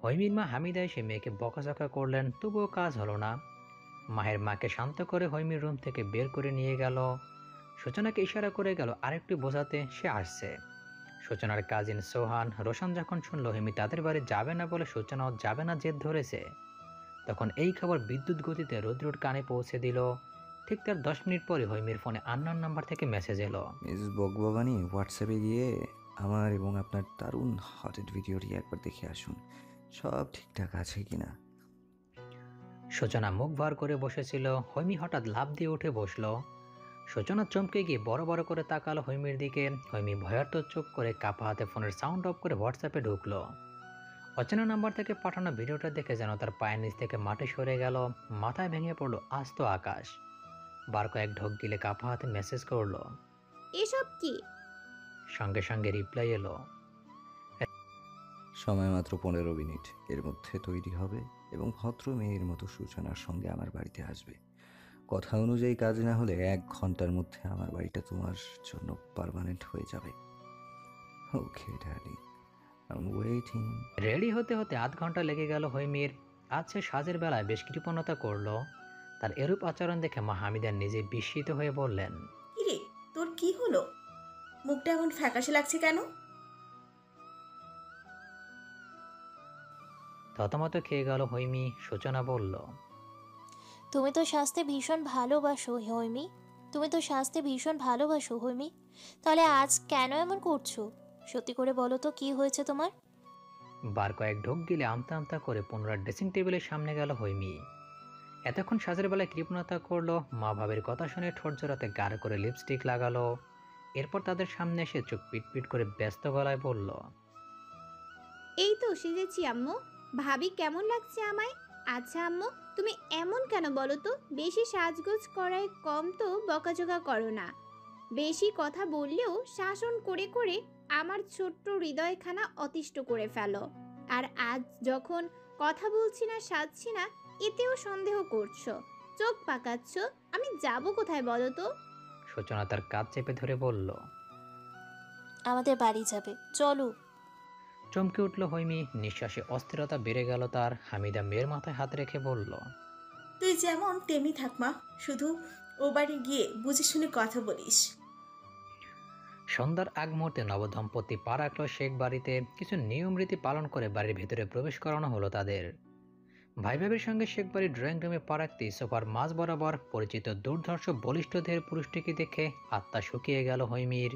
হৈমির মা হামিদা এসে মেয়েকে বকাঝকা করলেন, তবুও কাজ হলো না। মায়ের মাকে শান্ত করে হৈমির রুম থেকে বের করে নিয়ে গেল। সূচনাকে ইশারা করে গেল আরেকটু বোঝাতে সে আসছে। সূচনার কাজিন সোহান রোশন যখন শুনল হৈমি তাদের বাড়ি যাবে না বলে সূচনাও যাবে না জেদ ধরেছে, তখন এই খবর বিদ্যুৎ গতিতে রুদ্রুর কানে পৌঁছে দিল। ঠিক তার 10 মিনিট পরে হৈমির ফোনে আননোন নাম্বার থেকে মেসেজ এলো, মিস বকবাবানি হোয়াটসঅ্যাপে গিয়ে আমার এবং আপনার দারুণ হটেড ভিডিওটি একবার দেখে আসুন, সব ঠিকঠাক আছে কিনা। সূচনা মুখ ভার করে বসেছিল, হৈমি হঠাৎ লাফ দিয়ে উঠে বসলো। সূচনা চমকে গিয়ে বড় বড় করে তাকালো হৈমির দিকে। হৈমি ভয়ার্ত চোখ করে কাপা হাতে ফোনের সাউন্ড অফ করে হোয়াটসঅ্যাপে ঢুকলো। অচেনা নাম্বার থেকে পাঠানো ভিডিওটা দেখে যেন তার পায়ের নিচ থেকে মাটি সরে গেল, মাথায় ভেঙে পড়লো আস্ত আকাশ। বার কয়েক ঢোক গিলে কাপা হাতে মেসেজ করলো, এসব কি? সঙ্গে সঙ্গে রিপ্লাই এলো, সময় মাত্র 15 মিনিট, এর মধ্যে তৈরি হবে এবং ভদ্র মেয়ের মতো সূচনার সঙ্গে আমার বাড়িতে আসবে। কথা অনুযায়ী কাজ না হলে 1 ঘন্টার মধ্যে আমার বাড়িটা তোমার জন্য পার্মানেন্ট হয়ে যাবে। Okay darling, I am waiting. Ready হতে হতে আধ ঘন্টা লেগে গেল হৈমির। আজ সে সাজের বেলায় বেশ কৃপণতা করলো। তার এরূপ আচরণ দেখে মা হামিদা নিজে বিস্মিত হয়ে বললেন, কিরে তোর কি হলো, মুখটা এখন ফ্যাকাশে লাগছে কেন? থতমত খেয়ে গেল হৈমি। সূচনা বলল, তুমি তো স্বাস্থ্যে ভীষণ ভালোবাসো হৈমি, তুমি তো সাজতে ভীষণ ভালোবাসো হৈমি, তাহলে আজ কেন এমন করছো? সত্যি করে বলো তো কি হয়েছে তোমার? বার কয়েক ঢোক গিলে আমতা আমতা করে পুনরায় ড্রেসিং টেবিলের সামনে গেল হৈমি। এতক্ষণ সাজের বেলায় কৃপণতা করলো, মা ভাবের কথা শুনে ঠোঁট জোড়াতে গাঢ় করে লিপস্টিক লাগালো। এরপর তাদের সামনে এসে চোখ পিটপিট করে ব্যস্ত গলায় বলল, এই তো সেজেছি আম্মু। ভাবি কেমন লাগছে আমায়? আচ্ছা আম্মু, তুমি এমন কেন বলো তো? বেশি সাজগোজ করায় কম তো বকাঝকা করো না। বেশি কথা বললেও শাসন করে করে আমার ছোট্ট হৃদয়খানা অতিষ্ঠ করে ফেলো। আর আজ যখন কথা বলছি না, সাজছি না, এতেও সন্দেহ করছো, চোখ পাকাচ্ছ। আমি যাব কোথায় বলো তো? সূচনা তার কাঁধ চেপে ধরে বলল। আমাদের বাড়ি যাবে, চলো। চমকে উঠল হৈমি, নিঃশ্বাসে অস্থিরতা বেড়ে গেল তার। হামিদা মেয়ের মাথায় হাত রেখে বলল, তুই যেমন তেমনি থাক মা, শুধু ও বাড়ি গিয়ে বুঝে শুনে কথা বলিস। সন্ধ্যার আগ মুহূর্তে নবদম্পতি পা রাখল শেখ বাড়িতে। কিছু নিয়ম রীতি পালন করে বাড়ির ভেতরে প্রবেশ করানো হলো তাদের। ভাই ভাবির সঙ্গে শেখ বাড়ির ড্রয়িং রুমে পা রাখতেই সোফার মাঝ বরাবর পরিচিত দুর্ধর্ষ বলিষ্ঠ দেহের পুরুষটিকে দেখে আত্মা শুকিয়ে গেল হৈমির।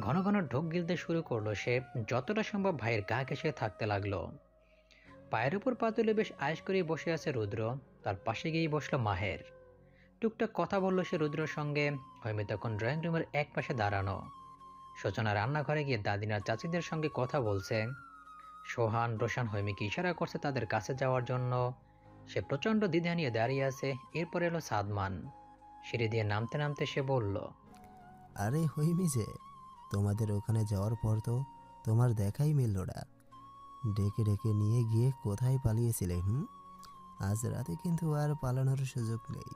ঘন ঘন ঢোক গিলতে শুরু করলো সে। যতটা সম্ভব ভাইয়ের গা ঘেঁষে থাকতে লাগলো। পায়ের উপর পা তুলে বেশ আয়েশ করে বসে আছে রুদ্র। তার পাশে গিয়েই বসলো মাহের। টুকটাক কথা বলল সে রুদ্রর সঙ্গে। হৈমি তখন ড্রয়িং রুমের এক পাশে দাঁড়ানো। সূচনা রান্নাঘরে গিয়ে দাদিনার চাচিদের সঙ্গে কথা বলছে। সোহান রোশান হৈমিকে ইশারা করছে তাদের কাছে যাওয়ার জন্য। সে প্রচণ্ড দ্বিধা নিয়ে দাঁড়িয়ে আছে। এরপর এলো সাদমান। সিঁড়ি দিয়ে নামতে নামতে সে বলল, আরে হইমি যে, তোমাদের ওখানে যাওয়ার পর তো তোমার দেখাই মিলল না। ডেকে ডেকে নিয়ে গিয়ে কোথায় পালিয়েছিলে? আজ রাতে কিন্তু আর পালানোর সুযোগ নেই।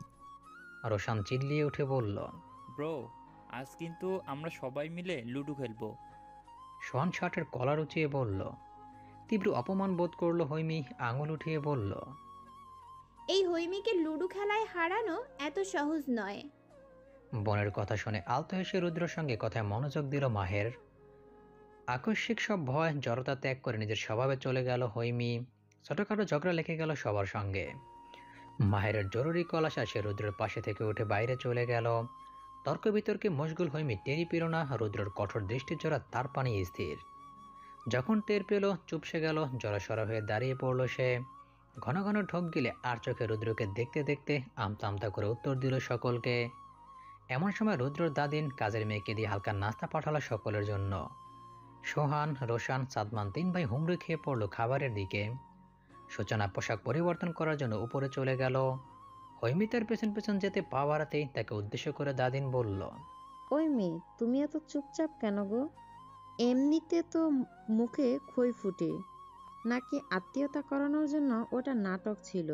রোশান চিল্লিয়ে উঠে বলল, ব্রো, আজ কিন্তু আমরা সবাই মিলে লুডো খেলবো। সোহান শার্টের কলার উঁচিয়ে বলল। তীব্র অপমান বোধ করলো হৈমি, আঙুল উঠিয়ে বলল, এই হৈমিকে লুডো খেলায় হারানো এত সহজ নয়। বোনের কথা শুনে আলতো হেসে রুদ্রর সঙ্গে কথায় মনোযোগ দিল মাহের। আকস্মিক সব ভয় জড়তা ত্যাগ করে নিজের স্বভাবে চলে গেল হৈমি। ছোটখাটো ঝগড়া লেগে গেল সবার সঙ্গে। মাহেরের জরুরি কল আসা সে রুদ্রের পাশে থেকে উঠে বাইরে চলে গেল। তর্ক বিতর্কে মশগুল হৈমি টেরি পেল না রুদ্রর কঠোর দৃষ্টি জোড়া তার পানি স্থির। যখন টের পেল চুপসে গেল, জড়সড় হয়ে দাঁড়িয়ে পড়ল সে। ঘন ঘন ঢোক গিলে আর চোখে রুদ্রকে দেখতে দেখতে আমতা আমতা করে উত্তর দিল সকলকে। এমন সময় রুদ্রর দাদিন কাজের মেয়েকে দিয়ে হালকা নাস্তা পাঠালো সকলের জন্য। সোহান রোশান সাদমান তিন ভাই হুমড়ি খেয়ে পড়লো খাবারের দিকে। সূচনা পোশাক পরিবর্তন করার জন্য উপরে চলে গেল। হৈমি তার পেছন পেছন যেতে পা বাড়াতেই তাকে উদ্দেশ্য করে দাদিন বলল, ওই মেয়ে, তুমি এত চুপচাপ কেন গো? এমনিতে তো মুখে খই ফুটে, নাকি আত্মীয়তা করানোর জন্য ওটা নাটক ছিল?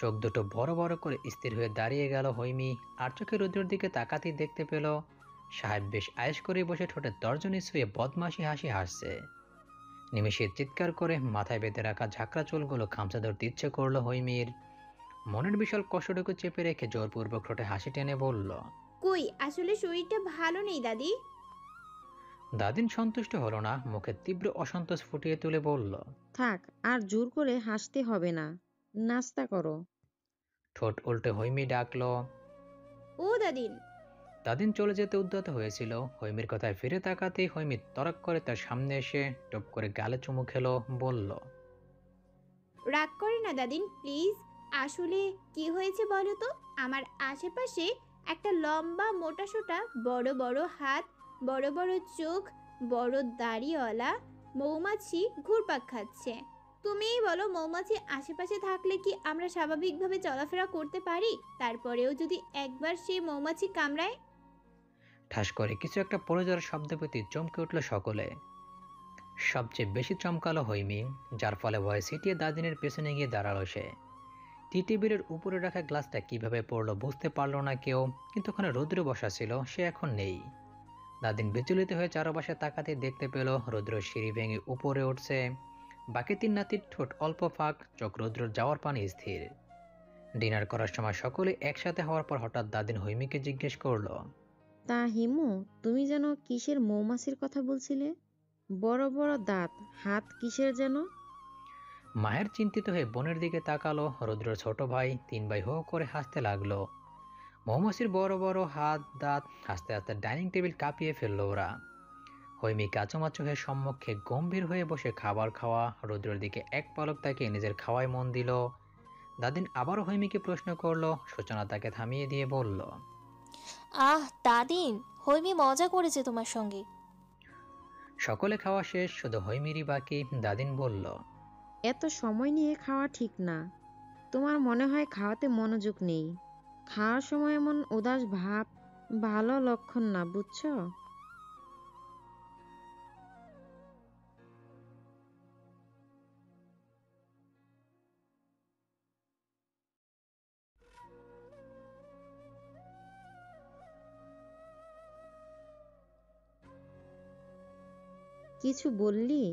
চোখ দুটো বড় বড় করে স্থির হয়ে দাঁড়িয়ে গেল হৈমি। আর চোখে রুদ্রের দিকে তাকাতেই দেখতে পেল সাহেব বেশ আয়েশ করে বসে ঠোঁটে তর্জনী ছুঁয়ে বদমাশি হাসি হাসছে। নিমেষে চিৎকার করে মাথায় বেঁধে রাখা ঝাঁকড়া চুলগুলো খামচা ধরতে ইচ্ছে করলো হৈমির। মনের বিশাল কষ্টটুকু চেপে রেখে জোরপূর্বক ঠোঁটে হাসি টেনে বলল, কই, আসলে শরীরটা ভালো নেই দাদি। দাদিন সন্তুষ্ট হলো না, মুখে তীব্র অসন্তোষ ফুটিয়ে তুলে বলল, থাক, আর জোর করে হাসতে হবে না, নাস্তা করো। ঠোঁট উল্টে হৈমি ডাকলো, ও দাদিন। দাদিন চলে যেতে উদ্যত হয়েছিল। হৈমির কথায় ফিরে তাকাতেই হৈমি তরক করে তার সামনে এসে টপ করে গালে চুমু খেলো, বলল, রাগ করে না দাদিন, প্লিজ। আসলে কি হয়েছে বলো তো? আমার আশেপাশে একটা লম্বা মোটাসোটা বড় বড় হাত, বড় বড় চোখ, বড় দাড়িওয়ালা মৌমাছি ঘুরপাক খাচ্ছে। তুমিই বলো, মৌমাছি আশেপাশে থাকলে কি আমরা স্বাভাবিকভাবে চলাফেরা করতে পারি? তারপরেও যদি একবার সেই মৌমাছি কামড়ায়। ঠাস করে কিছু একটা পড়ে যাওয়ার শব্দ পেতে চমকে উঠল সকলে। সবচেয়ে বেশি চমকালো হৈমি, যার ফলে ভয়ে সিটিয়ে দাদিনের পেছনে গিয়ে দাঁড়ালো সে। টি টেবিলের উপরে রাখা গ্লাসটা কিভাবে পড়লো বুঝতে পারলো না কেউ, কিন্তু ওখানে রৌদ্র বসা ছিল, সে এখন নেই। দাদিন বিচলিত হয়ে চারপাশে তাকাতে দেখতে পেল রৌদ্র সিঁড়ি ভেঙে উপরে উঠছে। বাকি তিন নাতির ঠোঁট অল্প ফাঁক, চোখ রৌদ্রর যাওয়ার পানি স্থির। ডিনার করার সময় সকলে একসাথে হওয়ার পর হঠাৎ দাদিন হৈমিকে জিজ্ঞেস করলো, তা হিমু, তুমি যেন কিসের মৌমাছির কথা বলছিলে? বড় বড় দাঁত, হাত কিসের যেন? মায়ের চিন্তিত হয়ে বোনের দিকে তাকালো। রৌদ্রের ছোট ভাই তিন ভাই হো করে হাসতে লাগলো। মৌমাছির বড় বড় হাত দাঁত আস্তে আস্তে ডাইনিং টেবিল কাঁপিয়ে ফেললো ওরা। হৈমি কাচুমাচু হয়ে সম্মুখে গম্ভীর হয়ে বসে খাবার খাওয়া রুদ্রের দিকে এক পলক তাকিয়ে নিজের খাওয়ায় মন দিল। দাদিন আবারও হৈমিকে প্রশ্ন করলো। সূচনা তাকে থামিয়ে দিয়ে বলল, আহ দাদিন, হৈমি মজা করেছে তোমার সঙ্গে। সকলে খাওয়া শেষ, শুধু হৈমিরই বাকি। দাদিন বলল, এত সময় নিয়ে খাওয়া ঠিক না। তোমার মনে হয় খাওয়াতে মনোযোগ নেই। খাওয়ার সময় এমন উদাস ভাব ভালো লক্ষণ না, বুঝছো? কিছু বললি?